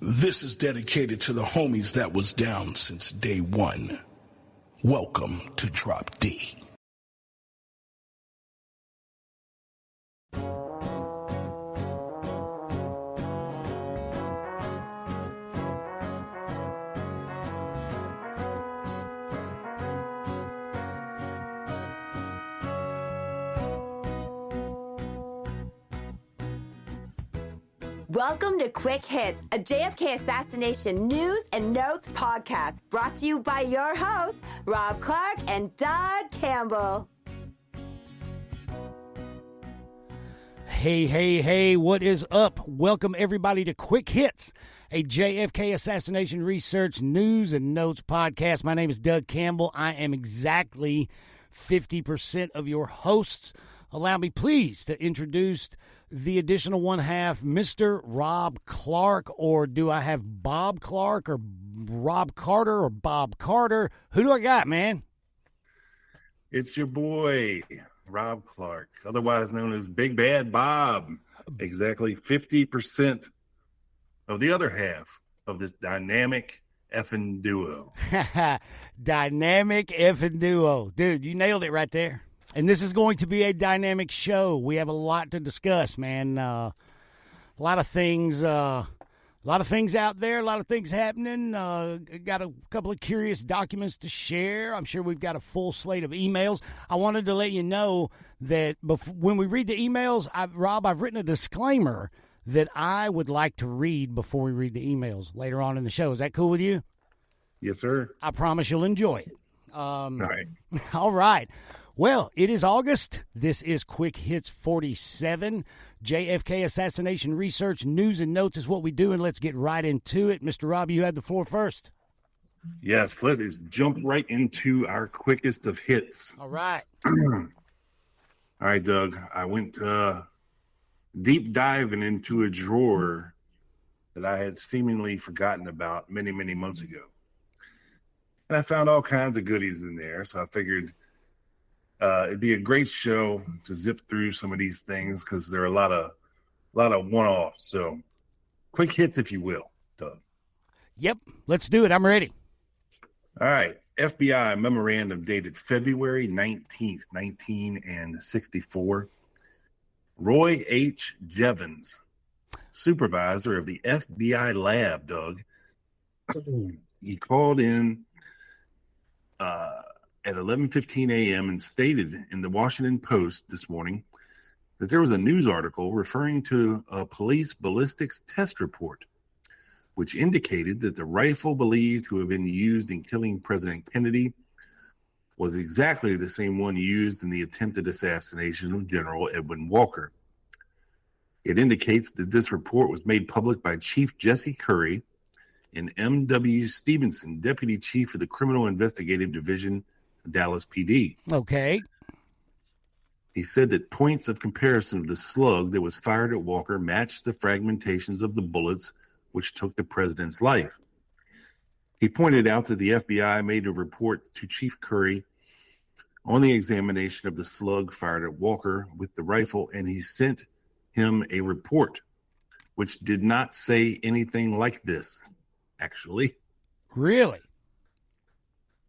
This is dedicated to the homies that was down since day one. Welcome to Drop D. Welcome to Quick Hits, a JFK assassination news and notes podcast brought to you by your hosts, Rob Clark and Doug Campbell. Hey, what is up? Welcome everybody to Quick Hits, a JFK assassination research news and notes podcast. My name is Doug Campbell. I am exactly 50% of your hosts. Allow me, please, to introduce the additional one half, Mr. Rob Clark, or do I have Bob Clark or Rob Carter or Bob Carter? Who do I got, man? It's your boy, Rob Clark, otherwise known as Big Bad Bob. Exactly 50% of the other half of this dynamic effing duo. Dynamic effing duo. Dude, you nailed it right there. And this is going to be a dynamic show. We have a lot to discuss, man. A lot of things out there, a lot of things happening. Got a couple of curious documents to share. I'm sure we've got a full slate of emails. I wanted to let you know that when we read the emails, Rob, I've written a disclaimer that I would like to read before we read the emails later on in the show. Is that cool with you? Yes, sir. I promise you'll enjoy it. All right. All right. Well, it is August. This is Quick Hits 47. JFK assassination research, news, and notes is what we do, and let's get right into it. Mr. Rob, you had the floor first. Yes, let us jump right into our quickest of hits. All right. All right, Doug. I went deep diving into a drawer that I had seemingly forgotten about many, many months ago. And I found all kinds of goodies in there, so I figured it'd be a great show to zip through some of these things because there are a lot of one-offs. So, quick hits, if you will, Doug. Yep, let's do it. I'm ready. All right. FBI memorandum dated February 19th, 1964. Roy H. Jevons, supervisor of the FBI lab, Doug, he called in at 11:15 a.m. and stated in the Washington Post this morning that there was a news article referring to a police ballistics test report, which indicated that the rifle believed to have been used in killing President Kennedy was exactly the same one used in the attempted assassination of General Edwin Walker. It indicates that this report was made public by Chief Jesse Curry and M.W. Stevenson, Deputy Chief of the Criminal Investigative Division, Dallas PD. Okay. He said that points of comparison of the slug that was fired at Walker matched the fragmentations of the bullets which took the president's life. He pointed out that the FBI made a report to Chief Curry on the examination of the slug fired at Walker with the rifle, and he sent him a report which did not say anything like this, actually. Really?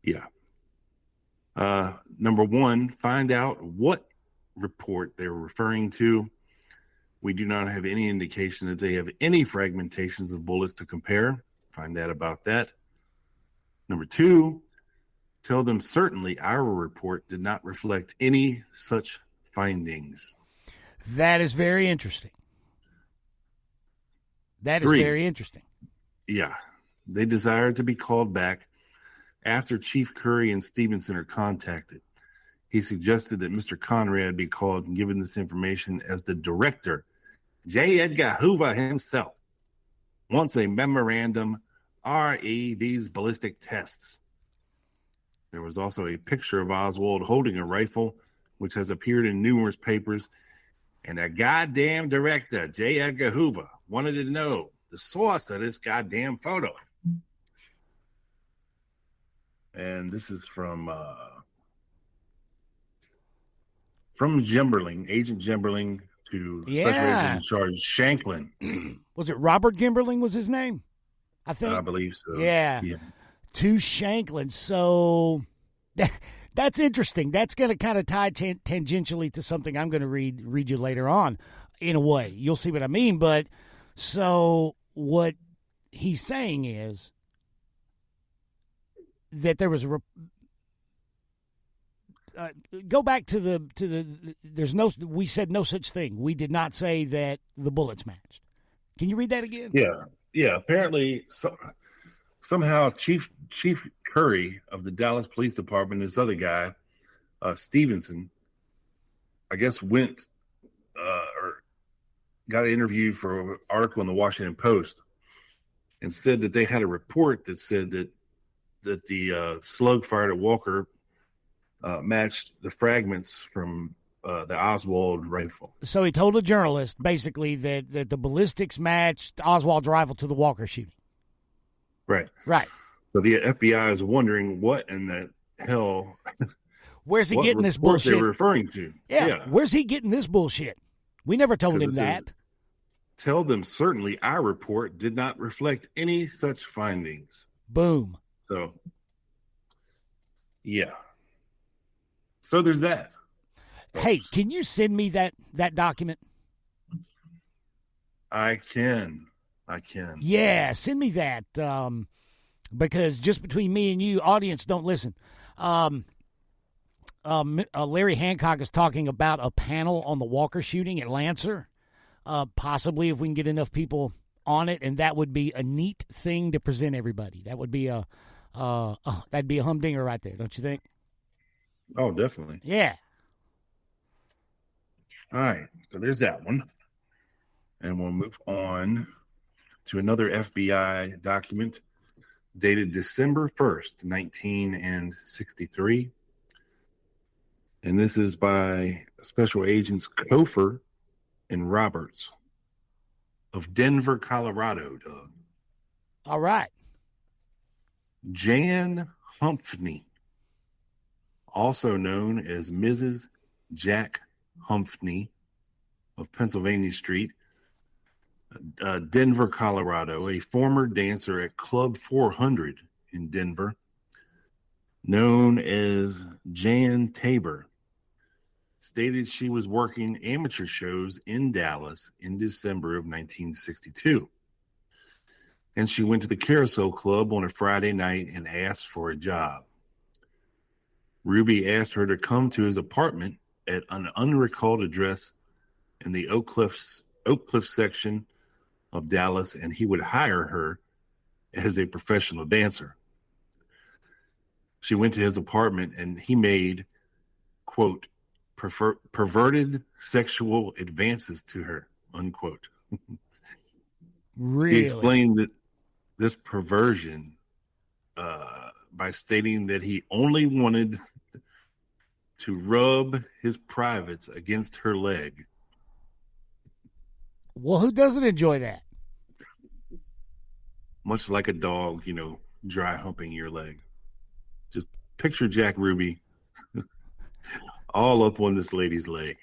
Yeah. Number one, find out what report they're referring to. We do not have any indication that they have any fragmentations of bullets to compare. Find out about that. Number two, tell them certainly our report did not reflect any such findings. That is very interesting. That is Three, very interesting. Yeah. They desired to be called back after Chief Curry and Stevenson are contacted. He suggested that Mr. Conrad be called and given this information as the director, J. Edgar Hoover himself, wants a memorandum, R.E. these ballistic tests. There was also a picture of Oswald holding a rifle, which has appeared in numerous papers, and a goddamn director, J. Edgar Hoover, wanted to know the source of this goddamn photo. And this is from Gemberling, Agent Gemberling to Special Agent in Charge Shanklin. Was it Robert Gimberling was his name? I think. I believe so. Yeah. To Shanklin. So that's interesting. That's going to kind of tie tangentially to something I'm going to read you later on in a way. You'll see what I mean. But so what he's saying is that there was a go back to the there's no, we said no such thing. We did not say that the bullets matched. Can you read that again? Yeah. Apparently, somehow Chief Curry of the Dallas Police Department, this other guy, Stevenson, I guess went or got an interview for an article in the Washington Post and said that they had a report that said that the slug fired at Walker matched the fragments from the Oswald rifle. So he told a journalist basically that the ballistics matched Oswald's rifle to the Walker shooting. Right. So the FBI is wondering what in the hell. Where's he getting this bullshit? They're referring to. Yeah. Where's he getting this bullshit? We never told him that. Tell them certainly our report did not reflect any such findings. Boom. So, yeah. So there's that. Hey, can you send me that document? I can. Yeah, send me that. Because just between me and you, audience, don't listen. Larry Hancock is talking about a panel on the Walker shooting at Lancer. Possibly if we can get enough people on it, and that would be a neat thing to present everybody. That would be that'd be a humdinger right there, don't you think? Oh, definitely. Yeah. All right, so there's that one. And we'll move on to another FBI document dated December 1st, 1963. And this is by Special Agents Kofer and Roberts of Denver, Colorado, Doug. All right. Jan Humphney, also known as Mrs. Jack Humphney of Pennsylvania Street, Denver, Colorado, a former dancer at Club 400 in Denver, known as Jan Tabor, stated she was working amateur shows in Dallas in December of 1962. And she went to the Carousel Club on a Friday night and asked for a job. Ruby asked her to come to his apartment at an unrecalled address in the Oak Cliff section of Dallas, and he would hire her as a professional dancer. She went to his apartment, and he made, quote, perverted sexual advances to her, unquote. Really? He explained that this perversion by stating that he only wanted to rub his privates against her leg. Well, who doesn't enjoy that? Much like a dog, dry humping your leg. Just picture Jack Ruby all up on this lady's leg.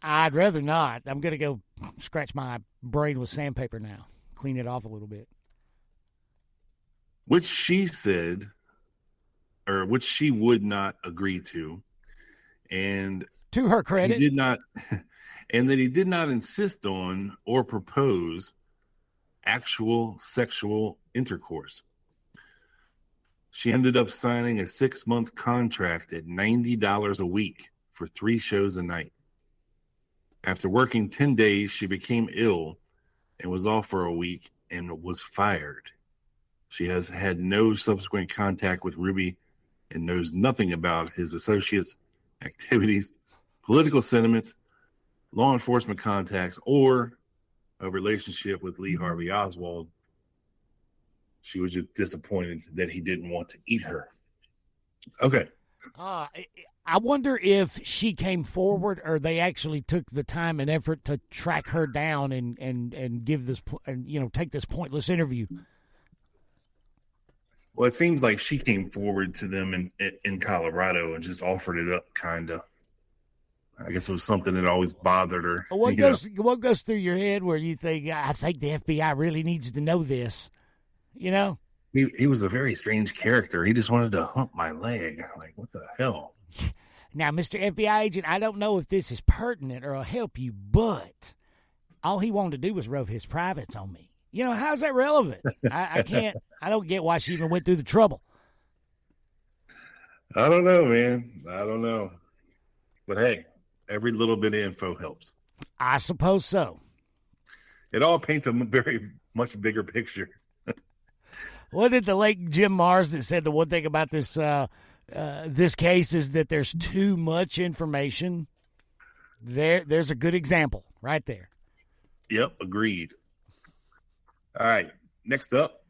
I'd rather not. I'm going to go scratch my brain with sandpaper now. Clean it off a little bit. Which she said, or which she would not agree to. And to her credit, he did not, and that he did not insist on or propose actual sexual intercourse. She ended up signing a 6-month contract at $90 a week for 3 shows a night. After working 10 days, she became ill and was off for a week and was fired. She has had no subsequent contact with Ruby and knows nothing about his associates' activities, political sentiments, law enforcement contacts, or a relationship with Lee Harvey Oswald. She was just disappointed that he didn't want to eat her. Okay. I wonder if she came forward or they actually took the time and effort to track her down and give this, and take this pointless interview. Well, it seems like she came forward to them in Colorado and just offered it up, kind of. I guess it was something that always bothered her. What goes through your head where you think, I think the FBI really needs to know this, you know? He was a very strange character. He just wanted to hump my leg. Like, what the hell? Now, Mr. FBI agent, I don't know if this is pertinent or will help you, but all he wanted to do was rub his privates on me. You know, how's that relevant? I don't get why she even went through the trouble. I don't know, man. I don't know. But hey, every little bit of info helps. I suppose so. It all paints a very much bigger picture. What did the late Jim Marsden said? The one thing about this this case is that there's too much information. There's a good example right there. Yep, agreed. All right, next up,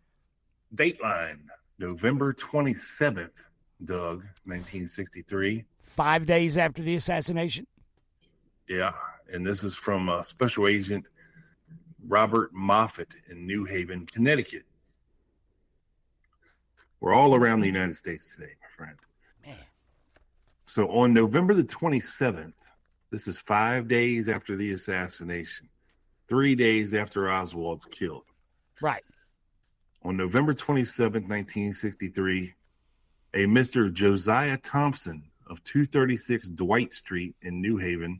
Dateline, November 27th, Doug, 1963. 5 days after the assassination? Yeah, and this is from Special Agent Robert Moffett in New Haven, Connecticut. We're all around the United States today, my friend. Man. So on November the 27th, this is 5 days after the assassination, 3 days after Oswald's killed. Right. On November 27th, 1963, a Mr. Josiah Thompson of 236 Dwight Street in New Haven,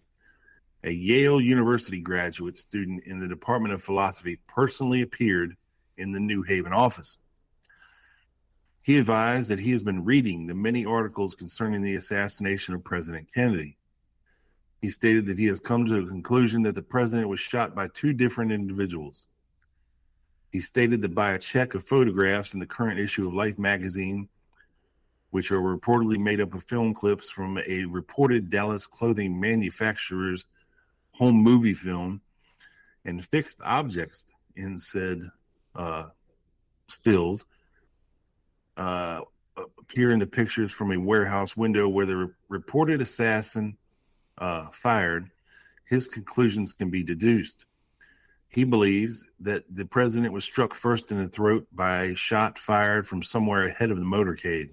a Yale University graduate student in the Department of Philosophy, personally appeared in the New Haven office. He advised that he has been reading the many articles concerning the assassination of President Kennedy. He stated that he has come to a conclusion that the president was shot by two different individuals. He stated that by a check of photographs in the current issue of Life magazine, which are reportedly made up of film clips from a reported Dallas clothing manufacturer's home movie film, and fixed objects in said stills, appear in the pictures from a warehouse window where the reported assassin fired, his conclusions can be deduced. He believes that the president was struck first in the throat by a shot fired from somewhere ahead of the motorcade.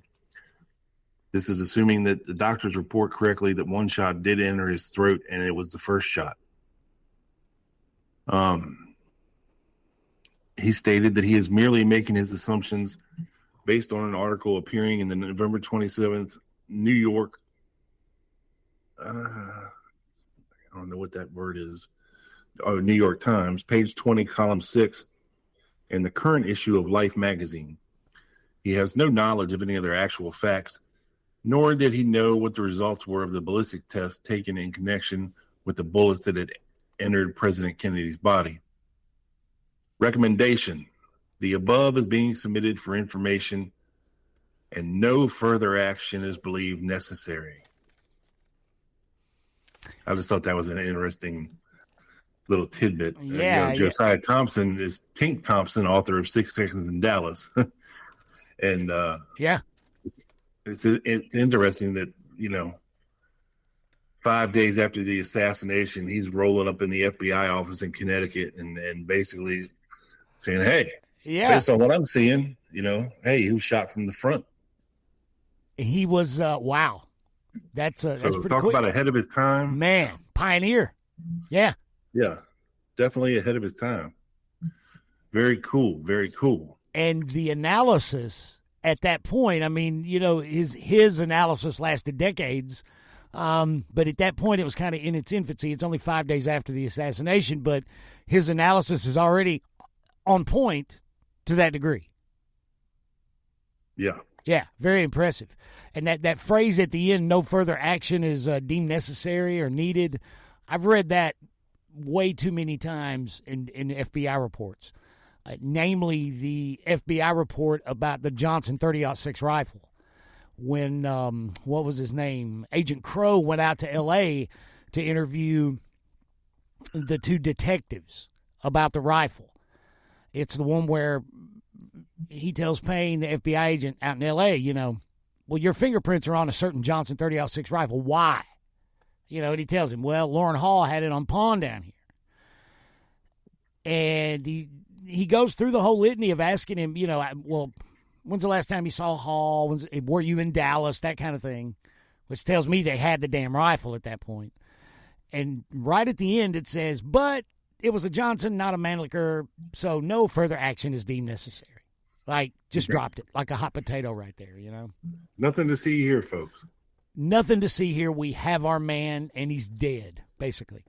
This is assuming that the doctors report correctly that one shot did enter his throat and it was the first shot. He stated that he is merely making his assumptions based on an article appearing in the November 27th New York. I don't know what that word is. New York Times, page 20, column 6, in the current issue of Life magazine. He has no knowledge of any other actual facts, nor did he know what the results were of the ballistic test taken in connection with the bullets that had entered President Kennedy's body. Recommendation: the above is being submitted for information, and no further action is believed necessary. I just thought that was an interesting little tidbit. Yeah, Josiah Thompson is Tink Thompson, author of 6 Seconds in Dallas. And it's interesting that, 5 days after the assassination, he's rolling up in the FBI office in Connecticut and basically saying, hey, based on what I'm seeing, hey, he was shot from the front. He was, wow. That's pretty talk quick. About ahead of his time. Man, pioneer. Yeah. Yeah, definitely ahead of his time. Very cool, very cool. And the analysis at that point, I mean, his analysis lasted decades, but at that point it was kind of in its infancy. It's only 5 days after the assassination, but his analysis is already on point to that degree. Yeah. Yeah, very impressive. And that phrase at the end, no further action is deemed necessary or needed, I've read that way too many times in FBI reports, namely the FBI report about the Johnson 30-06 rifle. When, what was his name? Agent Crow went out to L.A. to interview the two detectives about the rifle. It's the one where he tells Payne, the FBI agent out in L.A., well, your fingerprints are on a certain Johnson 30-06 rifle. Why? And he tells him, well, Lauren Hall had it on pawn down here. And he goes through the whole litany of asking him, well, when's the last time you saw Hall? Were you in Dallas? That kind of thing, which tells me they had the damn rifle at that point. And right at the end, it says, but it was a Johnson, not a Mannlicher, so no further action is deemed necessary. Like, just dropped it like a hot potato right there, you know? Nothing to see here, folks. Nothing to see here. We have our man, and he's dead, basically.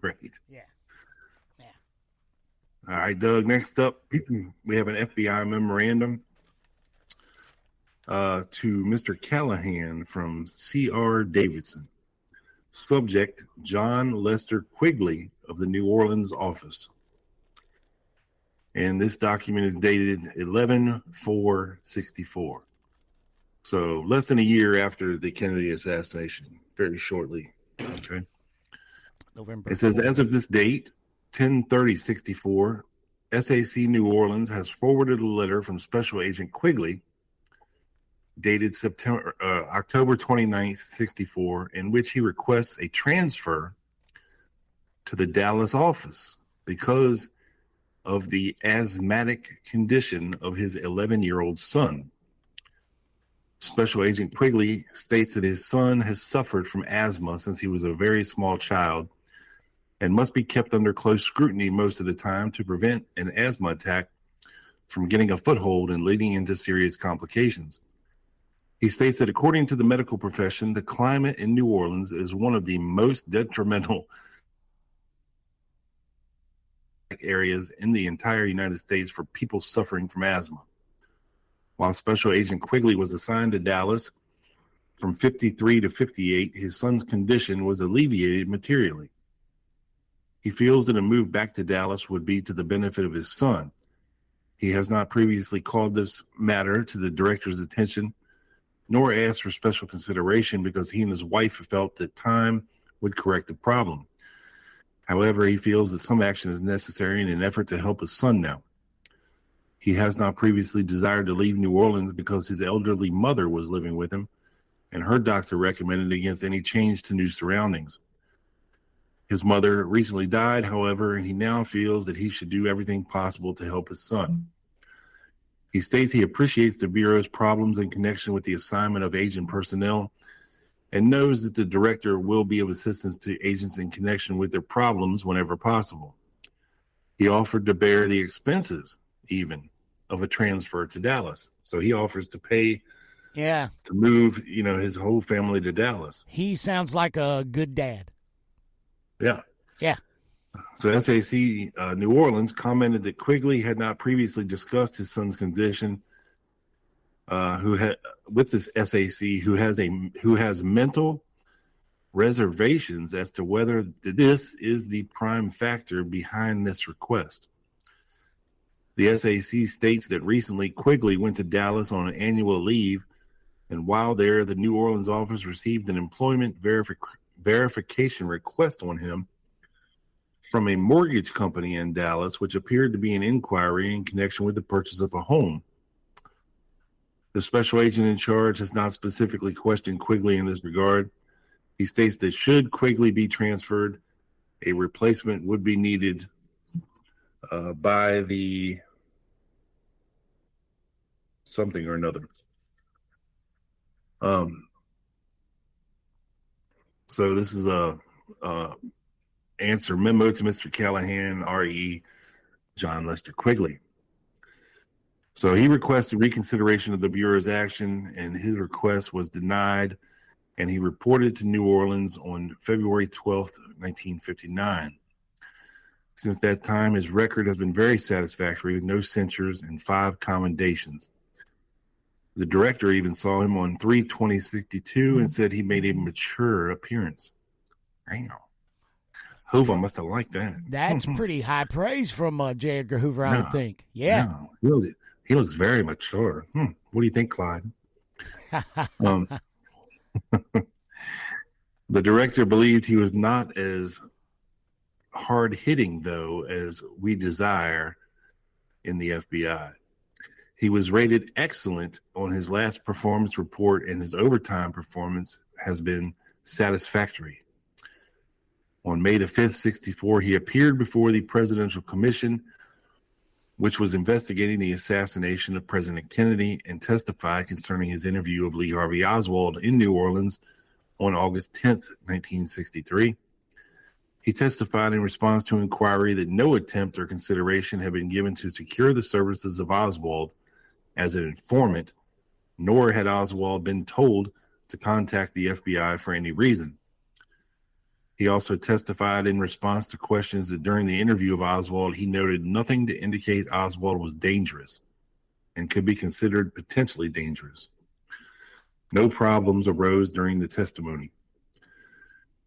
Right. Yeah. All right, Doug, next up, we have an FBI memorandum to Mr. Callahan from C.R. Davidson. Subject, John Lester Quigley of the New Orleans office. And this document is dated 11/4/64. So less than a year after the Kennedy assassination, very shortly. Okay. November. It says, as of this date, 10/30/64, SAC New Orleans has forwarded a letter from Special Agent Quigley dated October 29th, 64, in which he requests a transfer to the Dallas office because of the asthmatic condition of his 11-year-old son. Special Agent Quigley states that his son has suffered from asthma since he was a very small child and must be kept under close scrutiny most of the time to prevent an asthma attack from getting a foothold and leading into serious complications. He states that according to the medical profession, the climate in New Orleans is one of the most detrimental areas in the entire United States for people suffering from asthma. While Special Agent Quigley was assigned to Dallas from 53 to 58, his son's condition was alleviated materially. He feels that a move back to Dallas would be to the benefit of his son. He has not previously called this matter to the director's attention, nor asked for special consideration because he and his wife felt that time would correct the problem. However, he feels that some action is necessary in an effort to help his son now. He has not previously desired to leave New Orleans because his elderly mother was living with him, and her doctor recommended against any change to new surroundings. His mother recently died, however, and he now feels that he should do everything possible to help his son. He states he appreciates the Bureau's problems in connection with the assignment of agent personnel and knows that the director will be of assistance to agents in connection with their problems whenever possible. He offered to bear the expenses, even, of a transfer to Dallas. So he offers to pay to move, his whole family to Dallas. He sounds like a good dad. Yeah. Yeah. So SAC New Orleans commented that Quigley had not previously discussed his son's condition, with this SAC who has mental reservations as to whether this is the prime factor behind this request. The SAC states that recently Quigley went to Dallas on an annual leave, and while there, the New Orleans office received an employment verification request on him from a mortgage company in Dallas, which appeared to be an inquiry in connection with the purchase of a home. The special agent in charge has not specifically questioned Quigley in this regard. He states that should Quigley be transferred, a replacement would be needed by the something or another. So this is a answer memo to Mr. Callahan, R.E. John Lester Quigley. So he requested reconsideration of the Bureau's action, and his request was denied, and he reported to New Orleans on February 12th, 1959. Since that time, his record has been very satisfactory with no censures and 5 commendations. The director even saw him on 3/20/62 and said he made a mature appearance. Damn. Hoover must have liked that. That's pretty high praise from J. Edgar Hoover, I would think. Yeah. He looks very mature. What do you think, Clyde? The director believed he was not as hard-hitting, though, as we desire in the FBI. He was rated excellent on his last performance report, and his overtime performance has been satisfactory. On May the 5th, 64, he appeared before the Presidential Commission, which was investigating the assassination of President Kennedy, and testified concerning his interview of Lee Harvey Oswald in New Orleans on August 10th, 1963. He testified in response to inquiry that no attempt or consideration had been given to secure the services of Oswald as an informant, nor had Oswald been told to contact the FBI for any reason. He also testified in response to questions that during the interview of Oswald, he noted nothing to indicate Oswald was dangerous and could be considered potentially dangerous. No problems arose during the testimony.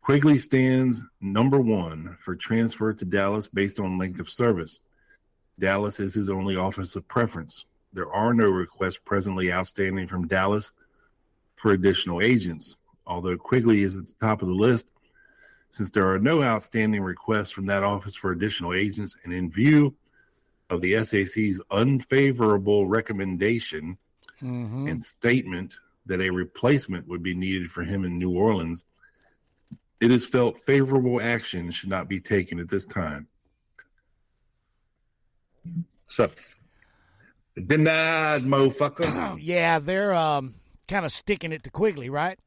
Quigley stands number 1 for transfer to Dallas based on length of service. Dallas is his only office of preference. There are no requests presently outstanding from Dallas for additional agents, although Quigley is at the top of the list. Since there are no outstanding requests from that office for additional agents, and in view of the SAC's unfavorable recommendation and statement that a replacement would be needed for him in New Orleans, it is felt favorable action should not be taken at this time. So, denied, motherfucker. Yeah, they're kind of sticking it to Quigley, right?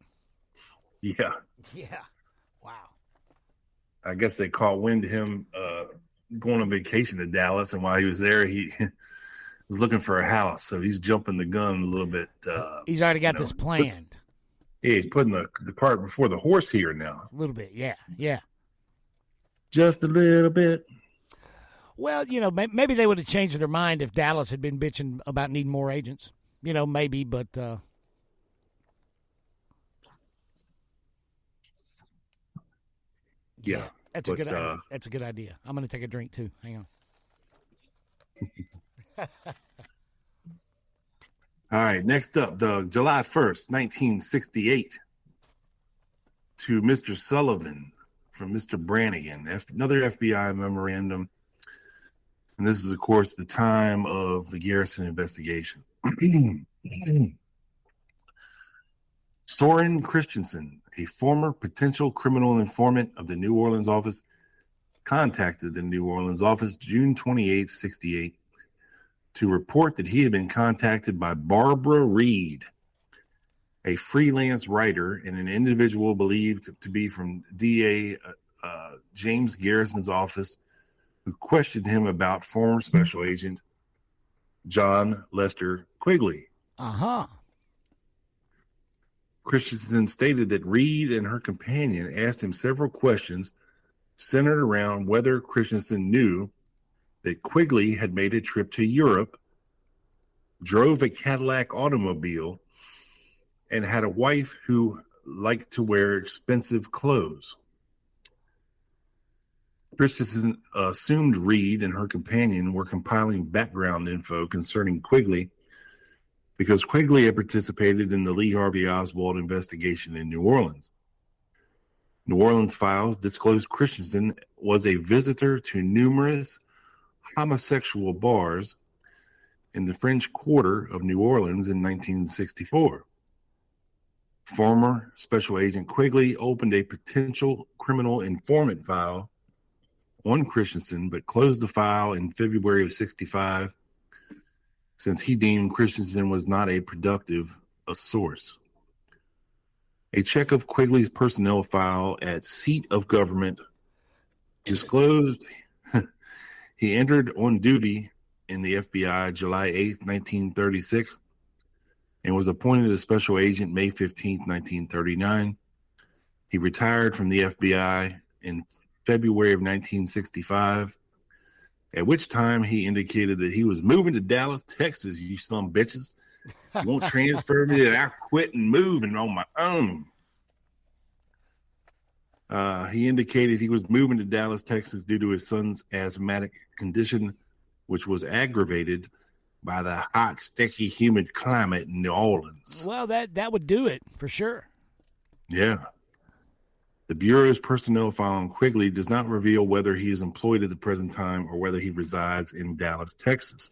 Yeah. Yeah. Wow. I guess they caught wind of him going on vacation to Dallas, and while he was there, he was looking for a house. So he's jumping the gun a little bit. He's already got this planned. Yeah, he's putting the cart before the horse here now. A little bit, yeah, yeah. Just a little bit. Well, maybe they would have changed their mind if Dallas had been bitching about needing more agents. Maybe, but yeah, that's a good idea. I'm going to take a drink too. Hang on. All right, next up, Doug, July 1st, 1968, to Mr. Sullivan from Mr. Brannigan, another FBI memorandum. And this is, of course, the time of the Garrison investigation. Soren Christensen, a former potential criminal informant of the New Orleans office, contacted the New Orleans office June 28, 68, to report that he had been contacted by Barbara Reed, a freelance writer and an individual believed to be from DA James Garrison's office, who questioned him about former special agent John Lester Quigley. Christensen stated that Reed and her companion asked him several questions centered around whether Christensen knew that Quigley had made a trip to Europe, drove a Cadillac automobile, and had a wife who liked to wear expensive clothes. Christensen assumed Reed and her companion were compiling background info concerning Quigley because Quigley had participated in the Lee Harvey Oswald investigation in New Orleans. New Orleans files disclosed Christensen was a visitor to numerous homosexual bars in the French Quarter of New Orleans in 1964. Former Special Agent Quigley opened a potential criminal informant file on Christensen, but closed the file in February of 65 since he deemed Christensen was not a productive source. A check of Quigley's personnel file at Seat of Government disclosed he entered on duty in the FBI July 8, 1936, and was appointed as special agent May 15, 1939. He retired from the FBI in February of 1965, at which time he indicated that he was moving to Dallas, Texas, you some bitches. You won't transfer me, that I quit and moving on my own. He indicated he was moving to Dallas, Texas due to his son's asthmatic condition, which was aggravated by the hot, sticky, humid climate in New Orleans. Well, that would do it for sure. Yeah. The Bureau's personnel file on Quigley does not reveal whether he is employed at the present time or whether he resides in Dallas, Texas.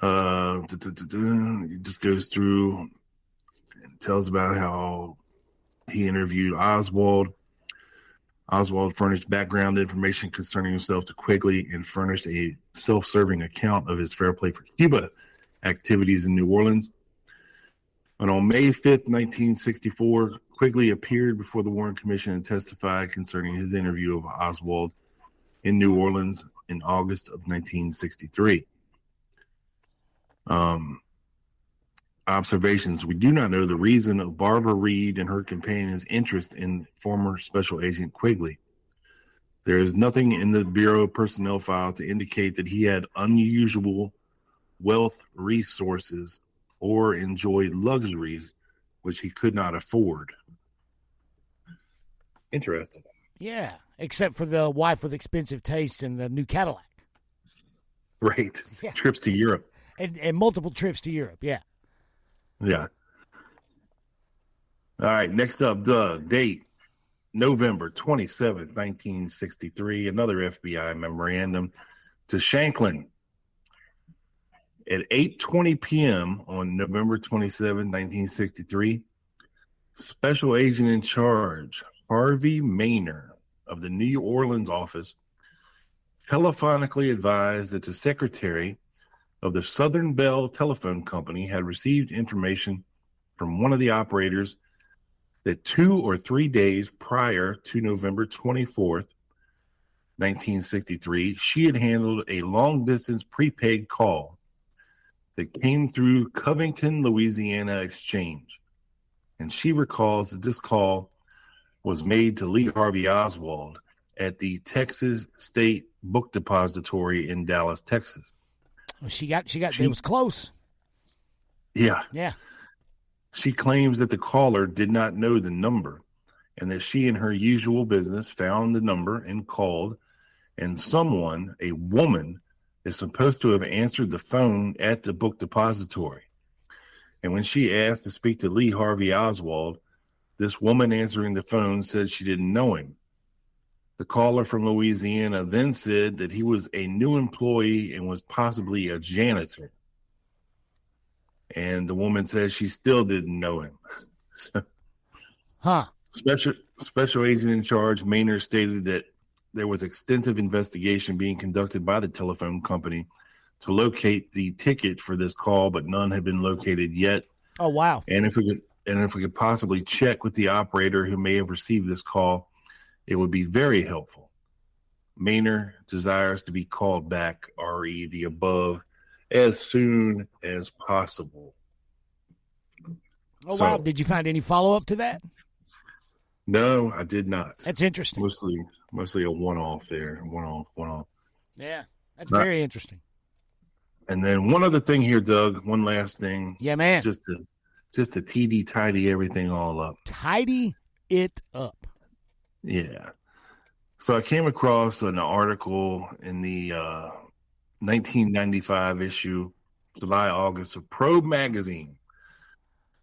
It just goes through and tells about how he interviewed Oswald. Oswald furnished background information concerning himself to Quigley and furnished a self-serving account of his Fair Play for Cuba activities in New Orleans. And on May 5th, 1964, Quigley appeared before the Warren Commission and testified concerning his interview of Oswald in New Orleans in August of 1963. Observations. We do not know the reason of Barbara Reed and her companion's interest in former Special Agent Quigley. There is nothing in the Bureau personnel file to indicate that he had unusual wealth resources or enjoyed luxuries which he could not afford. Interesting. Yeah, except for the wife with expensive tastes and the new Cadillac. Right. Yeah. Trips to Europe. And multiple trips to Europe, yeah. Yeah. All right, next up, Doug. Date, November 27th, 1963. Another FBI memorandum to Shanklin. At 8:20 p.m. on November 27, 1963, Special Agent in Charge Harvey Maynor of the New Orleans office telephonically advised that the secretary of the Southern Bell Telephone Company had received information from one of the operators that 2 or 3 days prior to November 24th, 1963, she had handled a long-distance prepaid call that came through Covington, Louisiana exchange. And she recalls that this call was made to Lee Harvey Oswald at the Texas State Book Depository in Dallas, Texas. It was close. Yeah. Yeah. She claims that the caller did not know the number and that she, in her usual business, found the number and called, and someone, a woman, is supposed to have answered the phone at the book depository. And when she asked to speak to Lee Harvey Oswald, this woman answering the phone said she didn't know him. The caller from Louisiana then said that he was a new employee and was possibly a janitor. And the woman said she still didn't know him. Special Agent in Charge Maynard stated that there was extensive investigation being conducted by the telephone company to locate the ticket for this call, but none had been located yet. Oh, wow. And if we could possibly check with the operator who may have received this call, it would be very helpful. Maynard desires to be called back, RE the above, as soon as possible. Oh, wow. Did you find any follow-up to that? No, I did not. That's interesting. Mostly a one-off there. One-off. Yeah, that's very interesting. And then one other thing here, Doug, one last thing. Yeah, man. Just to tidy everything all up. Tidy it up. Yeah. So I came across an article in the 1995 issue, July, August of Probe magazine.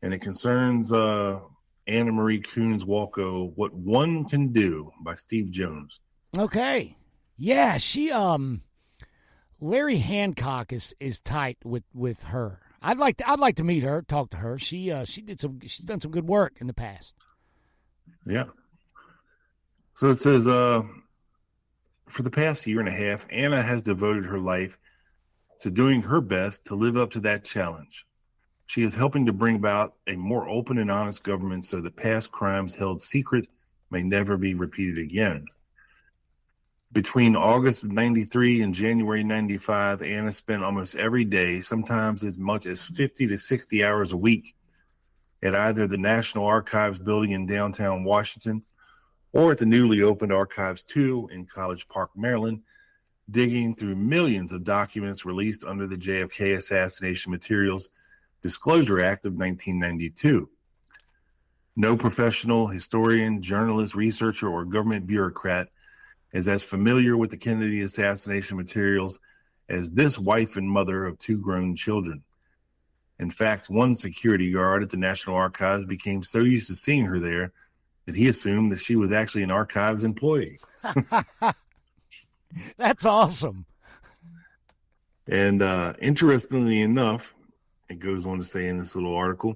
And it concerns Anna Marie Coons Walko, What One Can Do by Steve Jones. Okay. Yeah, she Larry Hancock is tight with her. I'd like to meet her, talk to her. She's done some good work in the past. Yeah. So it says, for the past year and a half, Anna has devoted her life to doing her best to live up to that challenge. She is helping to bring about a more open and honest government so that past crimes held secret may never be repeated again. Between August of 93 and January 95, Anna spent almost every day, sometimes as much as 50 to 60 hours a week, at either the National Archives building in downtown Washington or at the newly opened Archives 2 in College Park, Maryland, digging through millions of documents released under the JFK Assassination Materials Disclosure Act of 1992. No professional, historian, journalist, researcher, or government bureaucrat is as familiar with the Kennedy assassination materials as this wife and mother of two grown children. In fact, one security guard at the National Archives became so used to seeing her there that he assumed that she was actually an archives employee. That's awesome. And interestingly enough, it goes on to say in this little article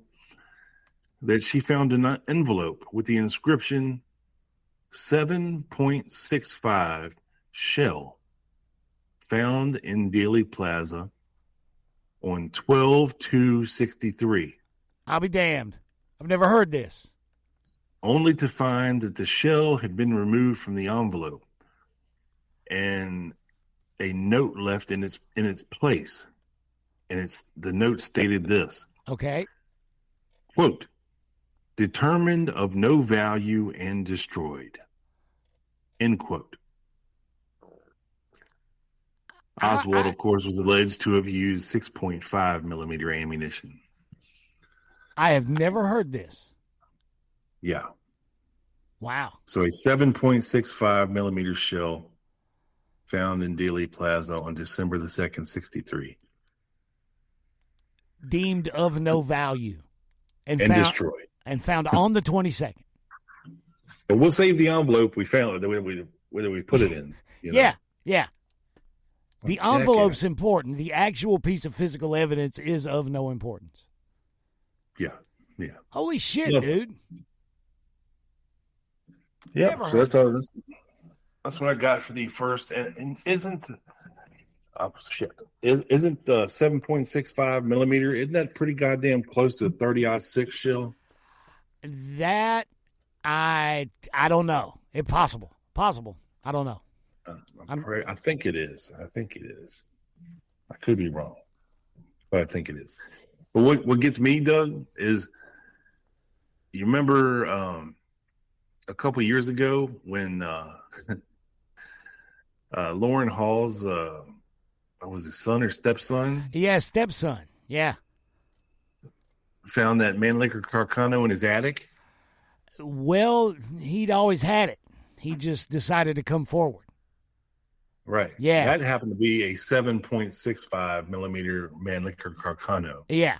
that she found an envelope with the inscription 7.65 shell found in Dealey Plaza on 12/2/63. I'll be damned. I've never heard this. only to find that the shell had been removed from the envelope and a note left in its place. And the note stated this. Okay. Quote, determined of no value and destroyed. End quote. Oswald, of course, was alleged to have used 6.5 millimeter ammunition. I have never heard this. Yeah. Wow. So a 7.65 millimeter shell found in Dealey Plaza on December the 2nd, 63. Deemed of no value. And And found, destroyed. And found on the 22nd. But we'll save the envelope we found, whether we put it in. You know? Yeah. The envelope's important. The actual piece of physical evidence is of no importance. Yeah. Holy shit, Yep. dude. Yeah. Never So heard that's what I got for the first. And isn't isn't the 7.65 millimeter? Isn't that pretty goddamn close to a 30-06 shell? That I don't know. Possible. I don't know. I think it is. I could be wrong, but I think it is. But what gets me, Doug, is you remember a couple years ago when Lauren Hall's was his son or stepson? Yeah, stepson. Yeah. Found that Mannlicher Carcano in his attic. Well, he'd always had it. He just decided to come forward. Right. Yeah. That happened to be a 7.65 millimeter Mannlicher Carcano. Yeah.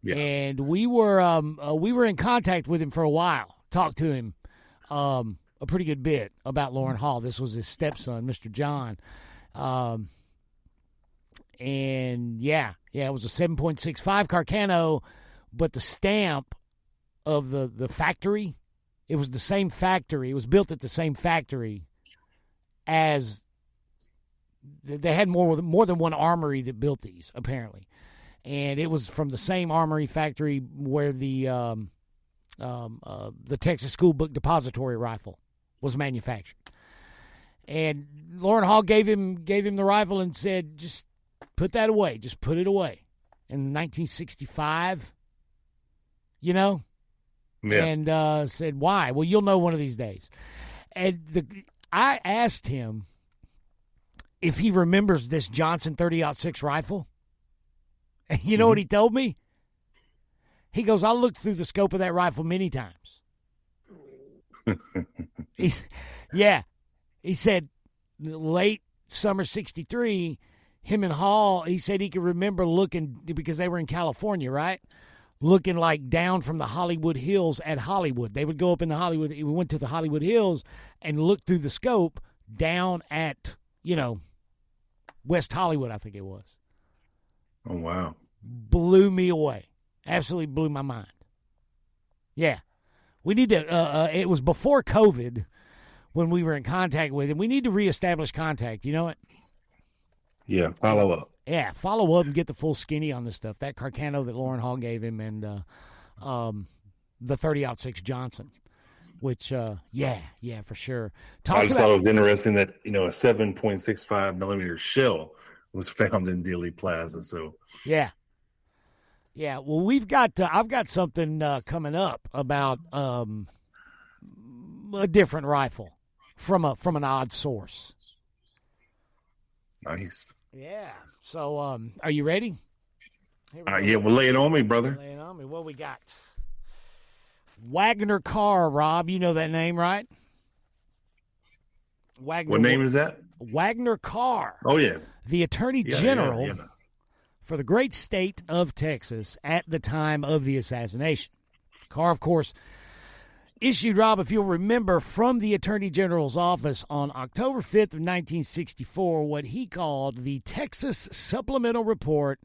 And we were in contact with him for a while. Talked to him a pretty good bit about Lauren Hall. This was his stepson, Mr. John. And it was a 7.65 Carcano, but the stamp of the factory, it was the same factory. It was built at the same factory as they had more than one armory that built these, apparently. And it was from the same armory factory where the Texas School Book Depository rifle was manufactured. And Lauren Hall gave him the rifle and said, just put that away. Just put it away. In 1965, Yeah. And said, why? Well, you'll know one of these days. And I asked him if he remembers this Johnson 30-06 rifle. And you know what he told me? He goes, I looked through the scope of that rifle many times. He said late summer 63, him and Hall, he said he could remember looking, because they were in California, right? Looking like down from the Hollywood Hills at Hollywood. They would go up in the Hollywood, we went to the Hollywood Hills and looked through the scope down at, West Hollywood, I think it was. Oh, wow. Blew me away. Absolutely blew my mind. Yeah. We need to, it was before COVID when we were in contact with him. We need to reestablish contact. You know what? Yeah, follow up. Yeah, follow up and get the full skinny on this stuff. That Carcano that Lauren Hall gave him and the 30-06 Johnson, which, for sure. I just thought it was interesting that, a 7.65 millimeter shell was found in Dealey Plaza. So yeah. Well, I've got something coming up about a different rifle from an odd source. Nice. Yeah. So, are you ready? Well, lay it on me, brother. Lay it on me. What we got? Wagner Carr, Rob. You know that name, right? Wagner. What name is that? Wagner Carr. Oh, yeah. The Attorney General for the great state of Texas at the time of the assassination. Carr, of course, issued, Rob, if you'll remember, from the Attorney General's office on October 5th of 1964, what he called the Texas Supplemental Report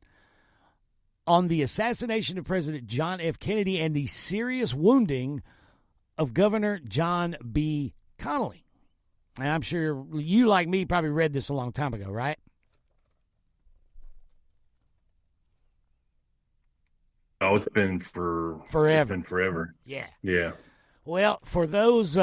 on the assassination of President John F. Kennedy and the serious wounding of Governor John B. Connally. And I'm sure you, like me, probably read this a long time ago, right? Oh, it's been forever. It's been forever. Yeah. Yeah. Well, for those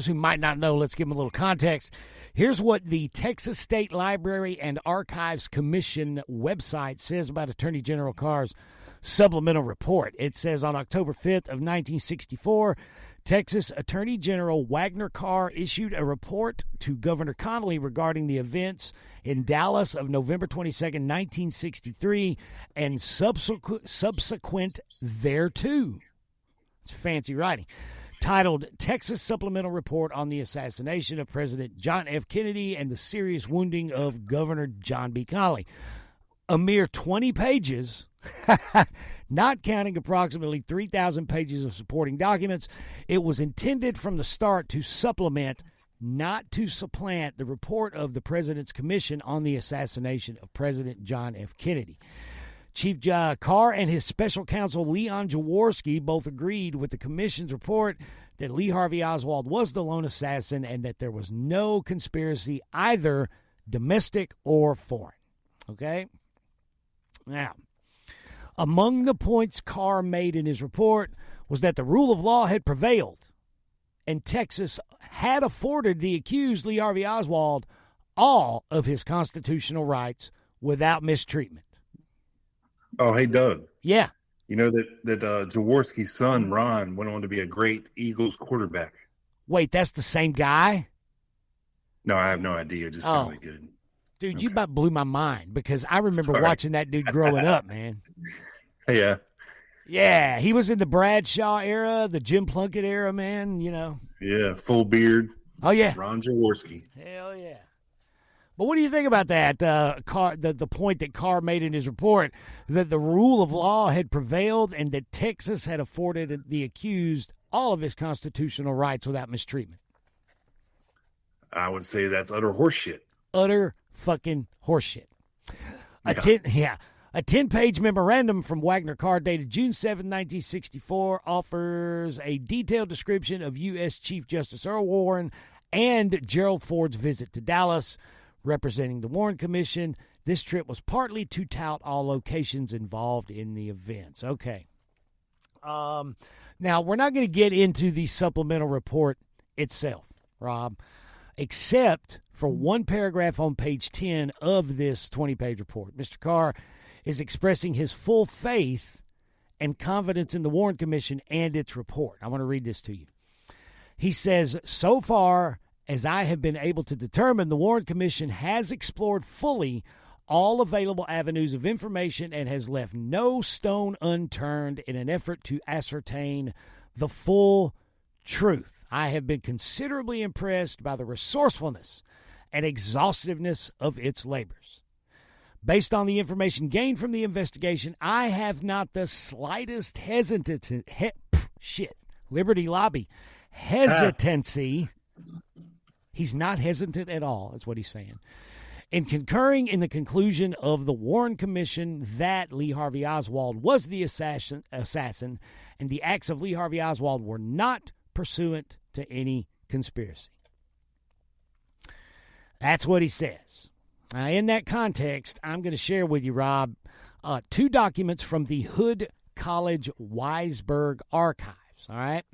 who might not know, let's give them a little context. Here's what the Texas State Library and Archives Commission website says about Attorney General Carr's supplemental report. It says on October 5th of 1964, Texas Attorney General Wagner Carr issued a report to Governor Connally regarding the events in Dallas of November 22nd, 1963, and subsequent thereto. It's fancy writing. Titled Texas Supplemental Report on the Assassination of President John F. Kennedy and the Serious Wounding of Governor John B. Connally. A mere 20 pages, not counting approximately 3,000 pages of supporting documents. It was intended from the start to supplement, not to supplant, the report of the President's Commission on the Assassination of President John F. Kennedy. Chief Carr and his special counsel Leon Jaworski both agreed with the commission's report that Lee Harvey Oswald was the lone assassin and that there was no conspiracy, either domestic or foreign. Okay? Now, among the points Carr made in his report was that the rule of law had prevailed and Texas had afforded the accused Lee Harvey Oswald all of his constitutional rights without mistreatment. Oh, hey, Doug. Yeah. You know that Jaworski's son, Ron, went on to be a great Eagles quarterback. Wait, that's the same guy? No, I have no idea. It just sounded good. Dude, Okay. you about blew my mind because I remember watching that dude growing up, man. Yeah. Yeah, he was in the Bradshaw era, the Jim Plunkett era, man, you know. Yeah, full beard. Oh, yeah. Ron Jaworski. Hell yeah. But what do you think about that, Carr, the point that Carr made in his report, that the rule of law had prevailed and that Texas had afforded the accused all of his constitutional rights without mistreatment? I would say that's utter horseshit. Utter fucking horseshit. A 10-page memorandum from Wagner Carr dated June 7, 1964 offers a detailed description of U.S. Chief Justice Earl Warren and Gerald Ford's visit to Dallas. Representing the Warren Commission, this trip was partly to tout all locations involved in the events. Okay. Now, we're not going to get into the supplemental report itself, Rob, except for one paragraph on page 10 of this 20-page report. Mr. Carr is expressing his full faith and confidence in the Warren Commission and its report. I want to read this to you. He says, so far as I have been able to determine, the Warren Commission has explored fully all available avenues of information and has left no stone unturned in an effort to ascertain the full truth. I have been considerably impressed by the resourcefulness and exhaustiveness of its labors. Based on the information gained from the investigation, I have not the slightest hesitancy. Liberty Lobby hesitancy. He's not hesitant at all, is what he's saying. In concurring in the conclusion of the Warren Commission that Lee Harvey Oswald was the assassin and the acts of Lee Harvey Oswald were not pursuant to any conspiracy. That's what he says. Now, in that context, I'm going to share with you, Rob, two documents from the Hood College Weisberg archives, all right?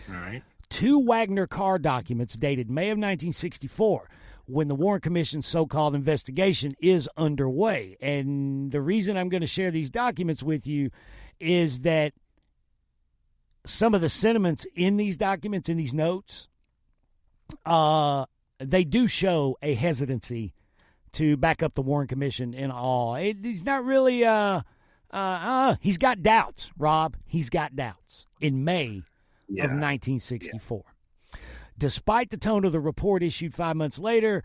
All right. Two Wagner Carr documents dated May of 1964 when the Warren Commission's so-called investigation is underway. And the reason I'm going to share these documents with you is that some of the sentiments in these documents, in these notes, they do show a hesitancy to back up the Warren Commission in all. He's not really, he's got doubts, Rob. He's got doubts in May of 1964. Yeah. Despite the tone of the report issued 5 months later,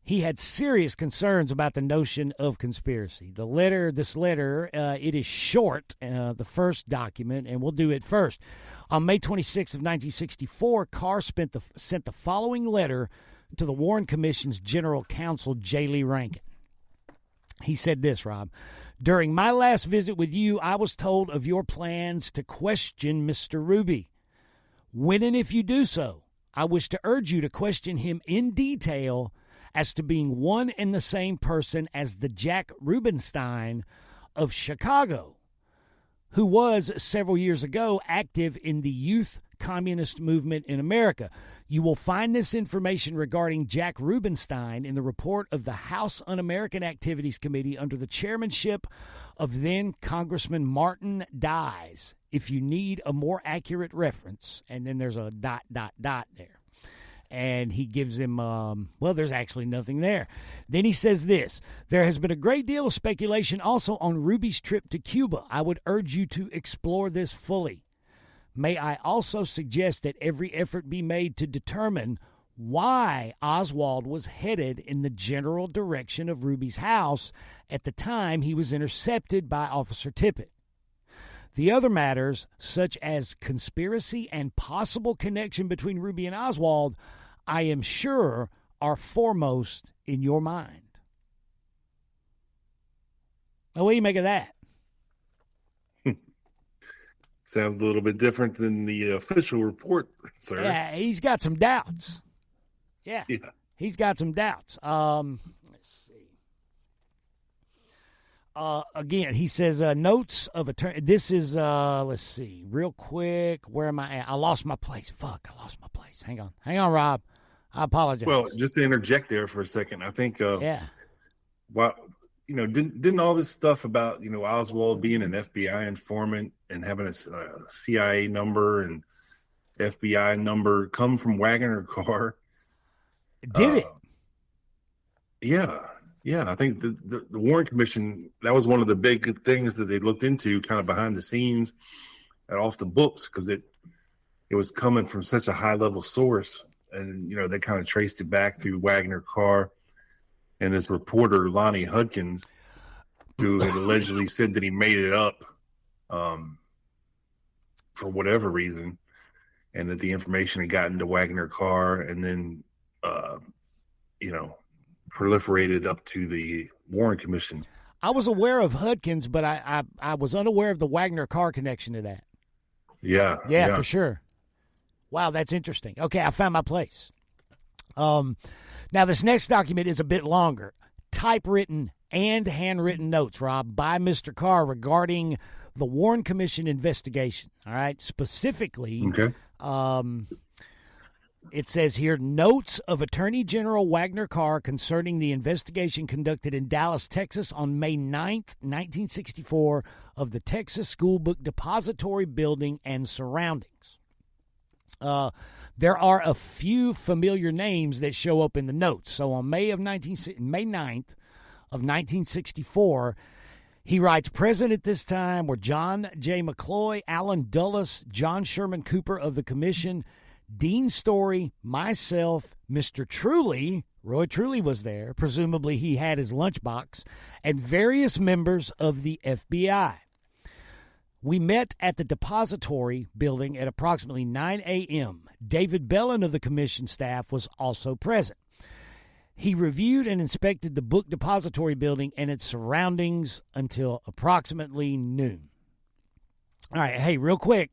he had serious concerns about the notion of conspiracy. This letter, it is short, the first document, and we'll do it first. On May 26th of 1964, Carr sent the following letter to the Warren Commission's General Counsel, J. Lee Rankin. He said this, Rob. During my last visit with you, I was told of your plans to question Mr. Ruby. When and if you do so, I wish to urge you to question him in detail as to being one and the same person as the Jack Rubenstein of Chicago, who was several years ago active in the youth communist movement in America. You will find this information regarding Jack Rubenstein in the report of the House Un-American Activities Committee under the chairmanship of then Congressman Martin Dies, if you need a more accurate reference. And then there's a ... there. And he gives him, there's actually nothing there. Then he says this: there has been a great deal of speculation also on Ruby's trip to Cuba. I would urge you to explore this fully. May I also suggest that every effort be made to determine why Oswald was headed in the general direction of Ruby's house at the time he was intercepted by Officer Tippit. The other matters, such as conspiracy and possible connection between Ruby and Oswald, I am sure are foremost in your mind. Now, what do you make of that? Sounds a little bit different than the official report, sir. Yeah, he's got some doubts. Yeah. He's got some doubts. Let's see. Again, he says, notes of attorney. This is, let's see, real quick. Where am I at? I lost my place. Fuck, I lost my place. Hang on, Rob. I apologize. Well, just to interject there for a second, I think, well, didn't all this stuff about, Oswald being an FBI informant and having a CIA number and FBI number come from Wagner Carr? Did it? Yeah. I think the Warren Commission, that was one of the big things that they looked into kind of behind the scenes and off the books, because it was coming from such a high level source. And, they kind of traced it back through Wagner Carr and this reporter, Lonnie Hudkins, who had allegedly said that he made it up for whatever reason, and that the information had gotten to Wagner Carr and then, proliferated up to the Warren Commission. I was aware of Hudkins, but I was unaware of the Wagner Carr connection to that. Yeah, for sure. Wow, that's interesting. Okay, I found my place. Now, this next document is a bit longer. Typewritten and handwritten notes, Rob, by Mr. Carr regarding the Warren Commission investigation. All right, specifically, okay. It says here, notes of Attorney General Wagner Carr concerning the investigation conducted in Dallas, Texas on May 9th, 1964 of the Texas School Book Depository Building and surroundings. There are a few familiar names that show up in the notes. So on May 9th of 1964, he writes, present at this time were John J. McCloy, Alan Dulles, John Sherman Cooper of the Commission, Dean Story, myself, Mr. Truly, Roy Truly was there, presumably he had his lunchbox, and various members of the FBI. We met at the depository building at approximately 9 a.m. David Bellin of the commission staff was also present. He reviewed and inspected the book depository building and its surroundings until approximately noon. All right, hey, real quick,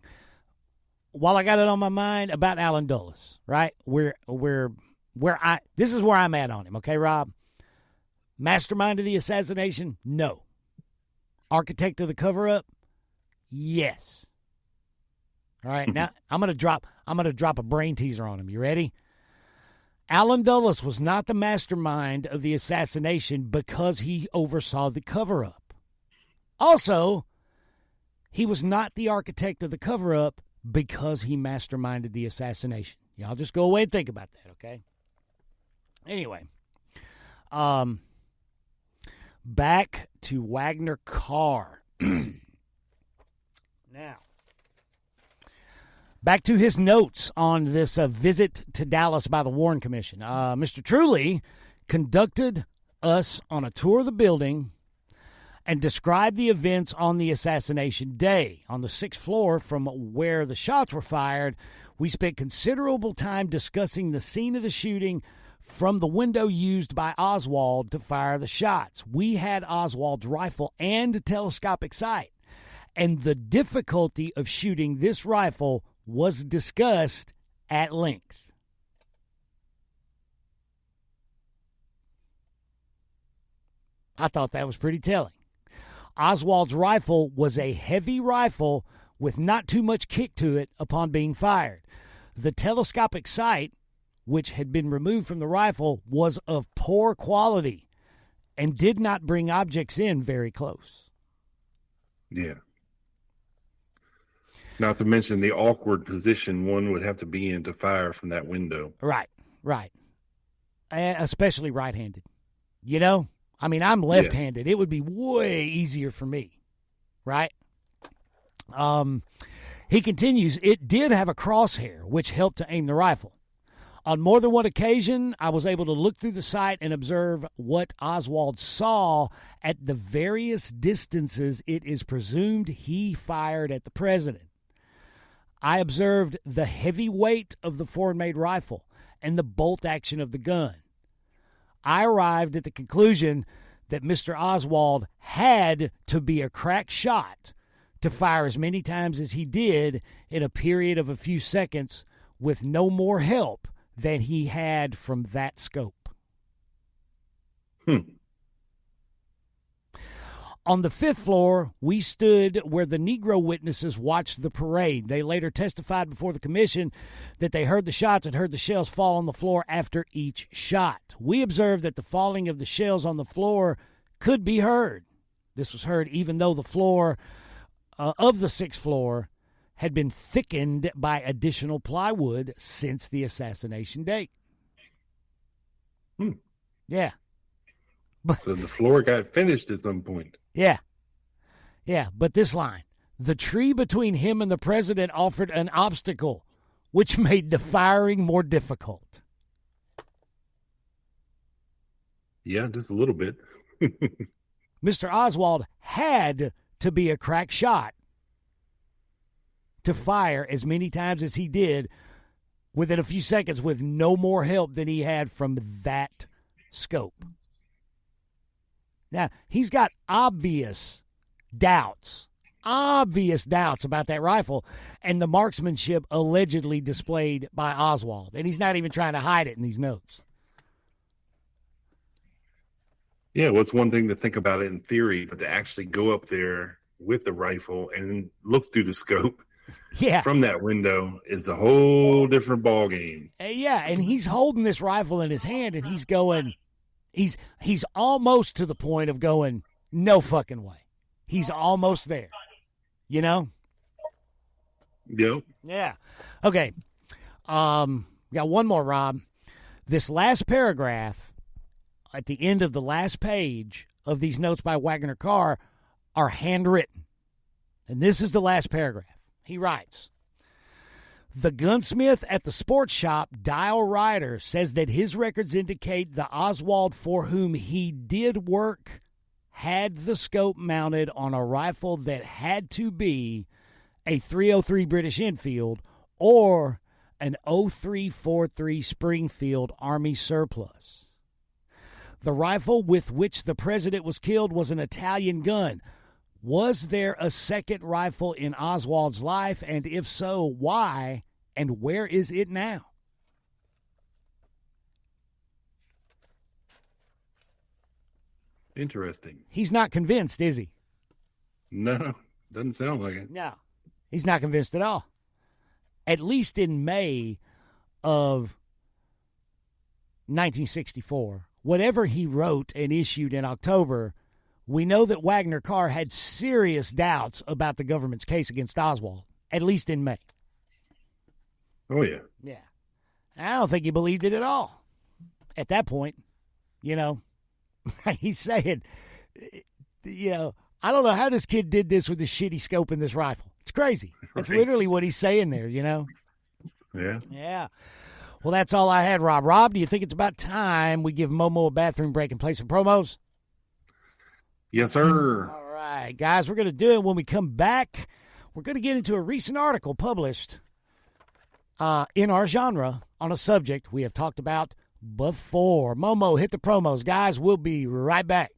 while I got it on my mind about Alan Dulles, right? This is where I'm at on him, okay, Rob? Mastermind of the assassination? No. Architect of the cover-up? Yes. All right, now I'm gonna drop a brain teaser on him. You ready? Alan Dulles was not the mastermind of the assassination because he oversaw the cover-up. Also, he was not the architect of the cover-up because he masterminded the assassination. Y'all just go away and think about that, okay? Anyway, back to Wagner Carr. Now, back to his notes on this visit to Dallas by the Warren Commission. Mr. Truly conducted us on a tour of the building and described the events on the assassination day. On the 6th floor from where the shots were fired, we spent considerable time discussing the scene of the shooting from the window used by Oswald to fire the shots. We had Oswald's rifle and telescopic sight, and the difficulty of shooting this rifle was discussed at length. I thought that was pretty telling. Oswald's rifle was a heavy rifle with not too much kick to it upon being fired. The telescopic sight, which had been removed from the rifle, was of poor quality and did not bring objects in very close. Yeah. Not to mention the awkward position one would have to be in to fire from that window. Right. Especially right-handed. You know? I mean, I'm left-handed. It would be way easier for me. Right? He continues, it did have a crosshair, which helped to aim the rifle. On more than one occasion, I was able to look through the sight and observe what Oswald saw at the various distances it is presumed he fired at the president. I observed the heavy weight of the foreign-made rifle and the bolt action of the gun. I arrived at the conclusion that Mr. Oswald had to be a crack shot to fire as many times as he did in a period of a few seconds with no more help than he had from that scope. On the 5th floor, we stood where the Negro witnesses watched the parade. They later testified before the commission that they heard the shots and heard the shells fall on the floor after each shot. We observed that the falling of the shells on the floor could be heard. This was heard even though the floor of the 6th floor had been thickened by additional plywood since the assassination date. Yeah. So the floor got finished at some point. Yeah, but this line, the tree between him and the president offered an obstacle, which made the firing more difficult. Yeah, just a little bit. Mr. Oswald had to be a crack shot to fire as many times as he did within a few seconds with no more help than he had from that scope. Now, he's got obvious doubts about that rifle and the marksmanship allegedly displayed by Oswald. And he's not even trying to hide it in these notes. Yeah, well, it's one thing to think about it in theory, but to actually go up there with the rifle and look through the scope from that window is a whole different ballgame. Yeah, and he's holding this rifle in his hand, and he's going... He's almost to the point of going, no fucking way. He's almost there. You know? Yep. Yeah. Okay. Got one more, Rob. This last paragraph at the end of the last page of these notes by Wagner Carr are handwritten. And this is the last paragraph. He writes, the gunsmith at the sports shop, Dial Ryder, says that his records indicate the Oswald for whom he did work had the scope mounted on a rifle that had to be a .303 British Enfield or an .0343 Springfield Army surplus. The rifle with which the president was killed was an Italian gun. Was there a second rifle in Oswald's life, and if so, why, and where is it now? Interesting. He's not convinced, is he? No, doesn't sound like it. No, he's not convinced at all. At least in May of 1964, whatever he wrote and issued in October, we know that Wagner Carr had serious doubts about the government's case against Oswald, at least in May. Oh, yeah. Yeah. I don't think he believed it at all. At that point, you know, he's saying, you know, I don't know how this kid did this with the shitty scope in this rifle. It's crazy. That's literally what he's saying there, you know? Yeah. Yeah. Well, that's all I had, Rob. Rob, do you think it's about time we give Momo a bathroom break and play some promos? Yes, sir. All right, guys, we're going to do it. When we come back, we're going to get into a recent article published in our genre on a subject we have talked about before. Momo, hit the promos. Guys, we'll be right back.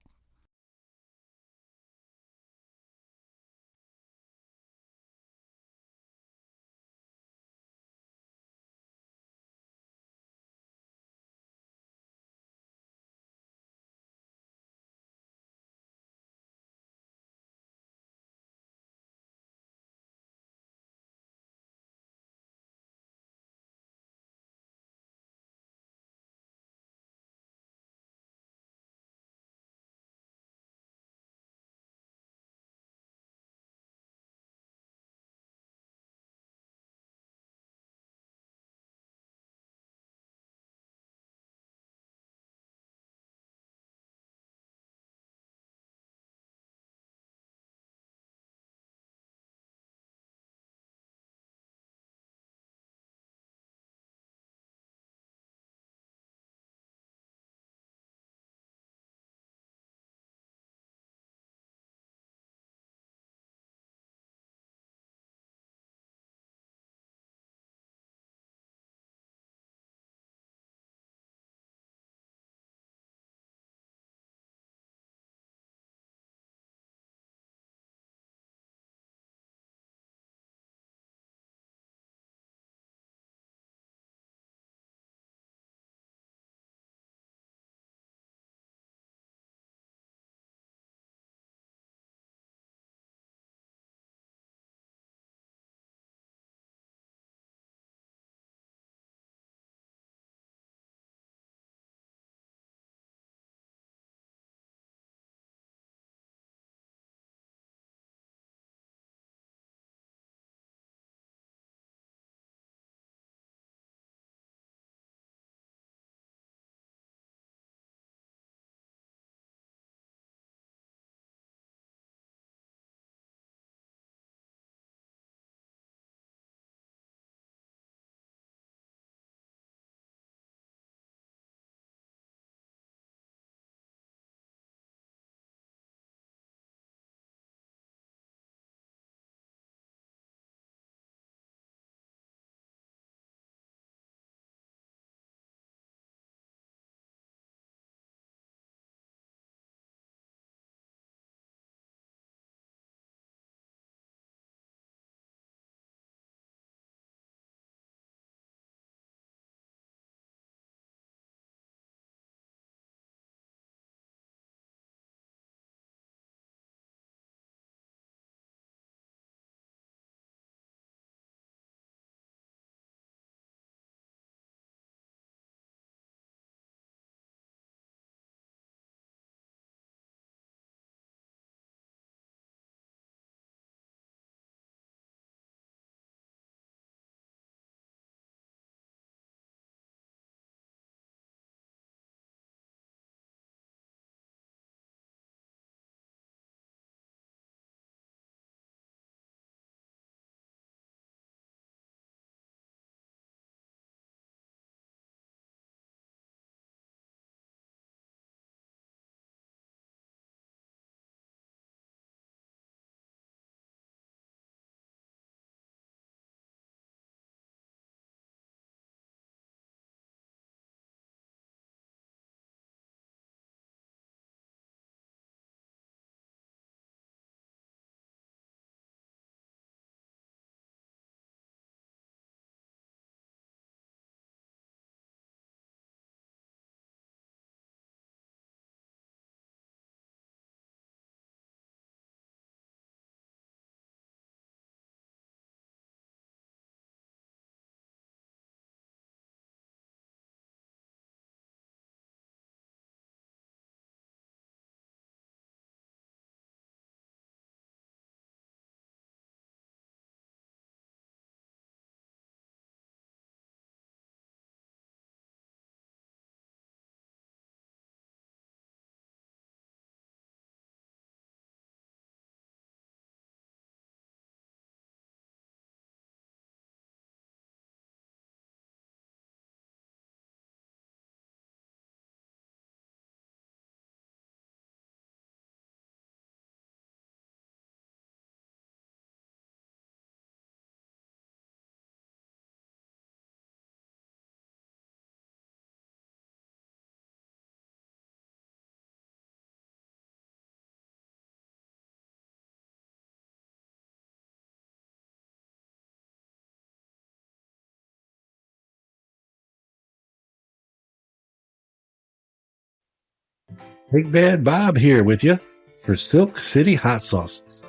Big Bad Bob here with you for Silk City Hot Sauces.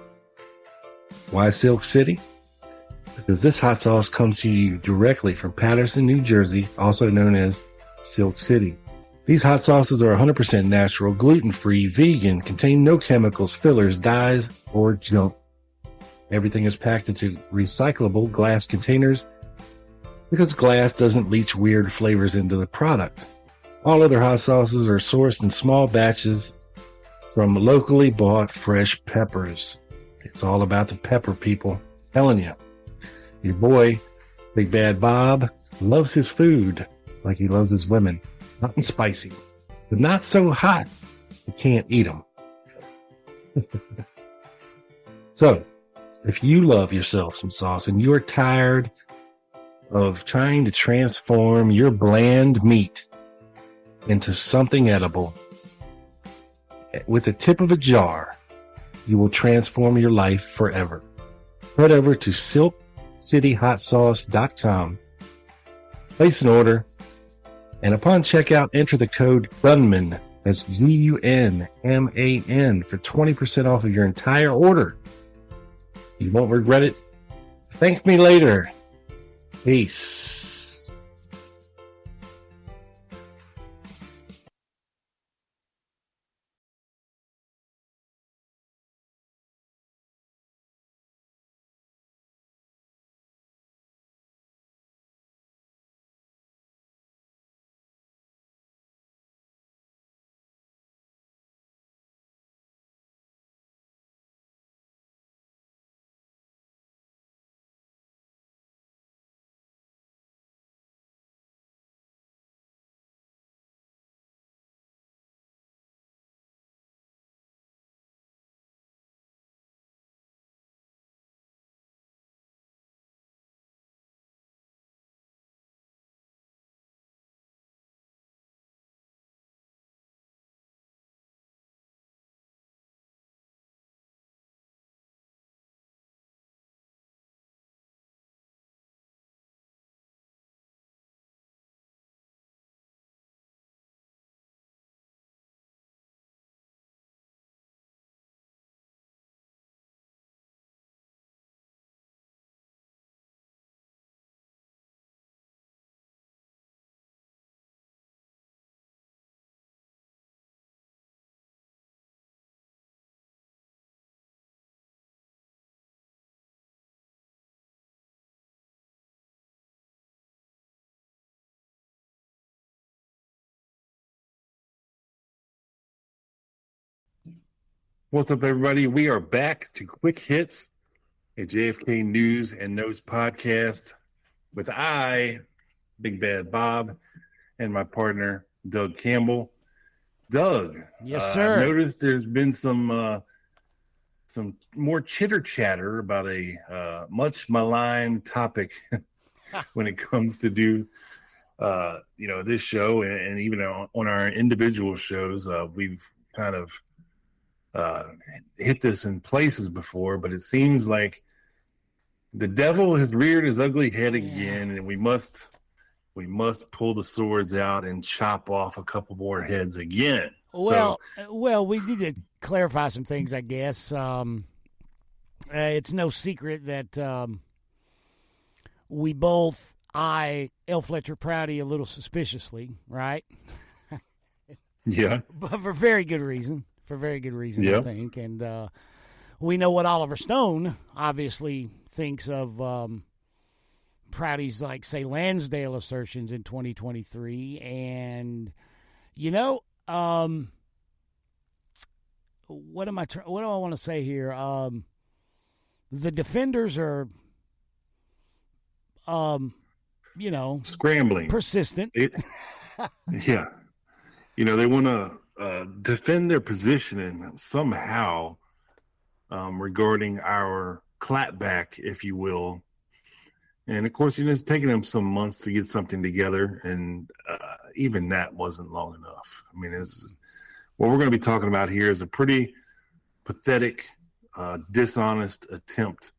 Why Silk City? Because this hot sauce comes to you directly from Paterson, New Jersey, also known as Silk City. These hot sauces are 100% natural, gluten-free, vegan, contain no chemicals, fillers, dyes, or junk. Everything is packed into recyclable glass containers because glass doesn't leach weird flavors into the product. All other hot sauces are sourced in small batches from locally bought fresh peppers. It's all about the pepper, people. I'm telling you. Your boy, Big Bad Bob, loves his food like he loves his women. Hot and spicy, but not so hot you can't eat them. So, if you love yourself some sauce and you're tired of trying to transform your bland meat into something edible, with the tip of a jar, you will transform your life forever. Head over to silkcityhotsauce.com, place an order, and upon checkout, enter the code GUNMAN, that's GUNMAN, for 20% off of your entire order. You won't regret it. Thank me later. Peace. What's up, everybody? We are back to Quick Hits, a JFK News and Notes podcast with Big Bad Bob, and my partner, Doug Campbell. Doug. Yes, sir. I've noticed there's been some more chitter chatter about a much maligned topic when it comes to this show and even on our individual shows. We've kind of hit this in places before, but it seems like the devil has reared his ugly head again, and we must pull the swords out and chop off a couple more heads again. Well, we need to clarify some things, I guess. It's no secret that we both eye L. Fletcher Prouty a little suspiciously, right? Yeah. But for very good reason. Yeah. I think. And we know what Oliver Stone obviously thinks of Prouty's, like, say, Lansdale assertions in 2023. And, what do I want to say here? The defenders are, scrambling, persistent. Yeah. They want to defend their position somehow regarding our clapback, if you will. And of course, it's taken them some months to get something together, and even that wasn't long enough. I mean, what we're going to be talking about here is a pretty pathetic, dishonest attempt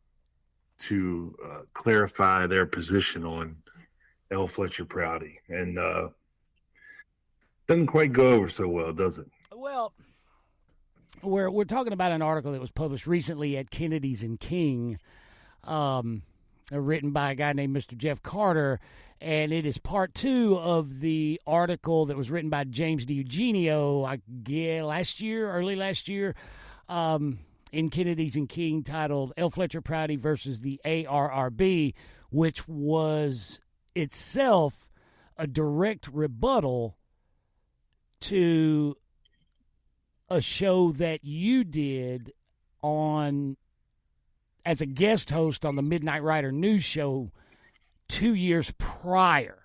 to clarify their position on L. Fletcher Prouty. And doesn't quite go over so well, does it? Well, we're talking about an article that was published recently at Kennedy's and King, written by a guy named Mr. Jeff Carter, and it is part 2 of the article that was written by James DiEugenio, early last year, in Kennedy's and King, titled L. Fletcher Prouty versus the ARRB, which was itself a direct rebuttal to a show that you did as a guest host on the Midnight Rider news show 2 years prior.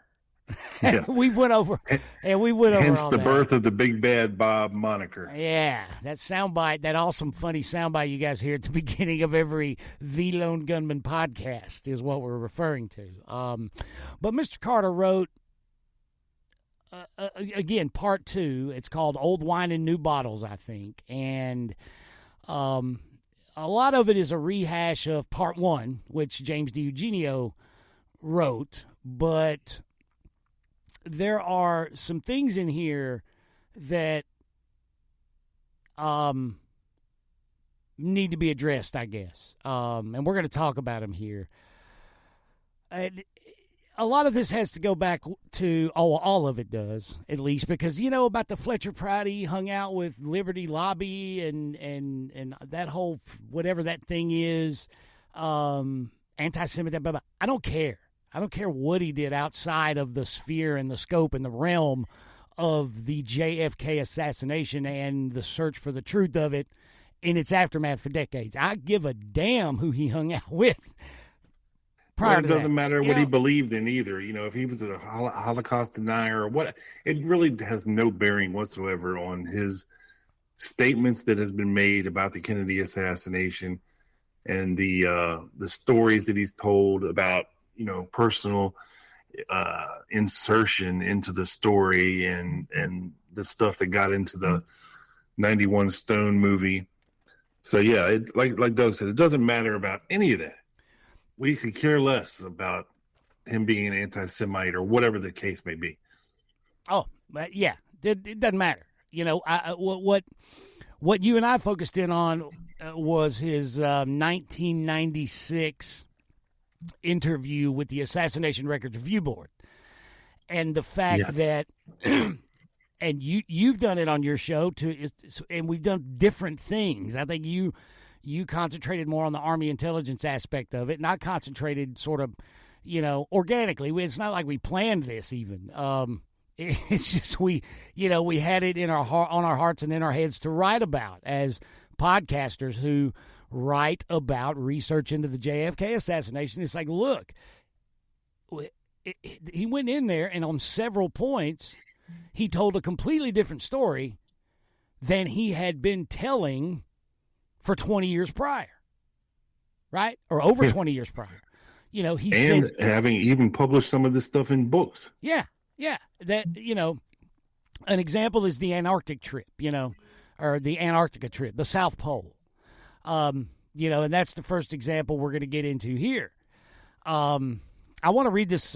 Yeah. we went over Hence all the that. birth of the Big Bad Bob moniker. Yeah, that soundbite, that awesome, funny soundbite you guys hear at the beginning of every The Lone Gunman podcast is what we're referring to. But Mr. Carter wrote, again, part 2. It's called Old Wine in New Bottles, I think. And a lot of it is a rehash of part 1, which James DiEugenio wrote. But there are some things in here that need to be addressed, I guess. And we're going to talk about them here. A lot of this has to go back to, all of it does, at least, because you know about the Fletcher Prouty hung out with Liberty Lobby and that whole, whatever that thing is, anti-Semitic, blah, blah. I don't care. I don't care what he did outside of the sphere and the scope and the realm of the JFK assassination and the search for the truth of it in its aftermath for decades. I give a damn who he hung out with. It doesn't matter what he believed in either. You know, if he was a Holocaust denier or what, it really has no bearing whatsoever on his statements that has been made about the Kennedy assassination and the stories that he's told about, you know, personal insertion into the story and the stuff that got into the 91 Stone movie. So yeah, like Doug said, it doesn't matter about any of that. We could care less about him being an anti-Semite or whatever the case may be. Oh, yeah, it doesn't matter. You know, what you and I focused in on was his 1996 interview with the Assassination Records Review Board, and the fact that, and you've done it on your show too, and we've done different things. I think you concentrated more on the Army intelligence aspect of it, and I concentrated sort of, you know, organically. It's not like we planned this even. It's just we had it on our hearts and in our heads to write about as podcasters who write about research into the JFK assassination. It's like, look, he went in there and on several points he told a completely different story than he had been telling for 20 years prior, right? Or over 20 years prior. You know, having even published some of this stuff in books. Yeah. That, you know, an example is the Antarctic trip, you know, or the Antarctica trip, the South Pole. You know, and that's the first example we're going to get into here. I want to read this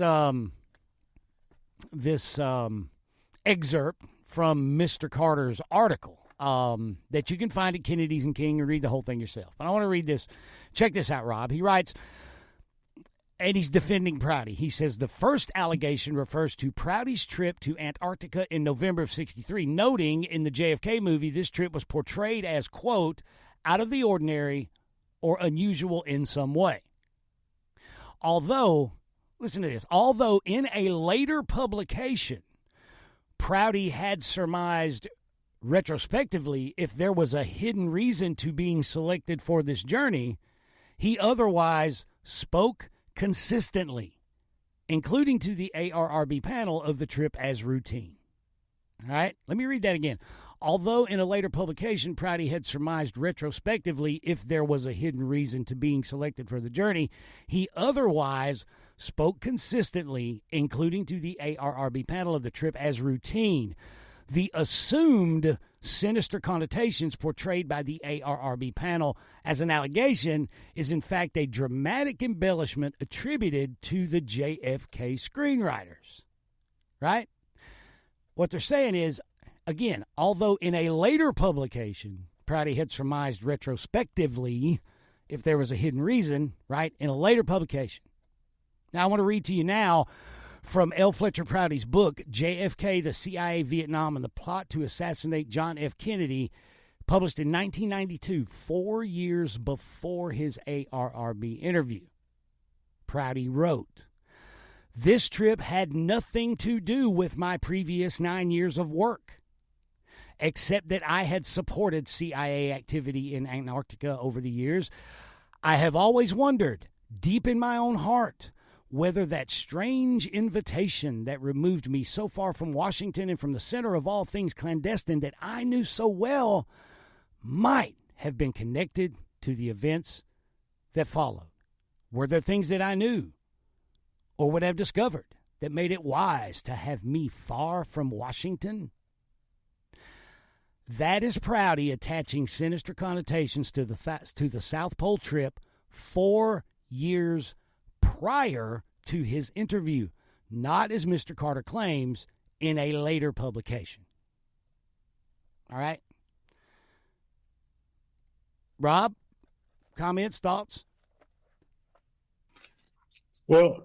excerpt from Mr. Carter's article that you can find at Kennedy's and King and read the whole thing yourself. And I want to read this. Check this out, Rob. He writes, and he's defending Prouty. He says the first allegation refers to Prouty's trip to Antarctica in November of '63, noting in the JFK movie this trip was portrayed as, quote, out of the ordinary or unusual in some way. Although, listen to this, although in a later publication, Prouty had surmised retrospectively if there was a hidden reason to being selected for this journey, he otherwise spoke consistently, including to the ARRB panel of the trip as routine. All right, let me read that again. Although in a later publication, Prouty had surmised retrospectively if there was a hidden reason to being selected for the journey, he otherwise spoke consistently, including to the ARRB panel of the trip as routine. The assumed sinister connotations portrayed by the ARRB panel as an allegation is in fact a dramatic embellishment attributed to the JFK screenwriters. Right? What they're saying is, Again, although in a later publication, Prouty had surmised retrospectively if there was a hidden reason, right, in a later publication. Now, I want to read to you now from L. Fletcher Prouty's book, JFK, the CIA, Vietnam, and the Plot to Assassinate John F. Kennedy, published in 1992, 4 years before his ARRB interview. Prouty wrote, "This trip had nothing to do with my previous 9 years of work, except that I had supported CIA activity in Antarctica over the years. I have always wondered, deep in my own heart, whether that strange invitation that removed me so far from Washington and from the center of all things clandestine that I knew so well might have been connected to the events that followed. Were there things that I knew or would have discovered that made it wise to have me far from Washington?" That is Prouty attaching sinister connotations to the South Pole trip 4 years prior to his interview, not, as Mr. Carter claims, in a later publication. All right? Rob, comments, thoughts? Well,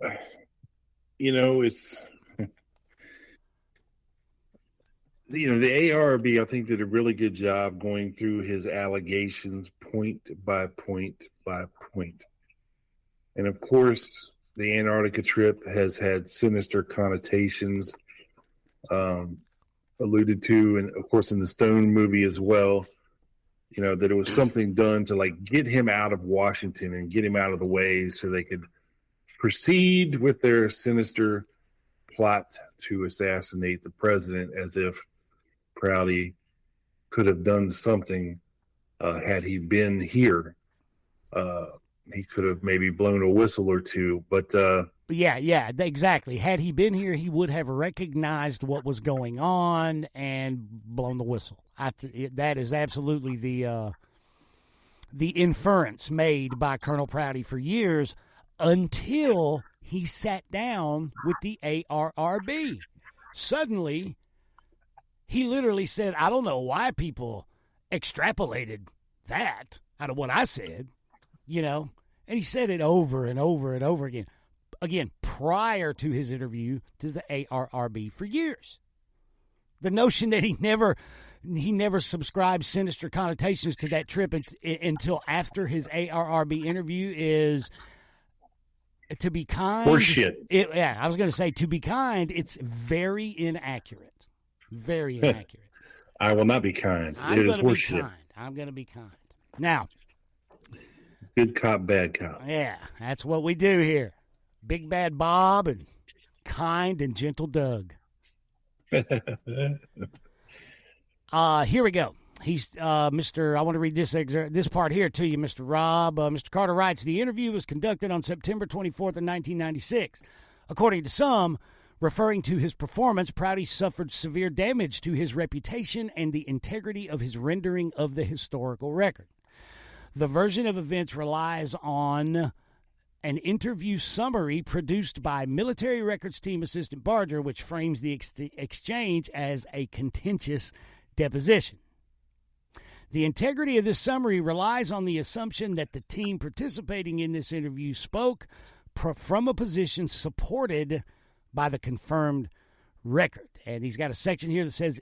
it's the ARB, I think, did a really good job going through his allegations point by point by point. And of course, the Antarctica trip has had sinister connotations, alluded to, and of course in the Stone movie as well, that it was something done to get him out of Washington and get him out of the way so they could proceed with their sinister plot to assassinate the president, as if Prouty could have done something had he been here. He could have maybe blown a whistle or two, but yeah, exactly. Had he been here, he would have recognized what was going on and blown the whistle. That is absolutely the inference made by Colonel Prouty for years, until he sat down with the ARRB. Suddenly, he literally said, "I don't know why people extrapolated that out of what I said," and he said it over and over and over again. Again, prior to his interview to the ARRB for years. The notion that he never subscribed sinister connotations to that trip until after his ARRB interview is, to be kind. Horseshit. I was going to say, to be kind, it's very inaccurate. Very inaccurate. I will not be kind. It is horseshit. I'm going to be kind. Now, good cop, bad cop. Yeah, that's what we do here. Big Bad Bob and kind and gentle Doug. Here we go. He's Mr. I want to read this part here to you, Mr. Rob. Mr. Carter writes, "The interview was conducted on September 24th of 1996. According to some, referring to his performance, Prouty suffered severe damage to his reputation and the integrity of his rendering of the historical record. The version of events relies on an interview summary produced by Military Records Team Assistant Barger, which frames the exchange as a contentious deposition. The integrity of this summary relies on the assumption that the team participating in this interview spoke from a position supported by the confirmed record." And he's got a section here that says,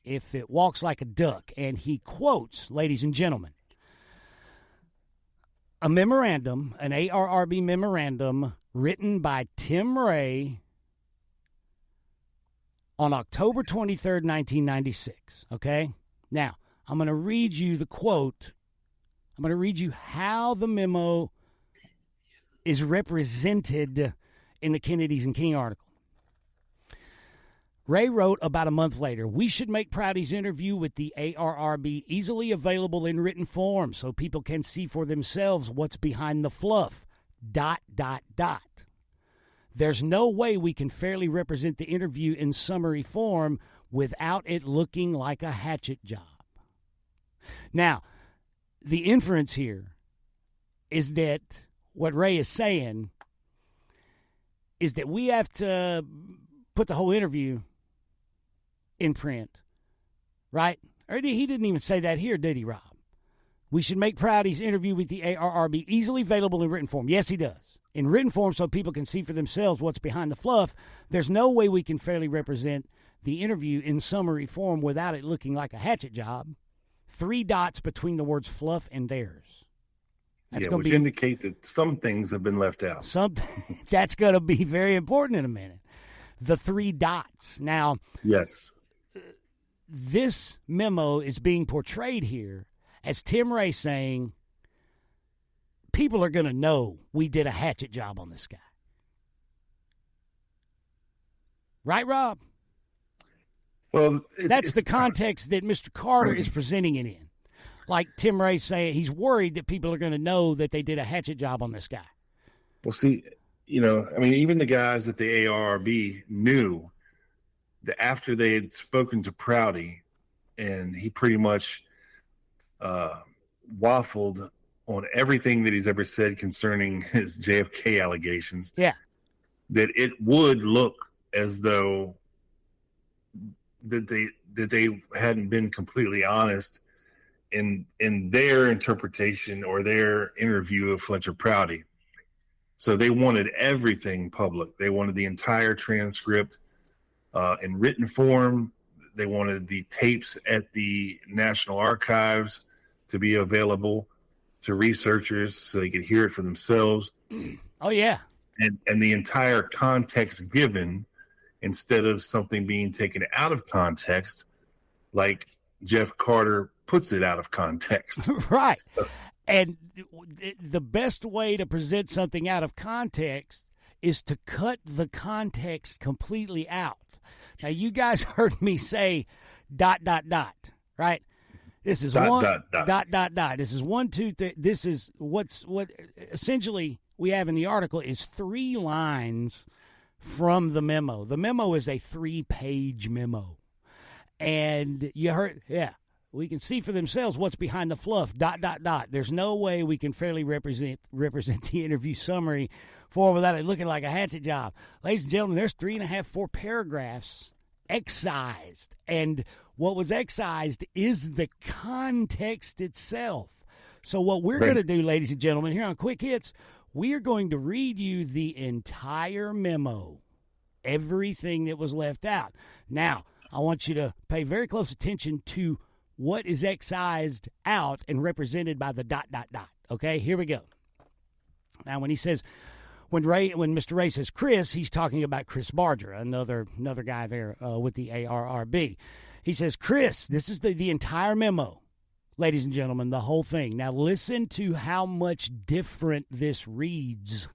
"If it walks like a duck," and he quotes, ladies and gentlemen, a memorandum, an ARRB memorandum written by Tim Ray on October 23rd, 1996. Okay? Now, I'm going to read you the quote. I'm going to read you how the memo is represented in the Kennedys and King article. Ray wrote about a month later, "We should make Prouty's interview with the ARRB easily available in written form so people can see for themselves what's behind the fluff. ... There's no way we can fairly represent the interview in summary form without it looking like a hatchet job." Now, the inference here is that what Ray is saying is that we have to put the whole interview in print right? Or he didn't even say that here, did he, Rob? We should make Prouty's interview with the ARRB easily available in written form. Yes, he does. In written form so people can see for themselves what's behind the fluff. There's no way we can fairly represent the interview in summary form without it looking like a hatchet job. 3 dots between the words fluff and theirs. That's which indicate that some things have been left out. That's going to be very important in a minute. The 3 dots. Now, yes, this memo is being portrayed here as Tim Ray saying, people are going to know we did a hatchet job on this guy. Right, Rob? Well, that's the context that Mr. Carter is presenting it in. Like Tim Ray saying, he's worried that people are going to know that they did a hatchet job on this guy. Well, see, even the guys at the ARRB knew that after they had spoken to Prouty and he pretty much waffled on everything that he's ever said concerning his JFK allegations, that it would look as though that they hadn't been completely honest in their interpretation or their interview of Fletcher Prouty. So they wanted everything public. They wanted the entire transcript in written form. They wanted the tapes at the National Archives to be available to researchers so they could hear it for themselves. Oh, yeah. And the entire context given, instead of something being taken out of context, like Jeff Carter puts it out of context. Right. So. And the best way to present something out of context is to cut the context completely out. Now, you guys heard me say ... right? This is dot. This is 1, 2, 3. This is what essentially we have in the article is 3 lines from the memo. The memo is a 3-page memo. And you heard, we can see for themselves what's behind the fluff, ... There's no way we can fairly represent the interview summary for without it looking like a hatchet job. Ladies and gentlemen, there's 3.5, 4 paragraphs excised. And what was excised is the context itself. So what we're going to do, ladies and gentlemen, here on Quick Hits, we are going to read you the entire memo, everything that was left out. Now, I want you to pay very close attention to what is excised out and represented by the ... Okay, here we go. Now, when he says, when Mr. Ray says Chris, he's talking about Chris Barger, another guy there with the ARRB. He says, Chris, this is the entire memo, ladies and gentlemen, the whole thing. Now, listen to how much different this reads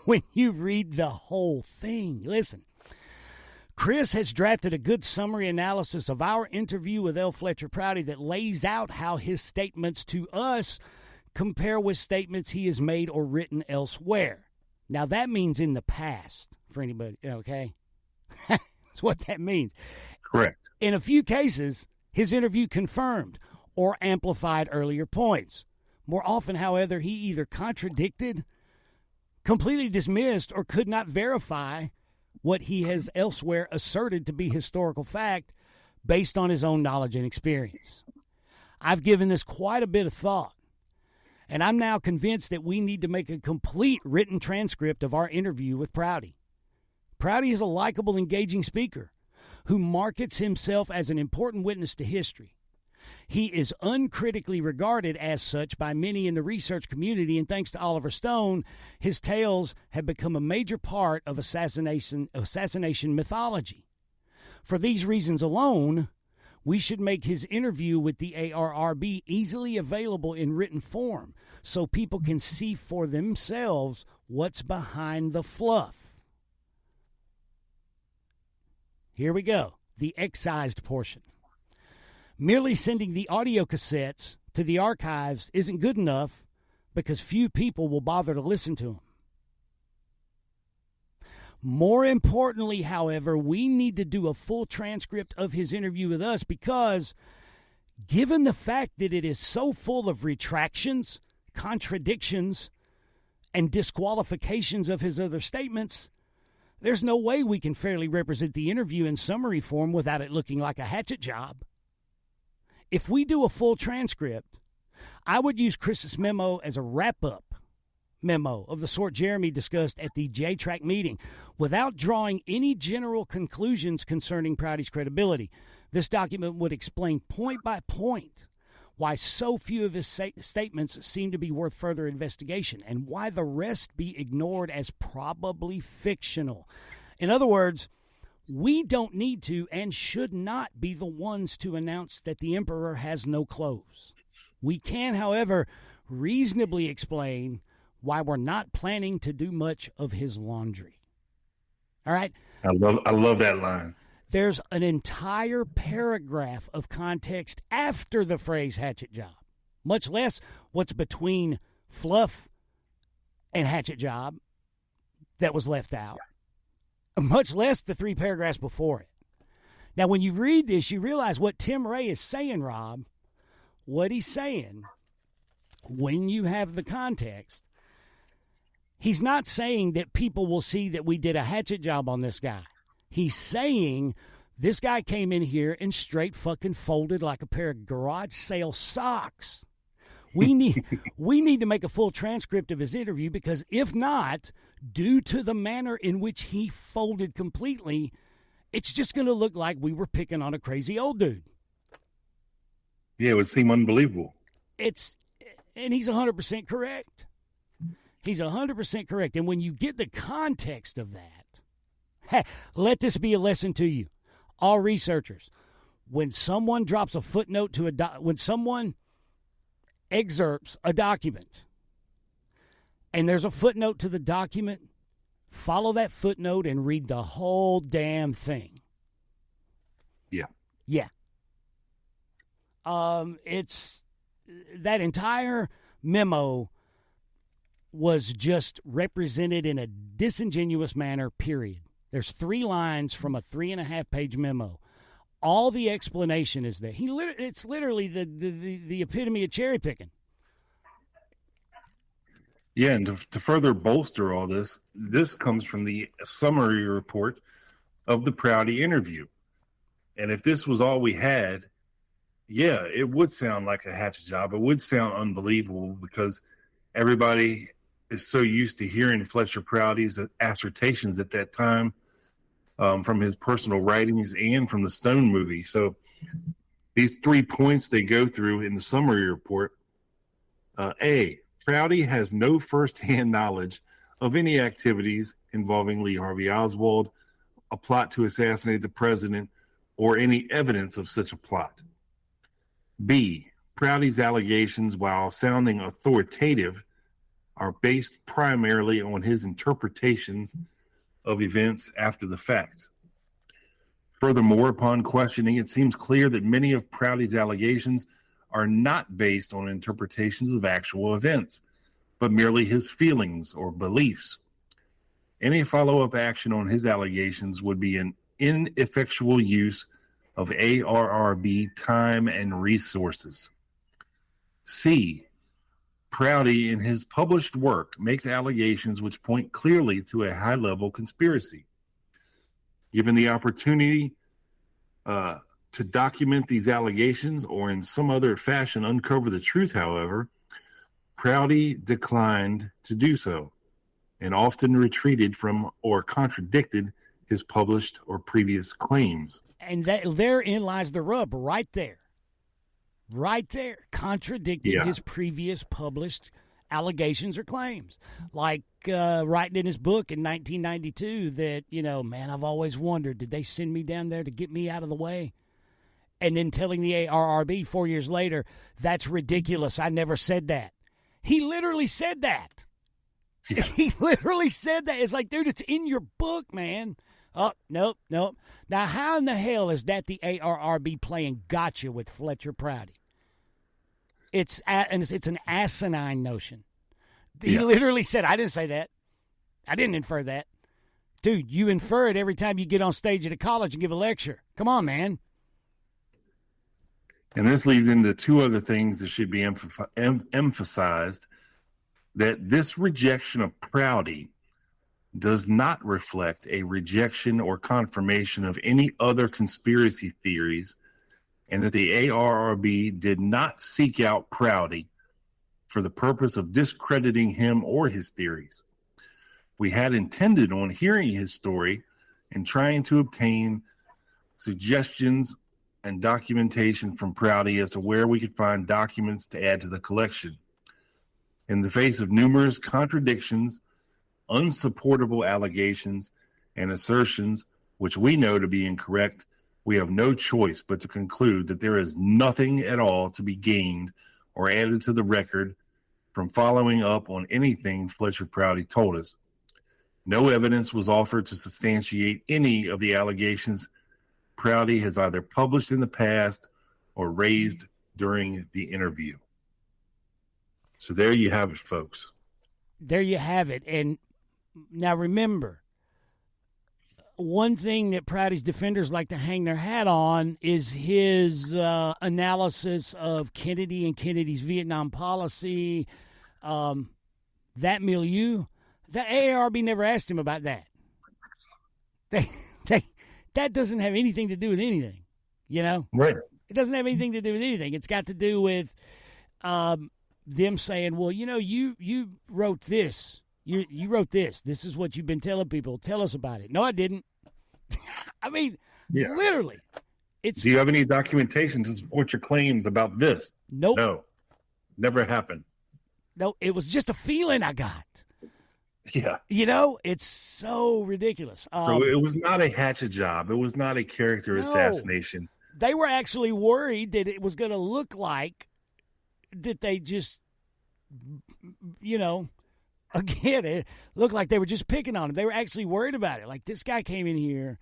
when you read the whole thing. Listen. Chris has drafted a good summary analysis of our interview with L. Fletcher Prouty that lays out how his statements to us compare with statements he has made or written elsewhere. Now, that means in the past for anybody, okay? That's what that means. Correct. In a few cases, his interview confirmed or amplified earlier points. More often, however, he either contradicted, completely dismissed, or could not verify what he has elsewhere asserted to be historical fact based on his own knowledge and experience. I've given this quite a bit of thought, and I'm now convinced that we need to make a complete written transcript of our interview with Prouty. Prouty is a likable, engaging speaker who markets himself as an important witness to history. He is uncritically regarded as such by many in the research community, and thanks to Oliver Stone, his tales have become a major part of assassination mythology. For these reasons alone, we should make his interview with the ARRB easily available in written form so people can see for themselves what's behind the fluff. Here we go, the excised portion. Merely sending the audio cassettes to the archives isn't good enough because few people will bother to listen to them. More importantly, however, we need to do a full transcript of his interview with us because, given the fact that it is so full of retractions, contradictions, and disqualifications of his other statements, There's no way we can fairly represent the interview in summary form without it looking like a hatchet job. If we do a full transcript, I would use Chris's memo as a wrap-up memo of the sort Jeremy discussed at the J-Track meeting without drawing any general conclusions concerning Prouty's credibility. This document would explain point by point why so few of his statements seem to be worth further investigation and why the rest be ignored as probably fictional. In other words, we don't need to and should not be the ones to announce that the emperor has no clothes. We can, however, reasonably explain why we're not planning to do much of his laundry. All right? I love that line. There's an entire paragraph of context after the phrase hatchet job, much less what's between fluff and hatchet job that was left out, much less the 3 paragraphs before it. Now, when you read this, you realize what Tim Ray is saying, Rob. What he's saying, when you have the context, he's not saying that people will see that we did a hatchet job on this guy. He's saying this guy came in here and straight fucking folded like a pair of garage sale socks. We need to make a full transcript of his interview because if not, due to the manner in which he folded completely, it's just going to look like we were picking on a crazy old dude. Yeah, it would seem unbelievable. And he's 100% correct. He's 100% correct. And when you get the context of that, let this be a lesson to you, all researchers. When someone drops a footnote to when someone excerpts a document and there's a footnote to the document, follow that footnote and read the whole damn thing. Yeah. Yeah. It's that entire memo was just represented in a disingenuous manner, period. There's 3 lines from a 3.5-page memo. All the explanation is there. It's literally the epitome of cherry picking. Yeah, and to further bolster all this, this comes from the summary report of the Prouty interview. And if this was all we had, yeah, it would sound like a hatchet job. It would sound unbelievable because everybody is so used to hearing Fletcher Prouty's assertions at that time from his personal writings and from the Stone movie. So these 3 points they go through in the summary report. A, Prouty has no firsthand knowledge of any activities involving Lee Harvey Oswald, a plot to assassinate the president, or any evidence of such a plot. B, Prouty's allegations, while sounding authoritative, are based primarily on his interpretations of events after the fact. Furthermore, upon questioning, it seems clear that many of Prouty's allegations are not based on interpretations of actual events, but merely his feelings or beliefs. Any follow-up action on his allegations would be an ineffectual use of ARRB time and resources. C, Prouty, in his published work, makes allegations which point clearly to a high-level conspiracy. Given the opportunity to document these allegations or in some other fashion uncover the truth, however, Prouty declined to do so and often retreated from or contradicted his published or previous claims. And therein lies the rub right there. Right there, contradicting his previous published allegations or claims. Like writing in his book in 1992 that, man, I've always wondered, did they send me down there to get me out of the way? And then telling the ARRB 4 years later, that's ridiculous. I never said that. He literally said that. Yeah. He literally said that. It's like, dude, it's in your book, man. Oh, nope. Now, how in the hell is that the ARRB playing gotcha with Fletcher Prouty? It's an asinine notion. He literally said, I didn't say that. I didn't infer that. Dude, you infer it every time you get on stage at a college and give a lecture. Come on, man. And this leads into 2 other things that should be emphasized, that this rejection of Prouty does not reflect a rejection or confirmation of any other conspiracy theories, and that the ARRB did not seek out Prouty for the purpose of discrediting him or his theories. We had intended on hearing his story and trying to obtain suggestions and documentation from Prouty as to where we could find documents to add to the collection. In the face of numerous contradictions, unsupportable allegations, and assertions which we know to be incorrect, we have no choice but to conclude that there is nothing at all to be gained or added to the record from following up on anything Fletcher Prouty told us. No evidence was offered to substantiate any of the allegations Prouty has either published in the past or raised during the interview. So there you have it, folks. There you have it. And now remember, one thing that Prouty's defenders like to hang their hat on is his analysis of Kennedy and Kennedy's Vietnam policy, that milieu. The AARB never asked him about that. That doesn't have anything to do with anything, you know? Right. It doesn't have anything to do with anything. It's got to do with them saying, well, you know, you wrote this. You wrote this. This is what you've been telling people. Tell us about it. No, I didn't. I mean, literally. Do you have any documentation to support your claims about this? Nope. No. Never happened. No, it was just a feeling I got. Yeah. You know, it's so ridiculous. So it was not a hatchet job. It was not a character assassination. They were actually worried that it was going to look like that they just, you know, again, it looked like they were just picking on him. They were actually worried about it. Like, this guy came in here.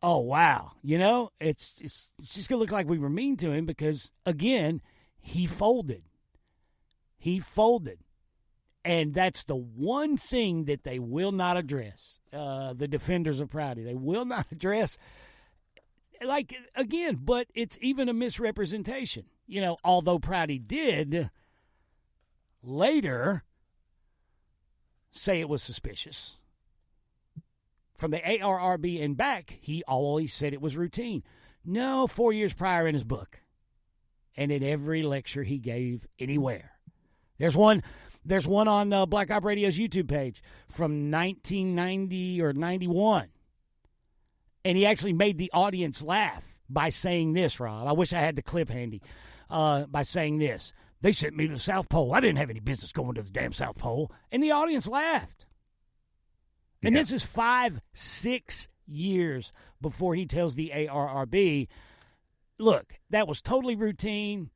Oh, wow. You know, it's just going to look like we were mean to him because, again, he folded. He folded. And that's the one thing that they will not address, the defenders of Prouty. They will not address, like, again, but it's even a misrepresentation. You know, although Prouty did later say it was suspicious. From the ARRB and back, he always said it was routine. No, 4 years prior in his book. And in every lecture he gave anywhere. There's one on Black Op Radio's YouTube page from 1990 or 91. And he actually made the audience laugh by saying this, Rob. I wish I had the clip handy. By saying this. They sent me to the South Pole. I didn't have any business going to the damn South Pole. And the audience laughed. And this is 5-6 years before he tells the ARRB, look, that was totally routine.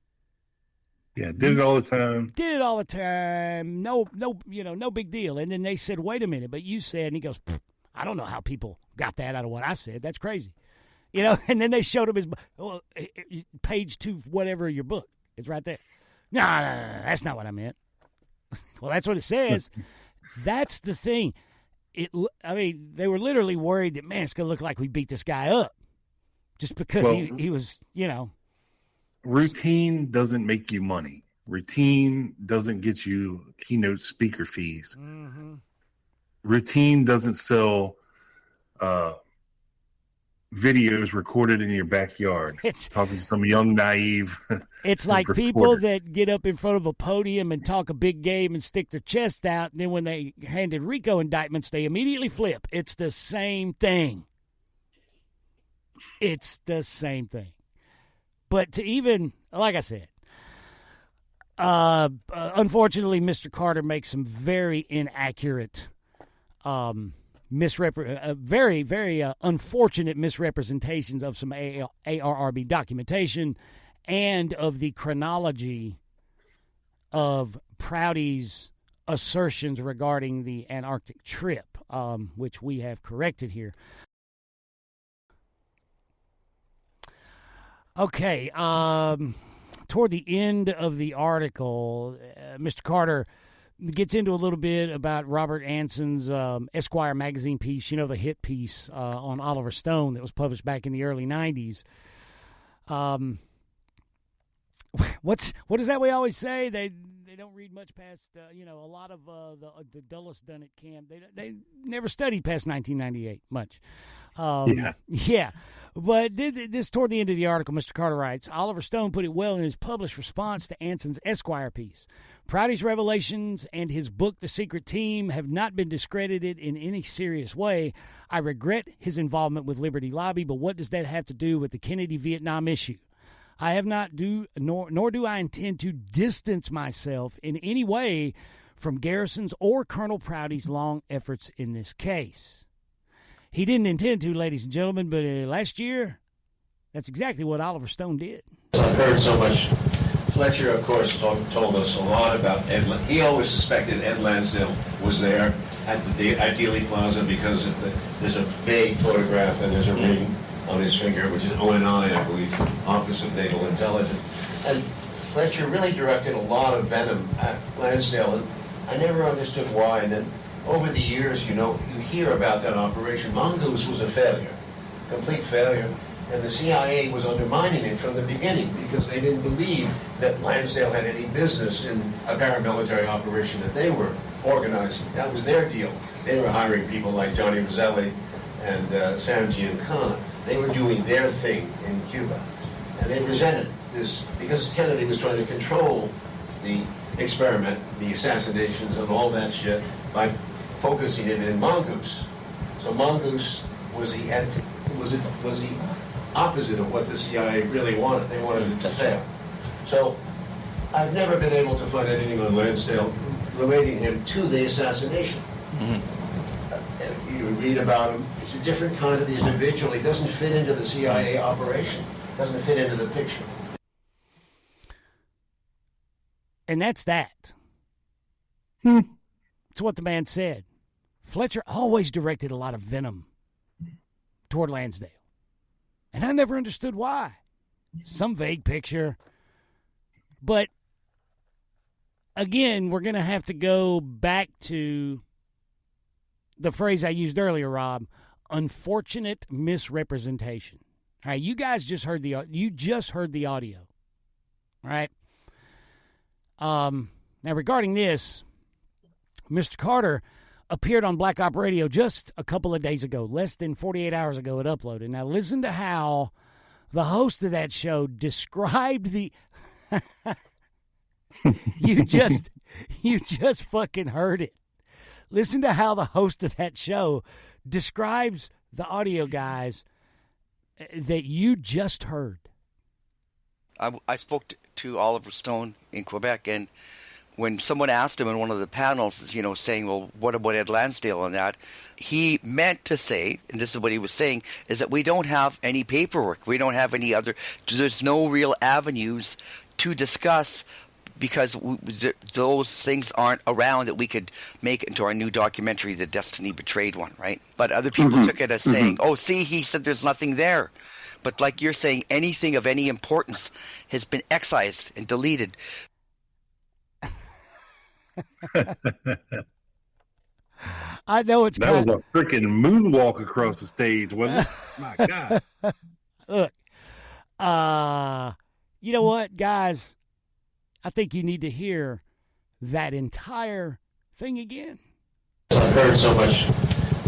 Yeah, did it all the time. Did it all the time. No, no big deal. And then they said, wait a minute, but you said, and he goes, I don't know how people got that out of what I said. That's crazy. You know, and then they showed him his page 2, whatever, your book. It's right there. No, that's not what I meant. Well, that's what it says. That's the thing. They were literally worried that, man, it's going to look like we beat this guy up just because he was, you know. Routine doesn't make you money. Routine doesn't get you keynote speaker fees. Mm-hmm. Routine doesn't sell videos recorded in your backyard. It's talking to some young, naive. It's like reporter. People that get up in front of a podium and talk a big game and stick their chest out, and then when they handed RICO indictments, they immediately flip. It's the same thing. It's the same thing. But to even, like I said, unfortunately, Mr. Carter makes some very inaccurate, very, very unfortunate misrepresentations of some ARRB documentation and of the chronology of Prouty's assertions regarding the Antarctic trip, which we have corrected here. Okay, toward the end of the article, Mr. Carter gets into a little bit about Robert Anson's Esquire magazine piece, you know, the hit piece on Oliver Stone that was published back in the early 90s. What is that we always say? They don't read much past, a lot of the dullest done at camp. They never studied past 1998 much. Yeah. But this toward the end of the article, Mr. Carter writes, Oliver Stone put it well in his published response to Anson's Esquire piece. Prouty's revelations and his book, The Secret Team, have not been discredited in any serious way. I regret his involvement with Liberty Lobby, but what does that have to do with the Kennedy-Vietnam issue? I have not nor do I intend to distance myself in any way from Garrison's or Colonel Prouty's long efforts in this case. He didn't intend to, ladies and gentlemen, but last year, that's exactly what Oliver Stone did. I've heard so much. Fletcher, of course, told us a lot about Ed. He always suspected Ed Lansdale was there at the Dealey Plaza because there's a vague photograph and there's a ring on his finger, which is ONI, I believe, Office of Naval Intelligence. And Fletcher really directed a lot of venom at Lansdale, and I never understood why. And then over the years, you hear about that operation. Mongoose was a failure, complete failure, and the CIA was undermining it from the beginning because they didn't believe that Lansdale had any business in a paramilitary operation that they were organizing. That was their deal. They were hiring people like Johnny Roselli and Sam Giancana. They were doing their thing in Cuba, and they resented this because Kennedy was trying to control the experiment, the assassinations, and all that shit by focusing it in Mongoose. So Mongoose was the opposite of what the CIA really wanted. They wanted it to fail. So I've never been able to find anything on Lansdale relating him to the assassination. You read about him. He's a different kind of individual. He doesn't fit into the CIA operation. Doesn't fit into the picture. And that's that. It's what the man said. Fletcher always directed a lot of venom toward Lansdale. And I never understood why. Some vague picture. But, again, we're going to have to go back to the phrase I used earlier, Rob, unfortunate misrepresentation. All right, you guys just heard the audio. All right? Now, regarding this, Mr. Carter appeared on Black Op Radio just a couple of days ago, less than 48 hours ago it uploaded. Now, listen to how the host of that show described the... You just fucking heard it. Listen to how the host of that show describes the audio guys that you just heard. I spoke to Oliver Stone in Quebec, and when someone asked him in one of the panels, saying, well, what about Ed Lansdale and that, he meant to say, and this is what he was saying, is that we don't have any paperwork. We don't have any other, there's no real avenues to discuss because those things aren't around that we could make into our new documentary, The Destiny Betrayed one, right? But other people took it as saying, oh, see, he said there's nothing there. But like you're saying, anything of any importance has been excised and deleted. I know it's that was a freaking moonwalk across the stage, wasn't it? My God. Look, you know what, guys? I think you need to hear that entire thing again. I've heard so much.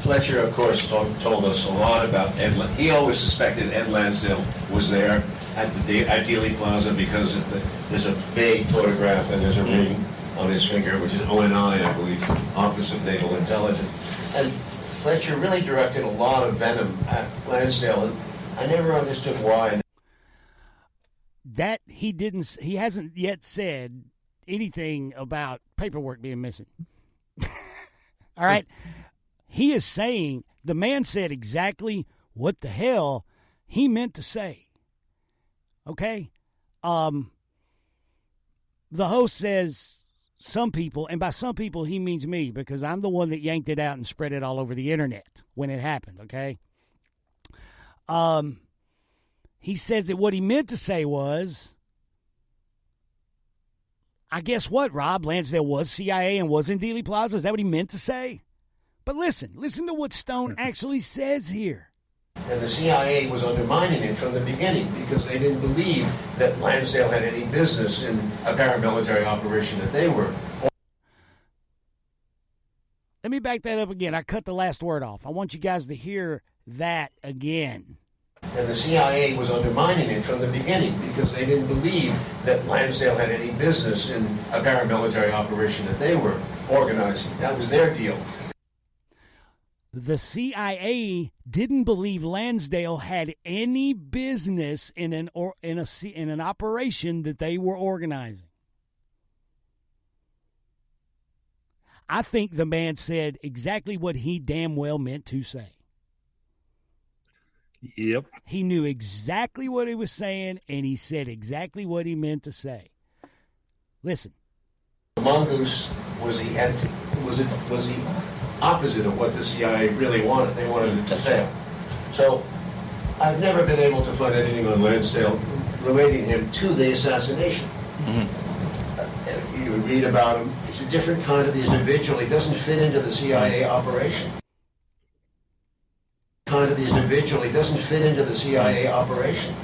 Fletcher, of course, told us a lot about Ed. He always suspected Ed Lansdale was there at Dealey Plaza because there's a vague photograph and there's a ring on his finger, which is ONI, I believe, Office of Naval Intelligence. And Fletcher really directed a lot of venom at Lansdale, and I never understood why. That he hasn't yet said anything about paperwork being missing. All right? He is saying, the man said exactly what the hell he meant to say. Okay? The host says some people, and by some people he means me, because I'm the one that yanked it out and spread it all over the internet when it happened, okay? He says that what he meant to say was, I guess what, Rob? Lansdale was CIA and was in Dealey Plaza? Is that what he meant to say? But listen to what Stone actually says here. And the CIA was undermining it from the beginning because they didn't believe that Lansdale had any business in a paramilitary operation that they were. Let me back that up again. I cut the last word off. I want you guys to hear that again. And the CIA was undermining it from the beginning because they didn't believe that Lansdale had any business in a paramilitary operation that they were organizing. That was their deal. The CIA didn't believe Lansdale had any business in an operation that they were organizing. I think the man said exactly what he damn well meant to say. Yep. He knew exactly what he was saying, and he said exactly what he meant to say. Listen. The mongoose was the opposite of what the CIA really wanted. They wanted it to fail. So I've never been able to find anything on Lansdale relating him to the assassination. You would read about him. He's a different kind of individual. He doesn't fit into the CIA operation. He doesn't fit into the CIA operation.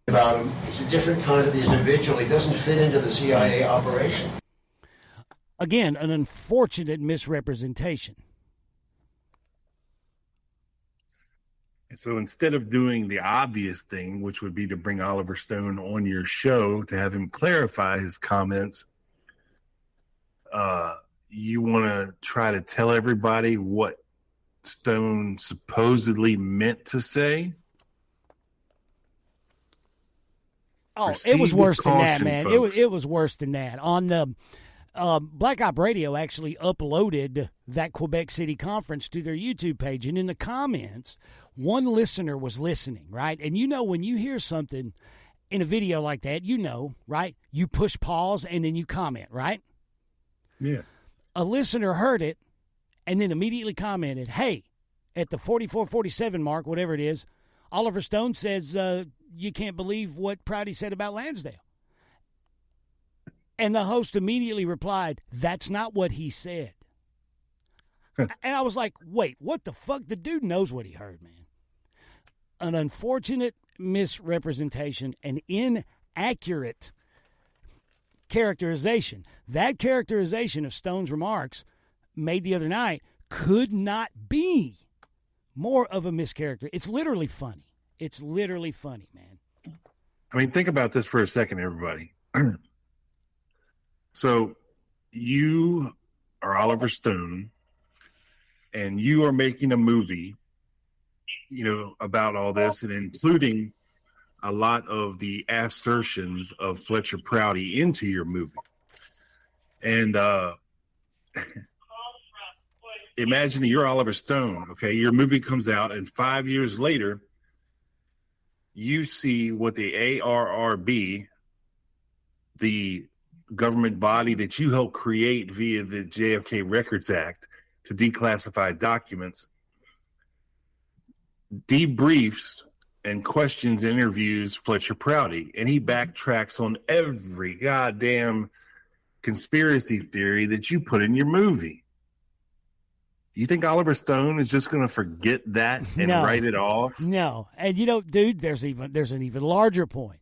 About him. He's a different kind of individual. He doesn't fit into the CIA operation. Again, an unfortunate misrepresentation. So instead of doing the obvious thing, which would be to bring Oliver Stone on your show to have him clarify his comments, you want to try to tell everybody what Stone supposedly meant to say? Oh, Proceed it was worse than that, caution, man. folks. It was worse than that. On the Black Op Radio actually uploaded that Quebec City conference to their YouTube page, and in the comments, one listener was listening, right? And you know when you hear something in a video like that, you know, right? You push pause and then you comment, right? Yeah. A listener heard it and then immediately commented, hey, at the 44-47 mark, whatever it is, Oliver Stone says you can't believe what Prouty said about Lansdale. And the host immediately replied, that's not what he said. And I was like, wait, what the fuck? The dude knows what he heard, man. An unfortunate misrepresentation, an inaccurate characterization. That characterization of Stone's remarks made the other night could not be more of a mischaracter. It's literally funny. It's literally funny, man. I mean, think about this for a second, everybody. So you are Oliver Stone, and you are making a movie, you know, about all this, and including a lot of the assertions of Fletcher Prouty into your movie. And imagine you're Oliver Stone, okay? Your movie comes out, and 5 years later, you see what the ARRB, the government body that you helped create via the JFK Records Act to declassify documents, debriefs and questions and interviews Fletcher Prouty, and he backtracks on every goddamn conspiracy theory that you put in your movie. You think Oliver Stone is just going to forget that and write it off? No. And you know, dude, there's an even larger point.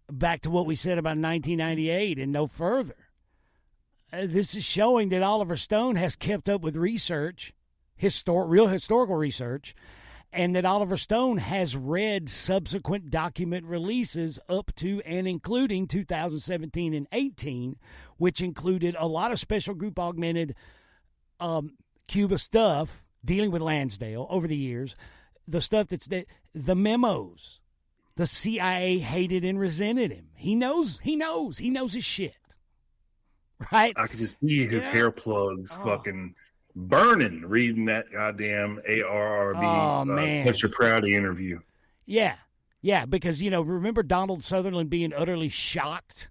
Back to what we said about 1998 and no further. This is showing that Oliver Stone has kept up with research, real historical research, and that Oliver Stone has read subsequent document releases up to and including 2017 and 18, which included a lot of special group augmented Cuba stuff dealing with Lansdale over the years, the stuff the memos. The CIA hated and resented him. He knows his shit. Right? I could just see his hair plugs fucking burning reading that goddamn ARRB Fletcher Prouty interview. Yeah, because, you know, remember Donald Sutherland being utterly shocked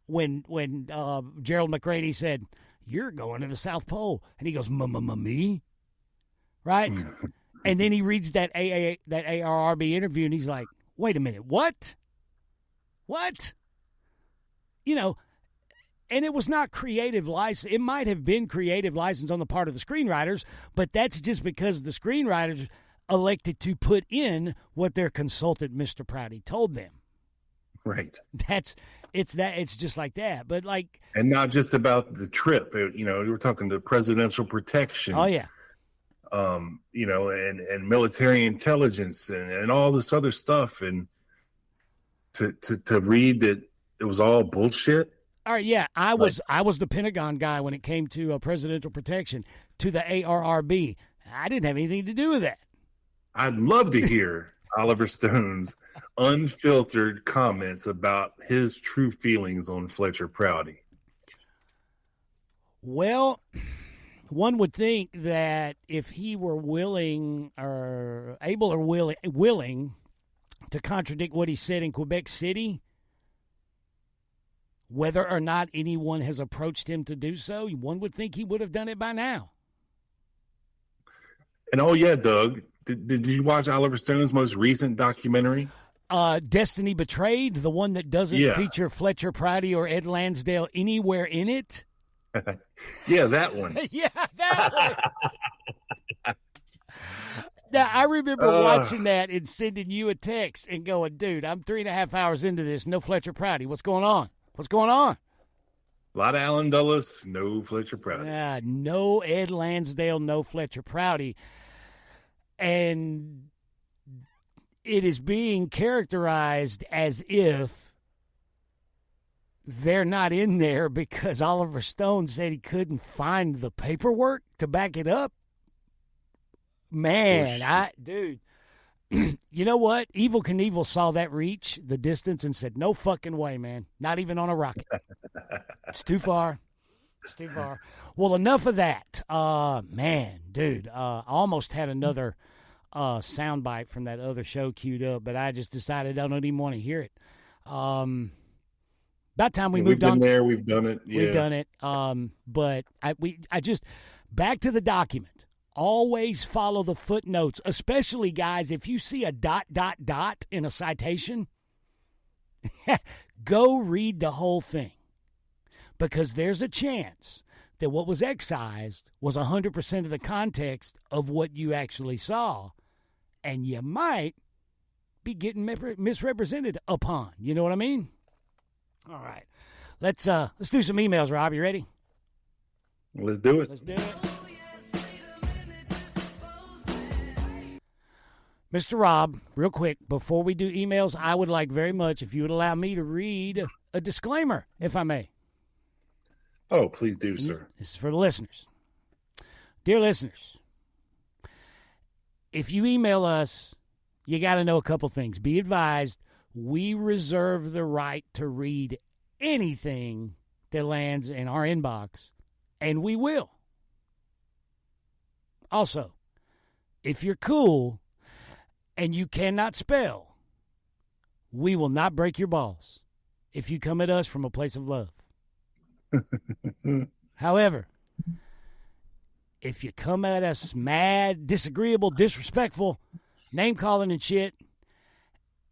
when Gerald McRaney said, you're going to the South Pole. And he goes, me? Right? And then he reads that ARRB interview and he's like, wait a minute, what? You know, and it was not creative license. It might have been creative license on the part of the screenwriters, but that's just because the screenwriters elected to put in what their consultant, Mr. Prouty, told them. Right. It's just like that. But like, and not just about the trip. We're talking to presidential protection. Oh yeah. And military intelligence and all this other stuff, and to read that it was all bullshit. All right, yeah, I was the Pentagon guy when it came to presidential protection to the ARRB. I didn't have anything to do with that. I'd love to hear Oliver Stone's unfiltered comments about his true feelings on Fletcher Prouty. Well, one would think that if he were willing or able or willing to contradict what he said in Quebec City, whether or not anyone has approached him to do so, one would think he would have done it by now. And oh yeah, Doug, did you watch Oliver Stone's most recent documentary? Destiny Betrayed, the one that doesn't feature Fletcher Prouty or Ed Lansdale anywhere in it? Yeah, that one. Yeah, that one. Now, I remember watching that and sending you a text and going, dude, I'm 3.5 hours into this. No Fletcher Prouty. What's going on? What's going on? A lot of Alan Dulles, no Fletcher Prouty. No Ed Lansdale, no Fletcher Prouty. And it is being characterized as if they're not in there because Oliver Stone said he couldn't find the paperwork to back it up. Man, dude, you know what? Evel Knievel saw that reach, the distance, and said, no fucking way, man. Not even on a rocket. It's too far. It's too far. Well, enough of that. Man, dude, I almost had another soundbite from that other show queued up, but I just decided I don't even want to hear it. About time we moved on. We've been there. We've done it. Yeah. We've done it. But I just, back to the document. Always follow the footnotes, especially, guys, if you see a ... in a citation, go read the whole thing. Because there's a chance that what was excised was 100% of the context of what you actually saw, and you might be getting misrepresented upon. You know what I mean? All right. Let's do some emails, Rob. You ready? Let's do it. Let's do it. Mr. Rob, real quick, before we do emails, I would like very much if you would allow me to read a disclaimer, if I may. Oh, please do, sir. This is for the listeners. Dear listeners, if you email us, you got to know a couple things. Be advised, we reserve the right to read anything that lands in our inbox, and we will. Also, if you're cool and you cannot spell, we will not break your balls if you come at us from a place of love. However, if you come at us mad, disagreeable, disrespectful, name-calling and shit,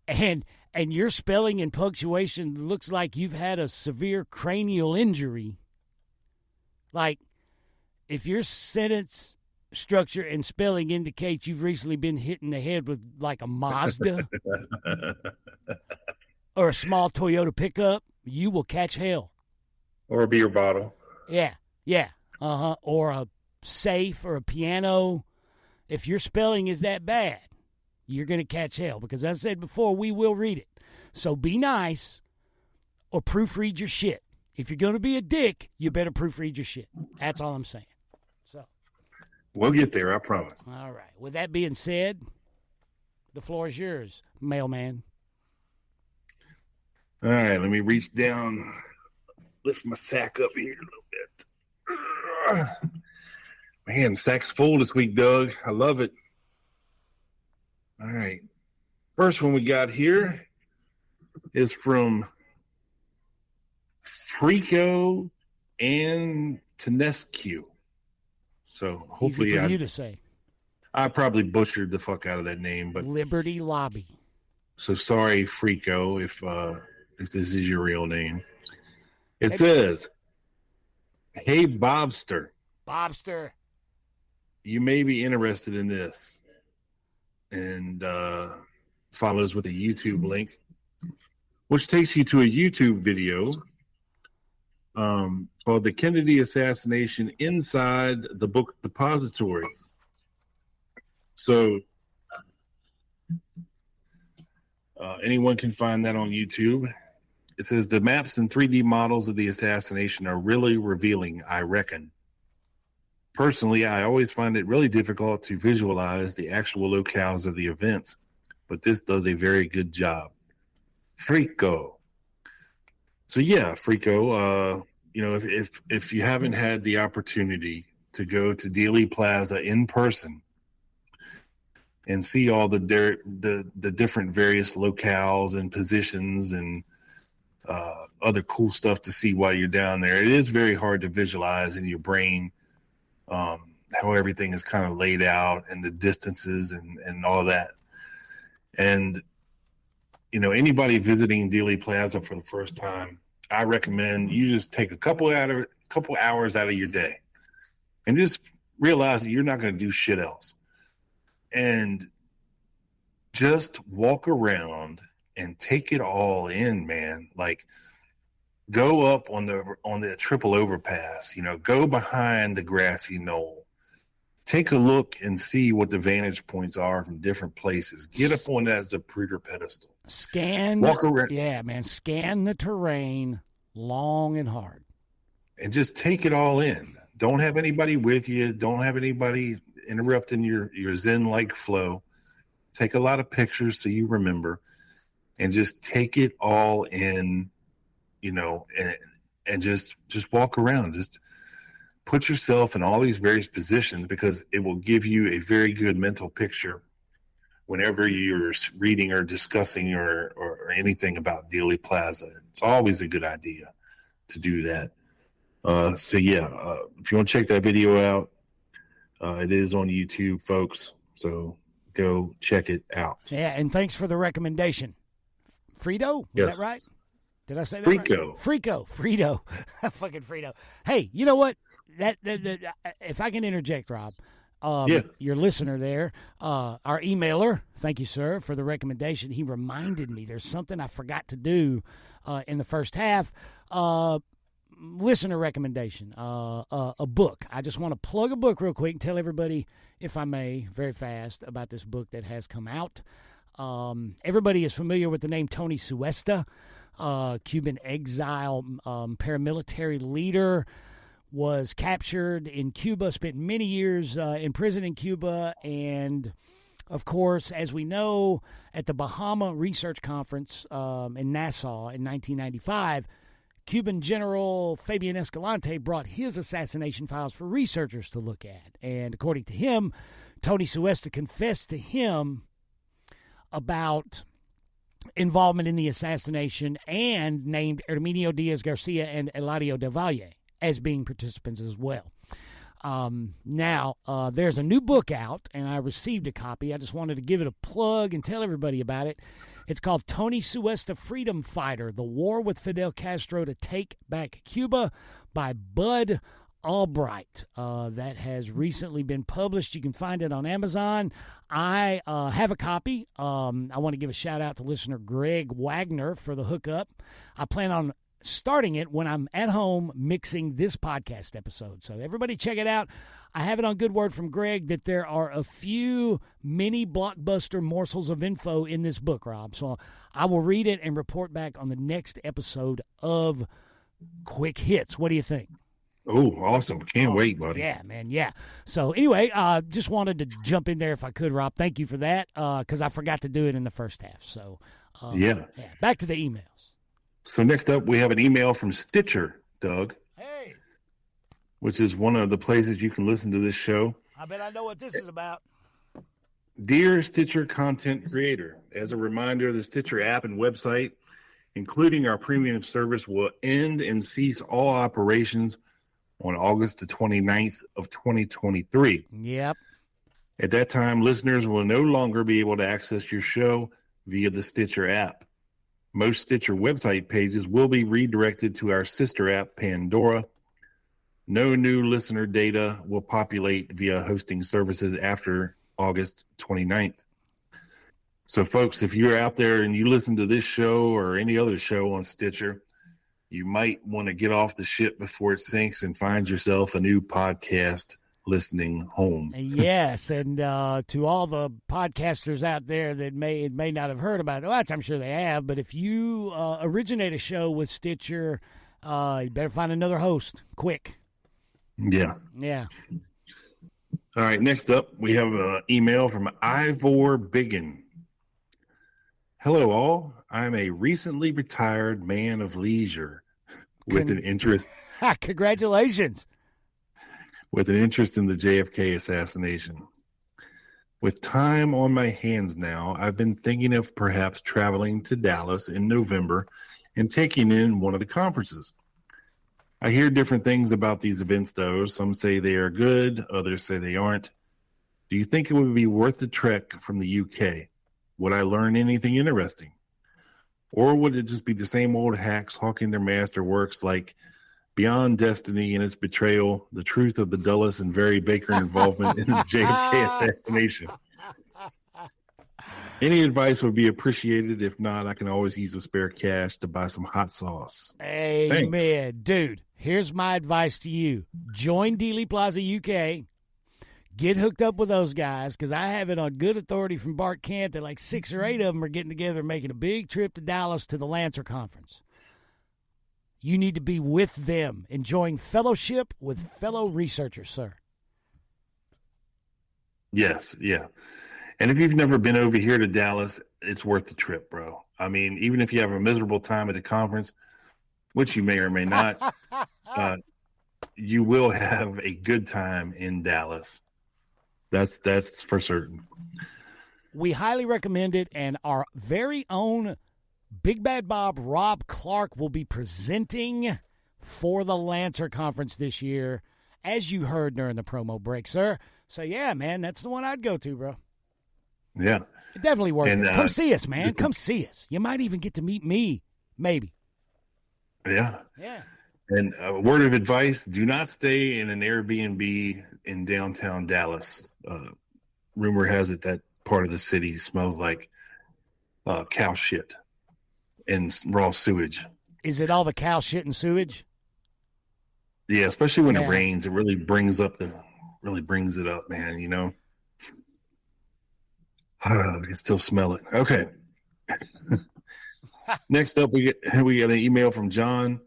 and your spelling and punctuation looks like you've had a severe cranial injury, like if your sentence structure and spelling indicates you've recently been hit in the head with like a Mazda or a small Toyota pickup, you will catch hell. Or a beer bottle. Yeah. Or a safe or a piano. If your spelling is that bad, you're going to catch hell because, as I said before, we will read it. So be nice or proofread your shit. If you're going to be a dick, you better proofread your shit. That's all I'm saying. So we'll get there, I promise. All right. With that being said, the floor is yours, mailman. All right, let me reach down, lift my sack up here a little bit. Man, sack's full this week, Doug. I love it. All right. First one we got here is from Frico and Tanescu. So hopefully easy for you to say. I probably butchered the fuck out of that name, but Liberty Lobby. So sorry, Frico, if this is your real name. It says, "Hey, Bobster. Bobster. You may be interested in this. and follows with a YouTube link, which takes you to a YouTube video called The Kennedy Assassination Inside the Book Depository. So anyone can find that on YouTube. It says the maps and 3D models of the assassination are really revealing, I reckon. Personally, I always find it really difficult to visualize the actual locales of the events, but this does a very good job. Frico. So yeah, Frico, if you haven't had the opportunity to go to Dealey Plaza in person and see all the different various locales and positions and other cool stuff to see while you're down there, it is very hard to visualize in your brain how everything is kind of laid out and the distances and all that. And, anybody visiting Dealey Plaza for the first time, I recommend you just take a couple hours out of your day and just realize that you're not going to do shit else. And just walk around and take it all in, man. Like, go up on the triple overpass, go behind the grassy knoll. Take a look and see what the vantage points are from different places. Get up on that Zapruder pedestal. Walk around. Yeah, man. Scan the terrain long and hard. And just take it all in. Don't have anybody with you. Don't have anybody interrupting your Zen-like flow. Take a lot of pictures so you remember. And just take it all in, and just walk around. Just put yourself in all these various positions, because it will give you a very good mental picture whenever you're reading or discussing or anything about Dealey Plaza. It's always a good idea to do that. If you want to check that video out, it is on YouTube, folks. So go check it out. Yeah, and thanks for the recommendation. Frito? Yes. Is that right? Did I say that Frico. right? Frito. Fucking Frito. Hey, you know what? That if I can interject, Rob, your listener there, our emailer, thank you, sir, for the recommendation. He reminded me there's something I forgot to do in the first half. Listener recommendation, a book. I just want to plug a book real quick and tell everybody, if I may, very fast, about this book that has come out. Everybody is familiar with the name Tony Suesta, Cuban exile paramilitary leader. Was captured in Cuba, spent many years in prison in Cuba, and, of course, as we know, at the Bahama Research Conference in Nassau in 1995, Cuban General Fabian Escalante brought his assassination files for researchers to look at. And according to him, Tony Suesta confessed to him about involvement in the assassination and named Herminio Diaz Garcia and Eladio del Valle as being participants as well. Now, there's a new book out, and I received a copy. I just wanted to give it a plug and tell everybody about it. It's called Tony Suesta, Freedom Fighter, The War with Fidel Castro to Take Back Cuba by Bud Albright. That has recently been published. You can find it on Amazon. I have a copy. I want to give a shout-out to listener Greg Wagner for the hookup. I plan on starting it when I'm at home mixing this podcast episode. So everybody check it out. I have it on good word from Greg that there are a few mini blockbuster morsels of info in this book, Rob. So I will read it and report back on the next episode of Quick Hits. What do you think? Oh, awesome. Can't wait, buddy. Yeah, man, yeah. So anyway, just wanted to jump in there if I could, Rob. Thank you for that, because I forgot to do it in the first half. So, yeah. Back to the emails. So next up, we have an email from Stitcher, Doug. Hey. Which is one of the places you can listen to this show. I bet I know what this is about. Dear Stitcher content creator, as a reminder, the Stitcher app and website, including our premium service, will end and cease all operations on August the 29th of 2023. Yep. At that time, listeners will no longer be able to access your show via the Stitcher app. Most Stitcher website pages will be redirected to our sister app, Pandora. No new listener data will populate via hosting services after August 29th. So, folks, if you're out there and you listen to this show or any other show on Stitcher, you might want to get off the ship before it sinks and find yourself a new podcast listening home. Yes, and to all the podcasters out there that may not have heard about it, well, I'm sure they have, but if you originate a show with Stitcher, you better find another host quick. Yeah. Yeah. All right, next up, we have an email from Ivor Biggin. Hello, all. I'm a recently retired man of leisure with an interest. Congratulations. With an interest in the JFK assassination. With time on my hands now, I've been thinking of perhaps traveling to Dallas in November and taking in one of the conferences. I hear different things about these events, though. Some say they are good, others say they aren't. Do you think it would be worth the trek from the UK? Would I learn anything interesting? Or would it just be the same old hacks hawking their masterworks like Beyond Destiny and its betrayal, the truth of the Dulles and Very Baker involvement in the JFK assassination? Any advice would be appreciated. If not, I can always use the spare cash to buy some hot sauce. Amen. Thanks. Dude, here's my advice to you. Join Dealey Plaza UK. Get hooked up with those guys, because I have it on good authority from Bart Camp that like 6 or 8 of them are getting together and making a big trip to Dallas to the Lancer Conference. You need to be with them, enjoying fellowship with fellow researchers, sir. Yes, yeah. And if you've never been over here to Dallas, it's worth the trip, bro. I mean, even if you have a miserable time at the conference, which you may or may not, you will have a good time in Dallas. That's for certain. We highly recommend it, and our very own Big Bad Bob, Rob Clark, will be presenting for the Lancer Conference this year, as you heard during the promo break, sir. So, yeah, man, that's the one I'd go to, bro. Yeah. Definitely worth it. Come see us, man. Come see us. You might even get to meet me, maybe. Yeah. Yeah. And a word of advice, do not stay in an Airbnb in downtown Dallas. Rumor has it that part of the city smells like cow shit and raw sewage. Is it all the cow shit and sewage? Yeah, especially when it rains. It really brings it up, man, you know? I can still smell it. Okay. Next up, we get an email from John.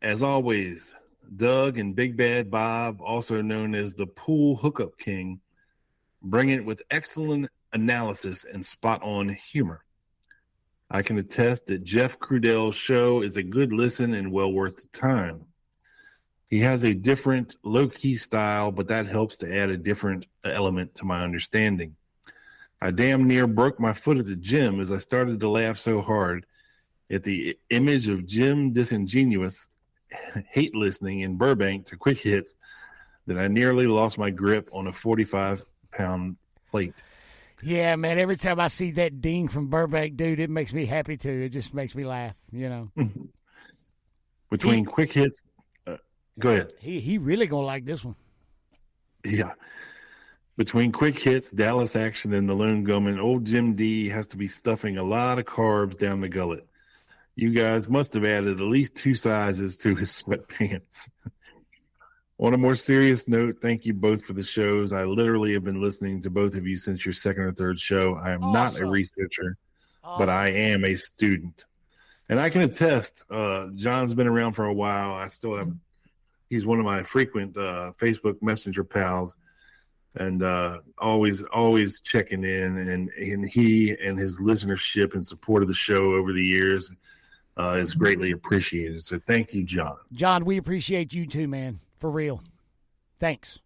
As always, Doug and Big Bad Bob, also known as the Pool Hookup King, bring it with excellent analysis and spot-on humor. I can attest that Jeff Crudell's show is a good listen and well worth the time. He has a different low-key style, but that helps to add a different element to my understanding. I damn near broke my foot at the gym as I started to laugh so hard at the image of Jim Disingenuous hate listening in Burbank to Quick Hits that I nearly lost my grip on a 45-pound plate. Yeah, man, every time I see that Dean from Burbank, dude, it makes me happy too. It just makes me laugh, you know. Between Quick Hits, go ahead. He really gonna like this one. Yeah. Between Quick Hits, Dallas Action, and the Lone Gunman, old Jim D has to be stuffing a lot of carbs down the gullet. You guys must have added at least 2 sizes to his sweatpants. On a more serious note, thank you both for the shows. I literally have been listening to both of you since your second or third show. I am not a researcher, but I am a student. And I can attest, John's been around for a while. I still have, he's one of my frequent Facebook Messenger pals. And always checking in, and he and his listenership and support of the show over the years is greatly appreciated. So thank you, John. John, we appreciate you too, man. For real. Thanks.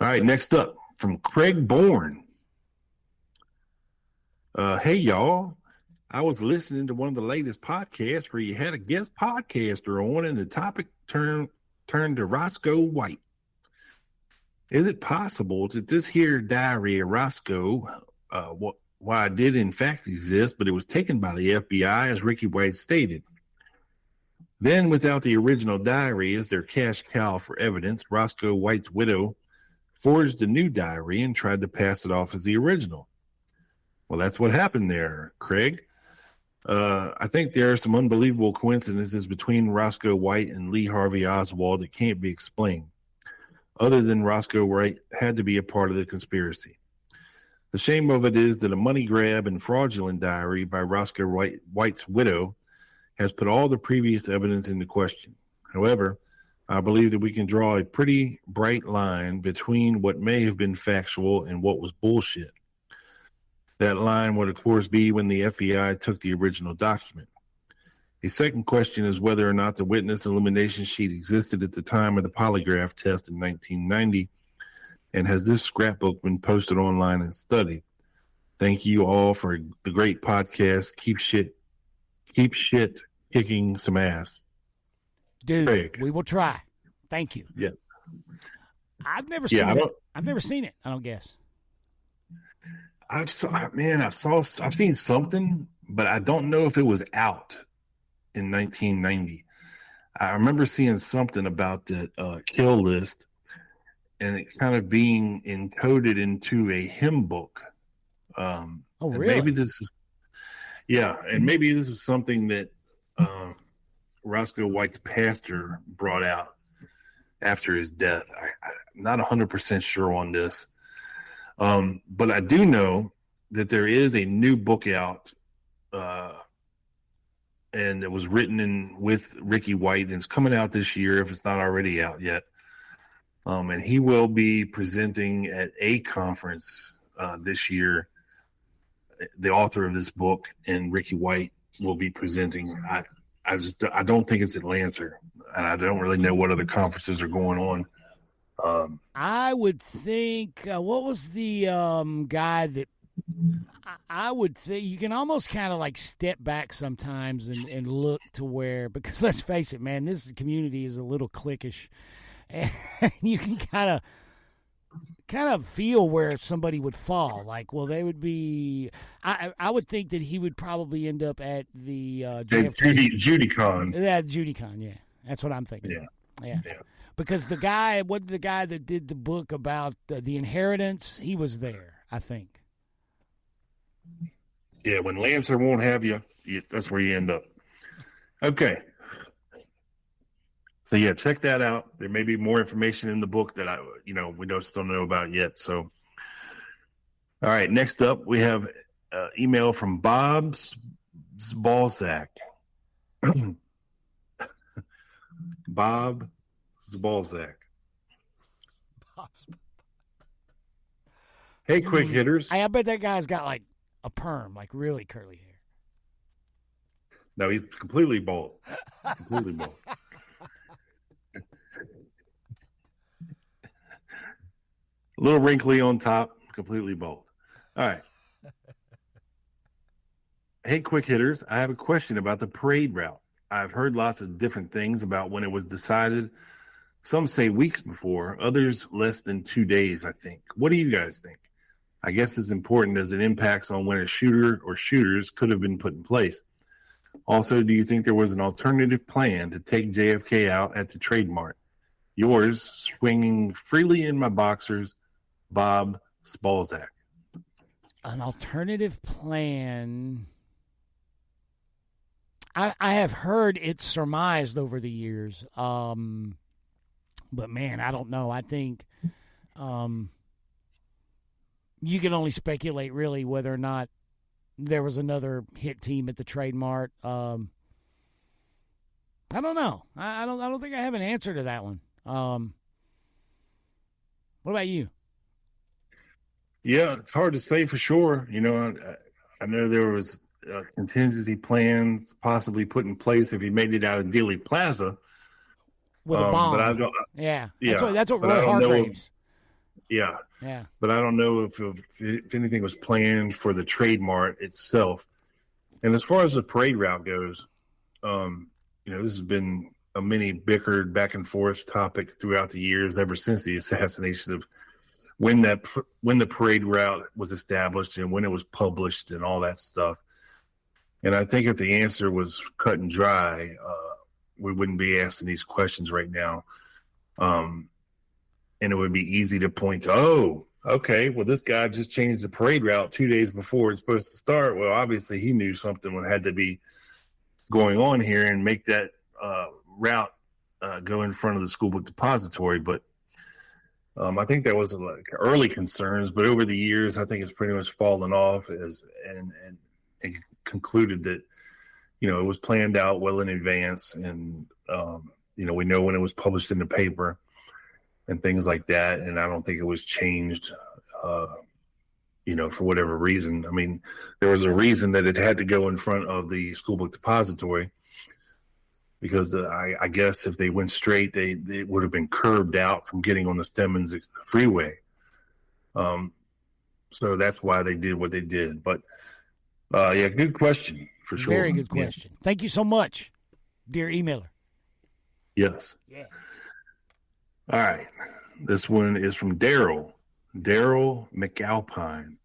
All right, next up from Craig Bourne. Hey, y'all. I was listening to one of the latest podcasts where you had a guest podcaster on, and the topic turned to Roscoe White. Is it possible that this here diary of Roscoe, why it did in fact exist, but it was taken by the FBI, as Ricky White stated? Then, without the original diary as their cash cow for evidence, Roscoe White's widow forged a new diary and tried to pass it off as the original. Well, that's what happened there, Craig. I think there are some unbelievable coincidences between Roscoe White and Lee Harvey Oswald that can't be explained, other than Roscoe White had to be a part of the conspiracy. The shame of it is that a money grab and fraudulent diary by Roscoe White's widow has put all the previous evidence into question. However, I believe that we can draw a pretty bright line between what may have been factual and what was bullshit. That line would, of course, be when the FBI took the original document. A second question is whether or not the witness elimination sheet existed at the time of the polygraph test in 1990, and has this scrapbook been posted online and studied? Thank you all for the great podcast. Keep shit kicking some ass. Dude, Craig. we will try. Thank you. Yeah. I've never seen it. I've never seen it, I don't guess. I've seen something, but I don't know if it was out in 1990. I remember seeing something about the kill list and it kind of being encoded into a hymn book. Oh, really? Maybe this is something that Roscoe White's pastor brought out after his death. I'm not 100% sure on this. But I do know that there is a new book out, and it was written with Ricky White, and it's coming out this year if it's not already out yet. And he will be presenting at a conference this year. The author of this book and Ricky White will be presenting. I don't think it's at Lancer, and I don't really know what other conferences are going on. I would think, what was the guy that I would think you can almost kind of like step back sometimes and look to where, because let's face it, man, this community is a little cliquish, and you can kind of feel where somebody would fall. Like, well, they would be. I would think that he would probably end up at the JudyCon. Yeah, JudyCon. Yeah, that's what I'm thinking. Yeah. Because the guy that did the book about the inheritance, he was there, I think. Yeah, when Lancer won't have you, that's where you end up. Okay. So yeah, check that out. There may be more information in the book that we just don't know about yet. So, all right. Next up, we have email from Bob Zbalzak. Bob Zbalzak. Hey, quick hitters. I bet that guy's got like a perm, like really curly hair. No, he's completely bald. Completely bald. A little wrinkly on top, completely bald. All right. Hey, quick hitters. I have a question about the parade route. I've heard lots of different things about when it was decided. Some say weeks before, others less than 2 days, I think. What do you guys think? I guess it's important as it impacts on when a shooter or shooters could have been put in place. Also, do you think there was an alternative plan to take JFK out at the Trade Mart? Yours, swinging freely in my boxers, Bob Spalzak. An alternative plan. I have heard it surmised over the years. But, man, I don't know. I think you can only speculate, really, whether or not there was another hit team at the Trade Mart. I don't know. I don't think I have an answer to that one. What about you? Yeah, it's hard to say for sure. I know there was contingency plans possibly put in place if he made it out of Dealey Plaza with a bomb. But I don't. Yeah, yeah. That's what Roy Hargraves. Yeah. Yeah. But I don't know if anything was planned for the Trade Mart itself. And as far as the parade route goes, this has been a mini bickered back and forth topic throughout the years, ever since the assassination of when the parade route was established and when it was published and all that stuff. And I think if the answer was cut and dry, we wouldn't be asking these questions right now. And it would be easy to point to, okay, well, this guy just changed the parade route 2 days before it's supposed to start. Well, obviously he knew something had to be going on here and make that route go in front of the school book depository. But I think that was like early concerns, but over the years, I think it's pretty much fallen off and concluded that, you know, it was planned out well in advance. And, you know, we know when it was published in the paper and things like that. And I don't think it was changed, you know, for whatever reason. I mean, there was a reason that it had to go in front of the school book depository, because I guess if they went straight, they would have been curbed out from getting on the Stemmons freeway. So that's why they did what they did. But yeah, good question for sure. Very good question. Yeah. Thank you so much, dear emailer. Yes. Yeah. All right. This one is from Daryl McAlpine.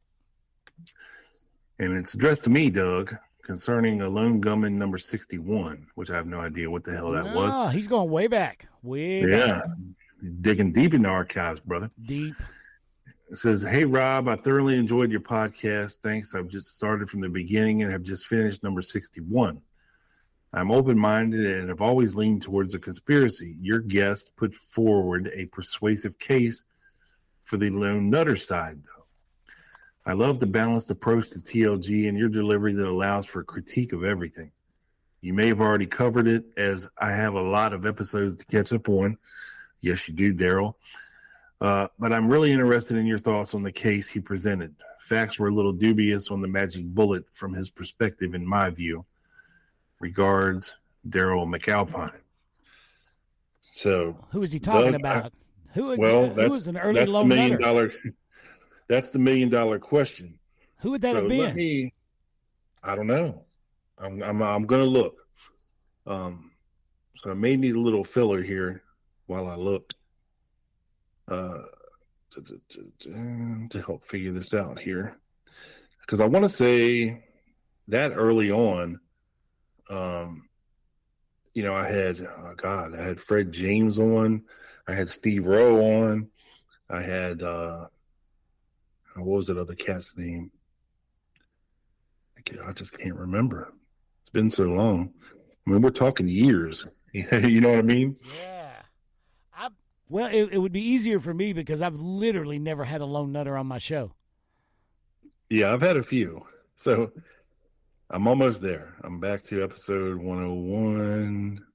And it's addressed to me, Doug, concerning a lone gunman number 61, which I have no idea what the hell that was. Oh, he's going way back. Back. Digging deep in the archives, brother. Deep. It says, hey, Rob, I thoroughly enjoyed your podcast. Thanks. I've just started from the beginning and have just finished number 61. I'm open-minded and have always leaned towards a conspiracy. Your guest put forward a persuasive case for the lone nutter side, though. I love the balanced approach to TLG and your delivery that allows for critique of everything. You may have already covered it, as I have a lot of episodes to catch up on. Yes, you do, Daryl. But I'm really interested in your thoughts on the case he presented. Facts were a little dubious on the magic bullet from his perspective, in my view. Regards, Daryl McAlpine. So, who is he talking about? Who was an early lone nutter? That's the $1 million question. Who would that have been? I don't know. I'm gonna look. So I may need a little filler here while I look. To help figure this out here, because I want to say that early on, you know, I had Fred James on, I had Steve Rowe on, I had what was that other cat's name? I just can't remember. It's been so long. I mean, we're talking years. You know what I mean? Yeah. Well, it would be easier for me because I've literally never had a lone nutter on my show. Yeah, I've had a few. So I'm almost there. I'm back to episode 101.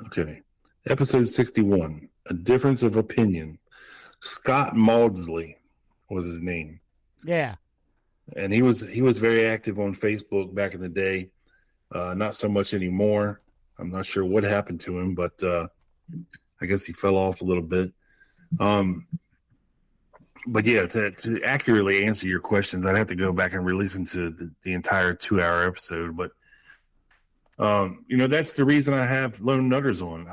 Okay. Episode 61. A difference of opinion. Scott Maudsley was his name. Yeah. And he was very active on Facebook back in the day. Not so much anymore. I'm not sure what happened to him, but I guess he fell off a little bit. But yeah, to accurately answer your questions, I'd have to go back and re-listen to the entire 2-hour episode. But you know, that's the reason I have lone nutters on.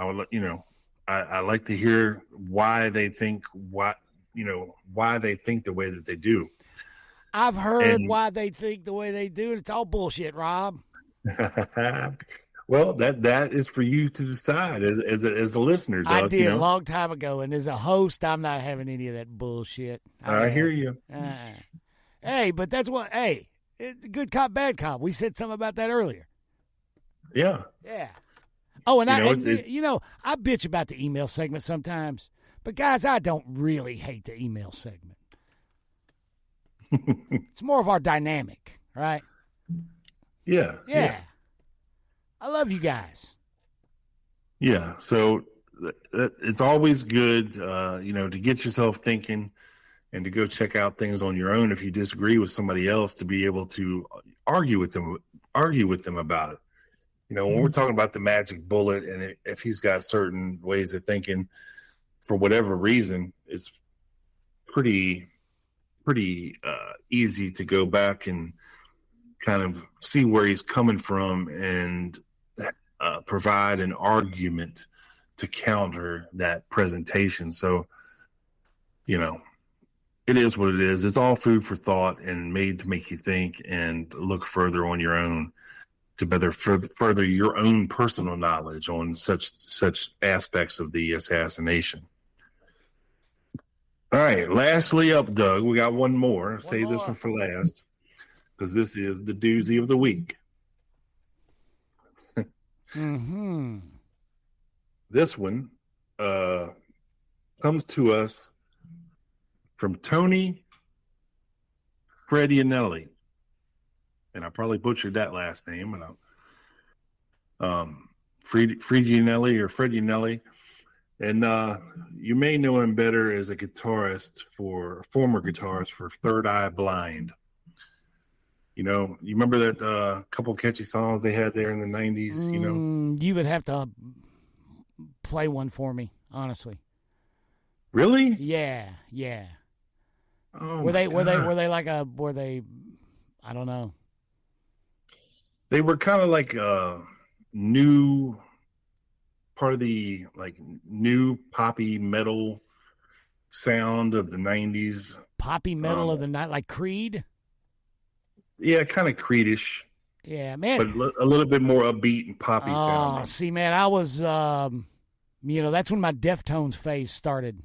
I like to hear why they think the way that they do. I've heard why they think the way they do, and it's all bullshit, Rob. Well, that is for you to decide as a listener, Doug. I did a long time ago, and as a host, I'm not having any of that bullshit. I hear you. Hey, but that's what. Hey, good cop, bad cop. We said something about that earlier. Yeah. Yeah. Oh, and I bitch about the email segment sometimes, but guys, I don't really hate the email segment. It's more of our dynamic, right? Yeah. I love you guys. Yeah. So it's always good, to get yourself thinking and to go check out things on your own. If you disagree with somebody else, to be able to argue with them about it. You know, when we're talking about the magic bullet, and if he's got certain ways of thinking for whatever reason, it's pretty easy to go back and kind of see where he's coming from and provide an argument to counter that presentation. So, you know, it is what it is. It's all food for thought and made to make you think and look further on your own. to better further your own personal knowledge on such aspects of the assassination. All right, lastly up, Doug, we got one more. Save this one for last, because this is the doozy of the week. Mm-hmm. This one comes to us from Tony Fredianelli, and I probably butchered that last name. And Fredianelli or Fredianelli, and you may know him better as a former guitarist for Third Eye Blind. You know, you remember that couple catchy songs they had there in the 90s, you know? You would have to play one for me, honestly. Really? Yeah, yeah. Oh, were they I don't know. They were kind of like new part of the like new poppy metal sound of the 90s. Poppy metal of the night, like Creed? Yeah, kind of Creedish. Yeah, man. But a little bit more upbeat and poppy sounding. Oh, see, man, I was, that's when my Deftones phase started.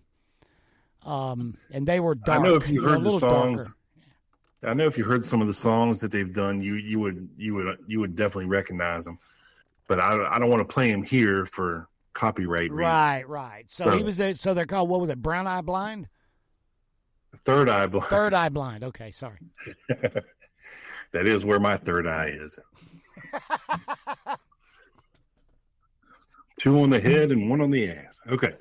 And they were dark. I know if you heard the songs. Darker. I know if you heard some of the songs that they've done, you would definitely recognize them. But I don't want to play them here for copyright reasons. Right. So they're called, what was it, Brown Eye Blind? Third Eye Blind. Third Eye Blind. Okay, sorry. That is where my third eye is. 2 on the head and 1 on the ass. Okay.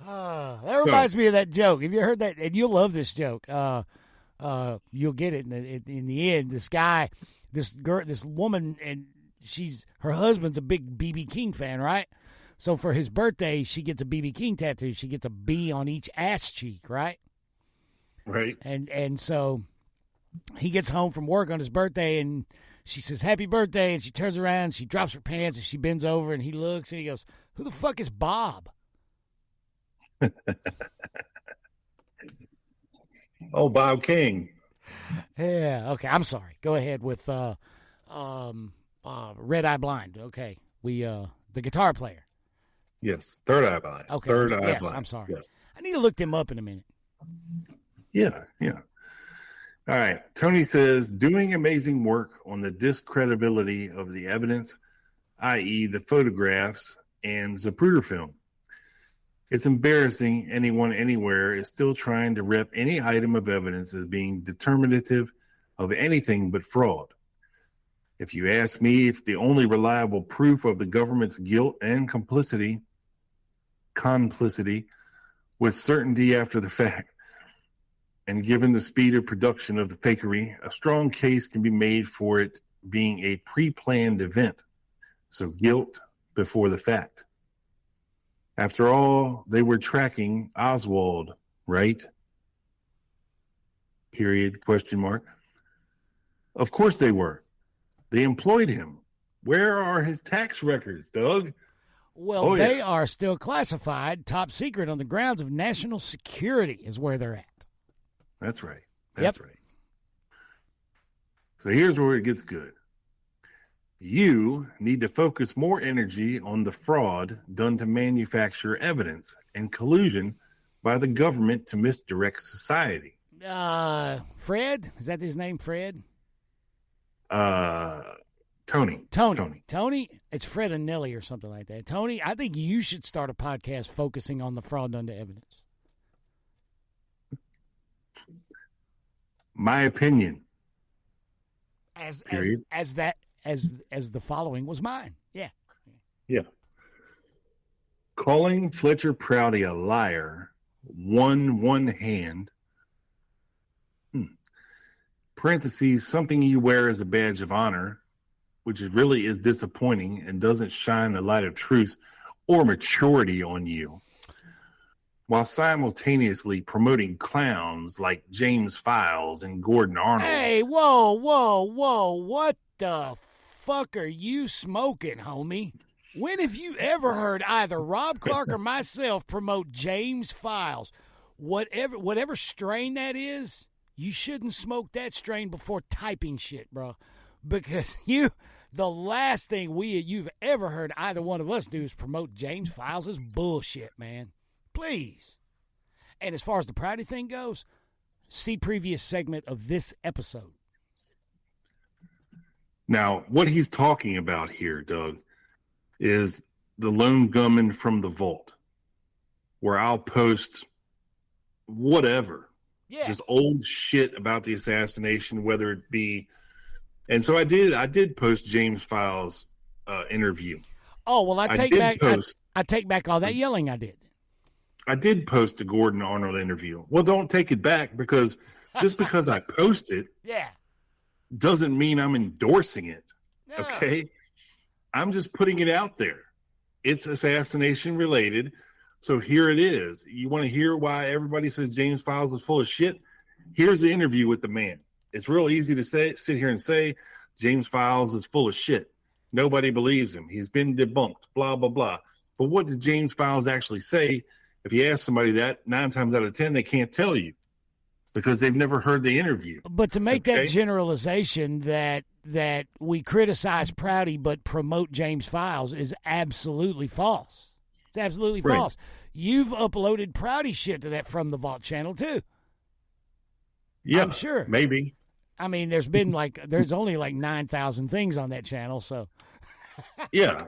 That reminds me of that joke. Have you heard that? And you'll love this joke. You'll get it in the end. This guy, this woman, and her husband's a big B.B. King fan, right? So for his birthday, she gets a B.B. King tattoo. She gets a B on each ass cheek, right? Right. And so he gets home from work on his birthday, and she says, "Happy birthday," and she turns around, she drops her pants, and she bends over, and he looks, and he goes, "Who the fuck is Bob?" Oh, Bob King. Yeah, okay, I'm sorry. Go ahead with Red Eye Blind. Okay, the guitar player. Yes, Third Eye Blind. Okay, Third Eye yes, Blind. I'm sorry. Yes. I need to look them up in a minute. Yeah. All right. Tony says, doing amazing work on the discredibility of the evidence, i.e. the photographs and Zapruder film. It's embarrassing anyone anywhere is still trying to rip any item of evidence as being determinative of anything but fraud. If you ask me, it's the only reliable proof of the government's guilt and complicity with certainty after the fact. And given the speed of production of the fakery, a strong case can be made for it being a pre-planned event. So guilt before the fact. After all, they were tracking Oswald, right? Period, question mark. Of course they were. They employed him. Where are his tax records, Doug? Well, they are still classified, top secret on the grounds of national security is where they're at. That's right. Right. So here's where it gets good. You need to focus more energy on the fraud done to manufacture evidence and collusion by the government to misdirect society. Fred? Is that his name, Fred? Tony. It's Fred and Nelly or something like that. Tony, I think you should start a podcast focusing on the fraud done to evidence. My opinion. As the following was mine. Yeah. Calling Fletcher Prouty a liar, one hand. Parentheses, something you wear as a badge of honor, which really is disappointing and doesn't shine the light of truth or maturity on you, while simultaneously promoting clowns like James Files and Gordon Arnold. Hey, whoa, what the fuck are you smoking, homie? When have you ever heard either Rob Clark or myself promote James Files? Whatever strain that is, you shouldn't smoke that strain before typing shit, bro. because the last thing you've ever heard either one of us do is promote James Files' bullshit, man. Please. And as far as the Prouty thing goes, see previous segment of this episode. Now, what he's talking about here, Doug, is the lone gunman from the vault, where I'll post whatever, just old shit about the assassination, whether it be. And so I did post James Files' interview. Oh, well, I take back all that yelling I did. I did post a Gordon Arnold interview. Well, don't take it back, because just because I post it doesn't mean I'm endorsing it. No. Okay? I'm just putting it out there. It's assassination related. So here it is. You want to hear why everybody says James Files is full of shit? Here's the interview with the man. It's real easy to sit here and say James Files is full of shit. Nobody believes him. He's been debunked, blah, blah, blah. But what did James Files actually say? If you ask somebody that, 9 times out of 10, they can't tell you because they've never heard the interview. But to make that generalization that we criticize Prouty but promote James Files is absolutely false. It's absolutely false. You've uploaded Prouty shit to that From the Vault channel, too. Yeah, I'm sure. Maybe. I mean, there's only like 9,000 things on that channel, so. Yeah.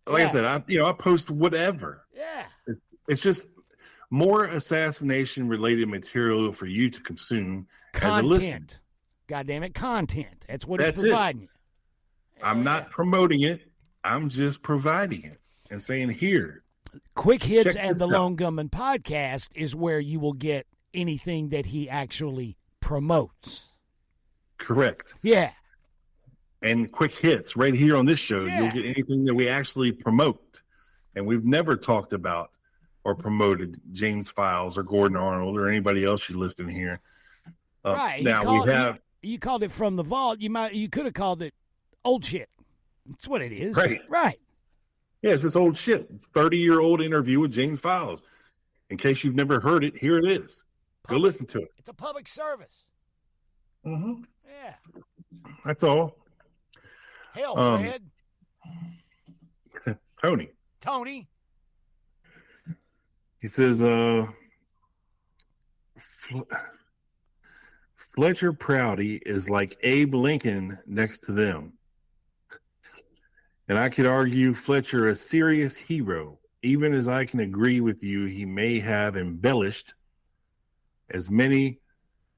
Like I said, I post whatever. Yeah. It's just more assassination-related material for you to consume as a listener. God damn it, content. That's what it's providing you. I'm not promoting it. I'm just providing it and saying, here. Quick Hits and the Lone Gunman podcast is where you will get anything that he actually promotes. Correct. Yeah. And Quick Hits right here on this show, you'll get anything that we actually promote. And we've never talked about or promoted James Files or Gordon Arnold or anybody else you list in here. Right. Now you called it From the Vault. You could have called it old shit. That's what it is. Right. Right. Yeah, it's just old shit. It's 30-year-old interview with James Files. In case you've never heard it, here it is. Go listen to it. It's a public service. Mm-hmm. Yeah. That's all. Hell, Fred. Tony. He says, Fletcher Prouty is like Abe Lincoln next to them. And I could argue Fletcher a serious hero, even as I can agree with you, he may have embellished as many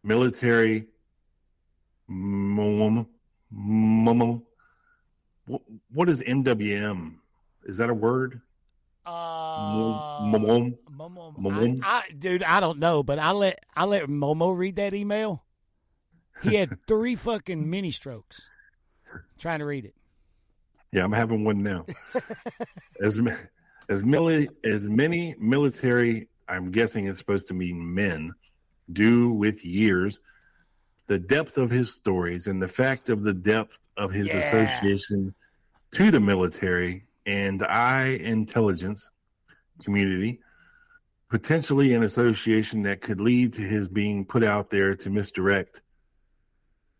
military what is MWM? Is that a word? Dude, I don't know, but I let Momo read that email. He had 3 fucking mini strokes trying to read it. Yeah, I'm having one now. as many military, I'm guessing it's supposed to mean men, do with years, the depth of his stories and the fact of the depth of his association to the military and intelligence community, potentially an association that could lead to his being put out there to misdirect.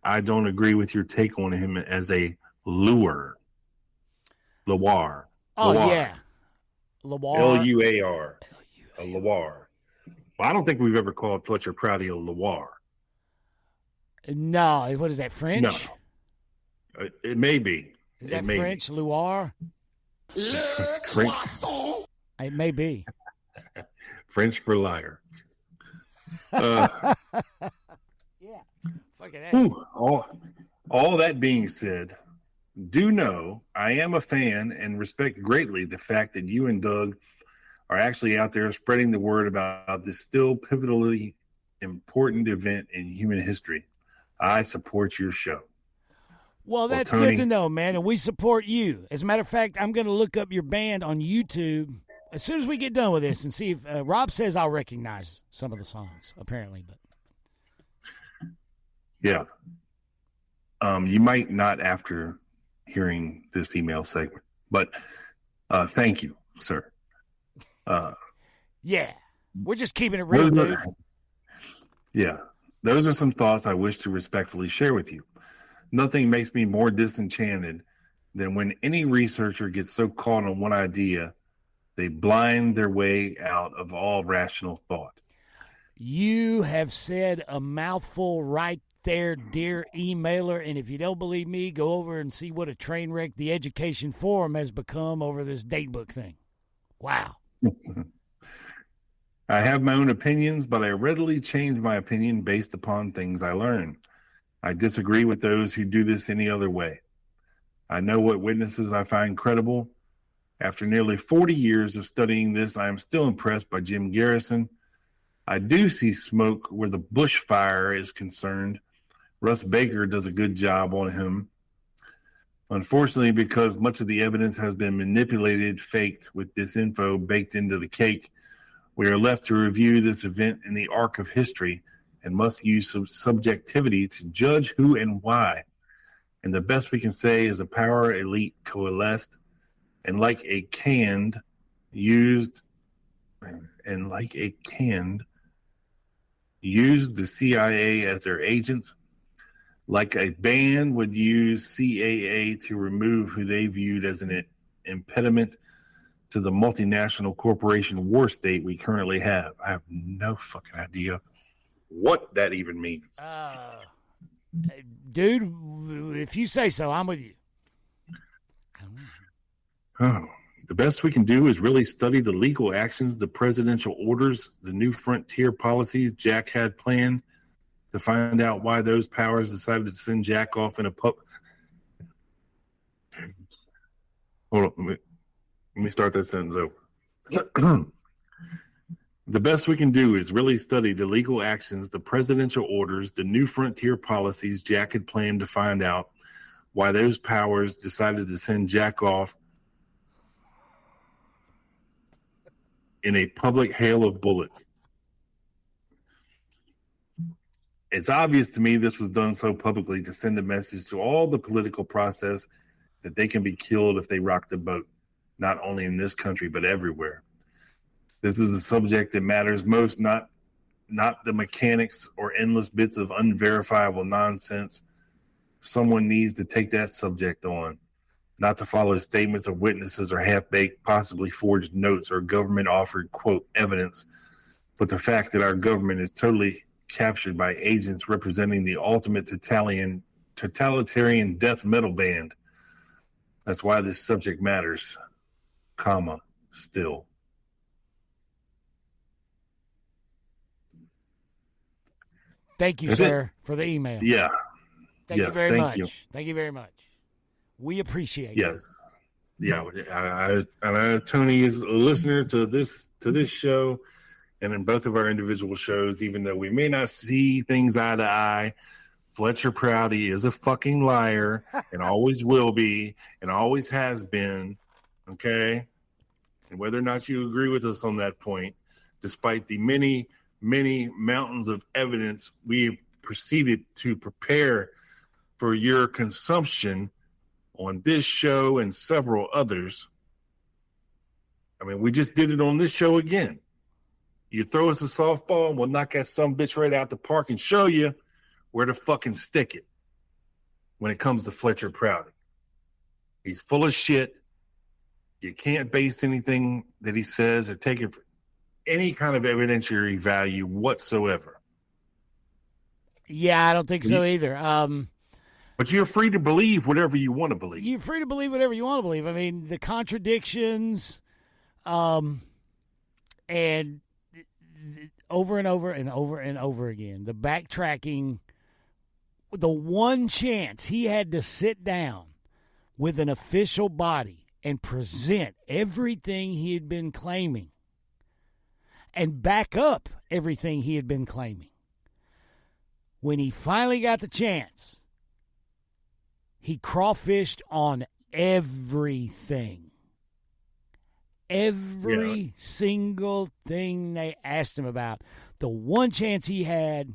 I don't agree with your take on him as a lure. Luar. Oh, yeah. Luar. L-U-A-R. A Luar. Well, I don't think we've ever called Fletcher Prouty a Luar. No. What is that, French? No. It may be. Is that French, Luar? French. It may be. French for liar. Yeah. Fucking all that being said, do know I am a fan and respect greatly the fact that you and Doug are actually out there spreading the word about this still pivotally important event in human history. I support your show. Well, that's Tony, good to know, man, and we support you. As a matter of fact, I'm going to look up your band on YouTube as soon as we get done with this and see if Rob says I'll recognize some of the songs, apparently. But yeah. You might not after hearing this email segment, but thank you, sir. Yeah. We're just keeping it real, dude. Yeah. Those are some thoughts I wish to respectfully share with you. Nothing makes me more disenchanted than when any researcher gets so caught on one idea, they blind their way out of all rational thought. You have said a mouthful right there, dear emailer. And if you don't believe me, go over and see what a train wreck the Education Forum has become over this datebook thing. Wow. I have my own opinions, but I readily change my opinion based upon things I learn. I disagree with those who do this any other way. I know what witnesses I find credible. After nearly 40 years of studying this, I am still impressed by Jim Garrison. I do see smoke where the bushfire is concerned. Russ Baker does a good job on him. Unfortunately, because much of the evidence has been manipulated, faked, with disinfo baked into the cake, we are left to review this event in the arc of history and must use some subjectivity to judge who and why. And the best we can say is a power elite coalesced and like a canned used the CIA as their agents, like a band would use CAA to remove who they viewed as an impediment to the multinational corporation war state we currently have. I have no fucking idea what that even means. Dude, if you say so, I'm with you. Oh, the best we can do is really study the legal actions, the presidential orders, the new frontier policies Jack had planned to find out why those powers decided to send Jack off in a pup. Hold on. Let me start that sentence over. The best we can do is really study the legal actions, the presidential orders, the new frontier policies Jack had planned to find out why those powers decided to send Jack off in a public hail of bullets. It's obvious to me this was done so publicly to send a message to all the political process that they can be killed if they rock the boat, not only in this country, but everywhere. This is a subject that matters most, not the mechanics or endless bits of unverifiable nonsense. Someone needs to take that subject on, not to follow statements of witnesses or half-baked, possibly forged notes or government-offered, quote, evidence, but the fact that our government is totally captured by agents representing the ultimate totalitarian death metal band. That's why this subject matters, comma, still. Thank you, sir, for the email. Yeah. Thank you very much. Thank you very much. We appreciate it. Yes. Yeah. I Tony is a listener to this show and in both of our individual shows, even though we may not see things eye to eye. Fletcher Prouty is a fucking liar and always will be and always has been. Okay. And whether or not you agree with us on that point, despite the many mountains of evidence we proceeded to prepare for your consumption on this show and several others. I mean, we just did it on this show again. You throw us a softball and we'll knock that sumbitch right out the park and show you where to fucking stick it when it comes to Fletcher Prouty. He's full of shit. You can't base anything that he says or take it for any kind of evidentiary value whatsoever. Yeah, I don't think so either. But you're free to believe whatever you want to believe. You're free to believe whatever you want to believe. I mean, the contradictions, and over and over and over and over again, the backtracking, the one chance he had to sit down with an official body and present everything he had been claiming and back up everything he had been claiming. When he finally got the chance, he crawfished on everything. Every single thing they asked him about. The one chance he had,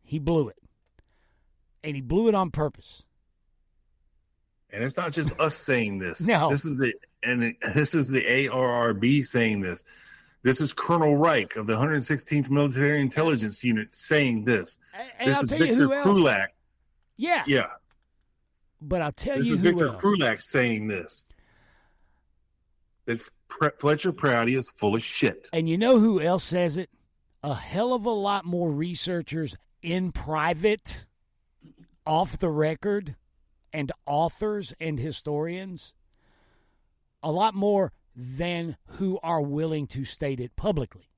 he blew it. And he blew it on purpose. And it's not just us saying this. No. This is the ARRB saying this. This is Colonel Reich of the 116th Military Intelligence Unit saying this. And This I'll is tell you Victor who else. Krulak. Yeah. Yeah. But I'll tell This you is who Victor else. Krulak saying this. That Fletcher Prouty is full of shit. And you know who else says it? A hell of a lot more researchers in private, off the record, and authors and historians. A lot more than who are willing to state it publicly.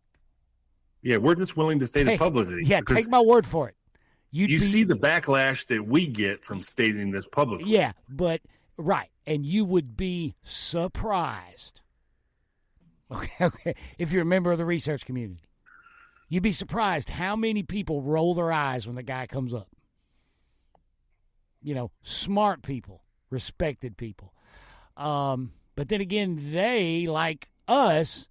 Yeah, we're just willing to state it publicly. Yeah, take my word for it. You see the backlash that we get from stating this publicly. Yeah, but, right, and you would be surprised, okay, if you're a member of the research community. You'd be surprised how many people roll their eyes when the guy comes up. You know, smart people, respected people. But then again, they, like us,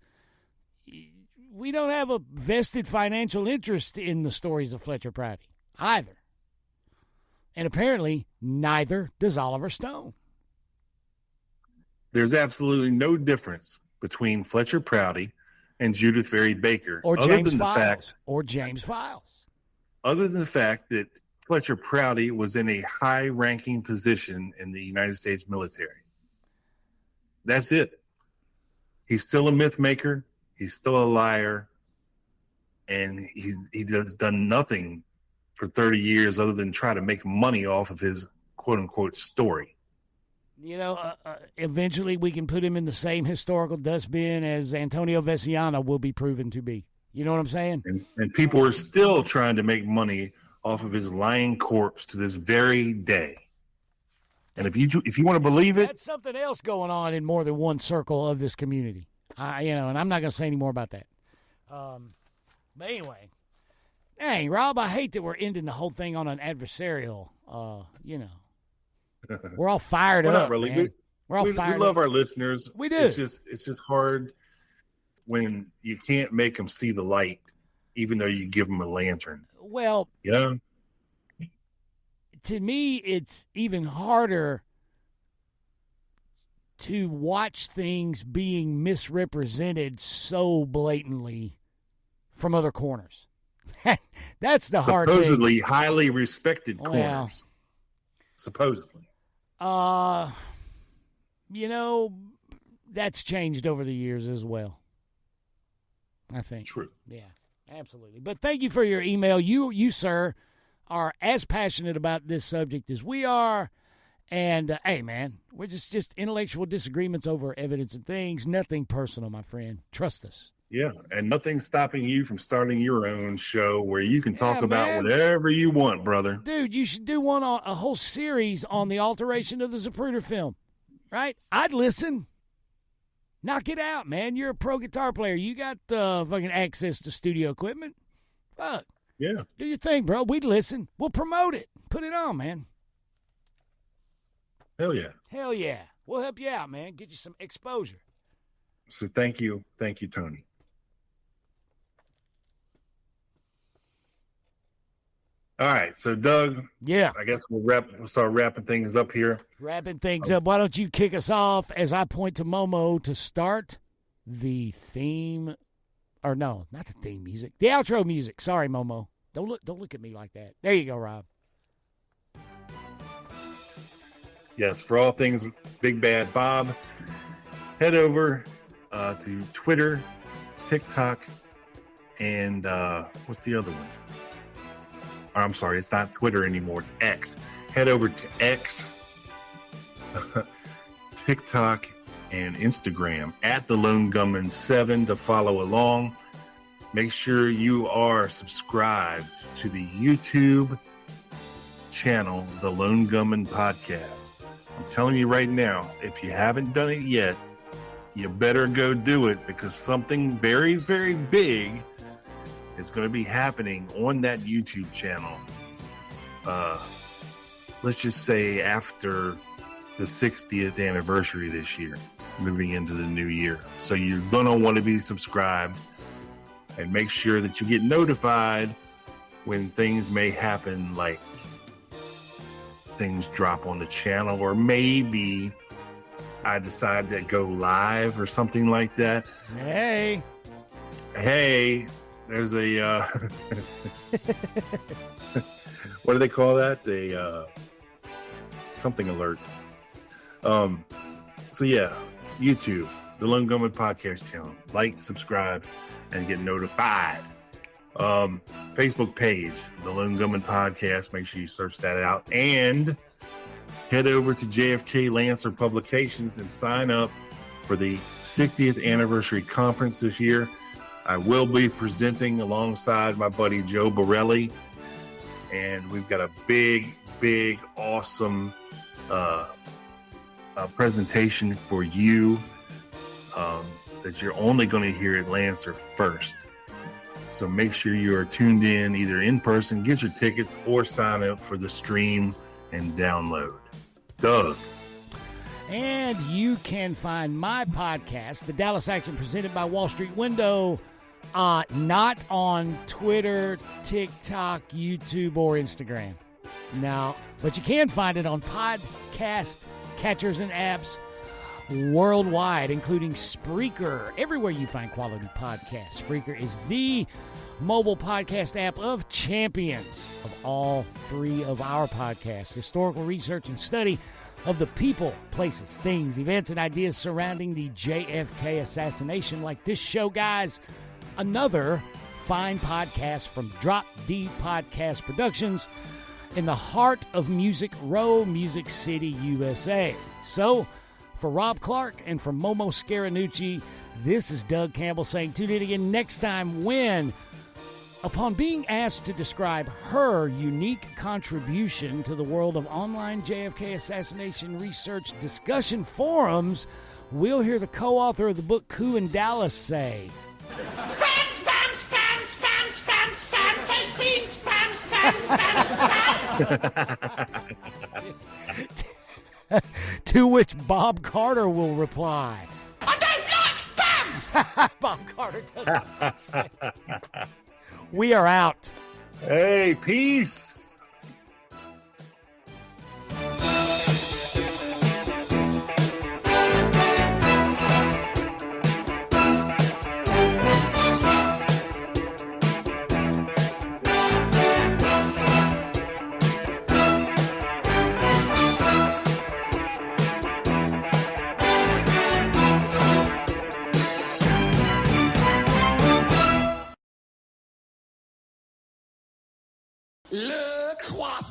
we don't have a vested financial interest in the stories of Fletcher Prouty either. And apparently, neither does Oliver Stone. There's absolutely no difference between Fletcher Prouty and Judith Very Baker. Or James Files. Other than the fact that Fletcher Prouty was in a high-ranking position in the United States military. That's it. He's still a myth maker. He's still a liar. And he has done nothing for 30 years other than try to make money off of his quote-unquote story. You know, eventually we can put him in the same historical dustbin as Antonio Veciana will be proven to be. You know what I'm saying? And people are still trying to make money off of his lying corpse to this very day. And if you want to believe it, that's something else going on in more than one circle of this community. And I'm not going to say any more about that. But anyway, dang, Rob, I hate that we're ending the whole thing on an adversarial. We're all fired up. Not really. Man. We're all fired up. We love our listeners. We do. It's just hard when you can't make them see the light, even though you give them a lantern. Well, yeah. To me, it's even harder to watch things being misrepresented so blatantly from other corners. That's the hard thing. Supposedly highly respected corners. Well, supposedly. That's changed over the years as well, I think. True. Yeah, absolutely. But thank you for your email. You, sir, are as passionate about this subject as we are. And, hey, man, we're just intellectual disagreements over evidence and things. Nothing personal, my friend. Trust us. Yeah, and nothing's stopping you from starting your own show where you can talk about man. whatever you want, brother. Dude, you should do a whole series on the alteration of the Zapruder film, right? I'd listen. Knock it out, man. You're a pro guitar player. You got fucking access to studio equipment. Fuck. Yeah. Do your thing, bro. We'd listen. We'll promote it. Put it on, man. Hell yeah. Hell yeah. We'll help you out, man. Get you some exposure. So thank you. Thank you, Tony. All right, so Doug. Yeah. I guess we'll start wrapping things up here. Wrapping things up. Why don't you kick us off as I point to Momo to start the theme, or no, not the theme music, the outro music. Sorry, Momo. Don't look at me like that. There you go, Rob. Yes, for all things Big Bad Bob, head over to Twitter, TikTok, and what's the other one? I'm sorry, it's not Twitter anymore. It's X. Head over to X, TikTok, and Instagram at The Lone Gunman 7 to follow along. Make sure you are subscribed to the YouTube channel, The Lone Gunman Podcast. I'm telling you right now, if you haven't done it yet, you better go do it because something very, very big is going to be happening on that YouTube channel. Let's just say after the 60th anniversary this year, moving into the new year. So you're going to want to be subscribed and make sure that you get notified when things may happen, like things drop on the channel, or maybe I decide to go live or something like that. Hey, there's a what do they call that? something alert. So yeah, YouTube, the Lone Gunman Podcast channel. Like, subscribe, and get notified. Facebook page, the Lone Gunman Podcast. Make sure you search that out. And head over to JFK Lancer Publications and sign up for the 60th anniversary conference this year. I will be presenting alongside my buddy Joe Borelli. And we've got a big, awesome presentation for you that you're only going to hear at Lancer first. So make sure you are tuned in either in person, get your tickets, or sign up for the stream and download. Doug. And you can find my podcast, The Dallas Action, presented by Wall Street Window, not on Twitter, TikTok, YouTube, or Instagram. No, but you can find it on podcast catchers and apps worldwide, including Spreaker. Everywhere you find quality podcasts, Spreaker is the mobile podcast app of champions of all three of our podcasts. Historical research and study of the people, places, things, events, and ideas surrounding the JFK assassination, like this show, guys. Another fine podcast from Drop D Podcast Productions in the heart of Music Row, Music City, USA. So, for Rob Clark and for Momo Scaranucci, this is Doug Campbell saying tune in again next time when, upon being asked to describe her unique contribution to the world of online JFK assassination research discussion forums, we'll hear the co-author of the book Coup in Dallas say, Spam, spam, spam, spam, spam, spam, fake beans, spam, spam, spam, spam. To which Bob Carter will reply, I don't like spam! Bob Carter doesn't like spam. We are out. Hey, peace. Le croissant.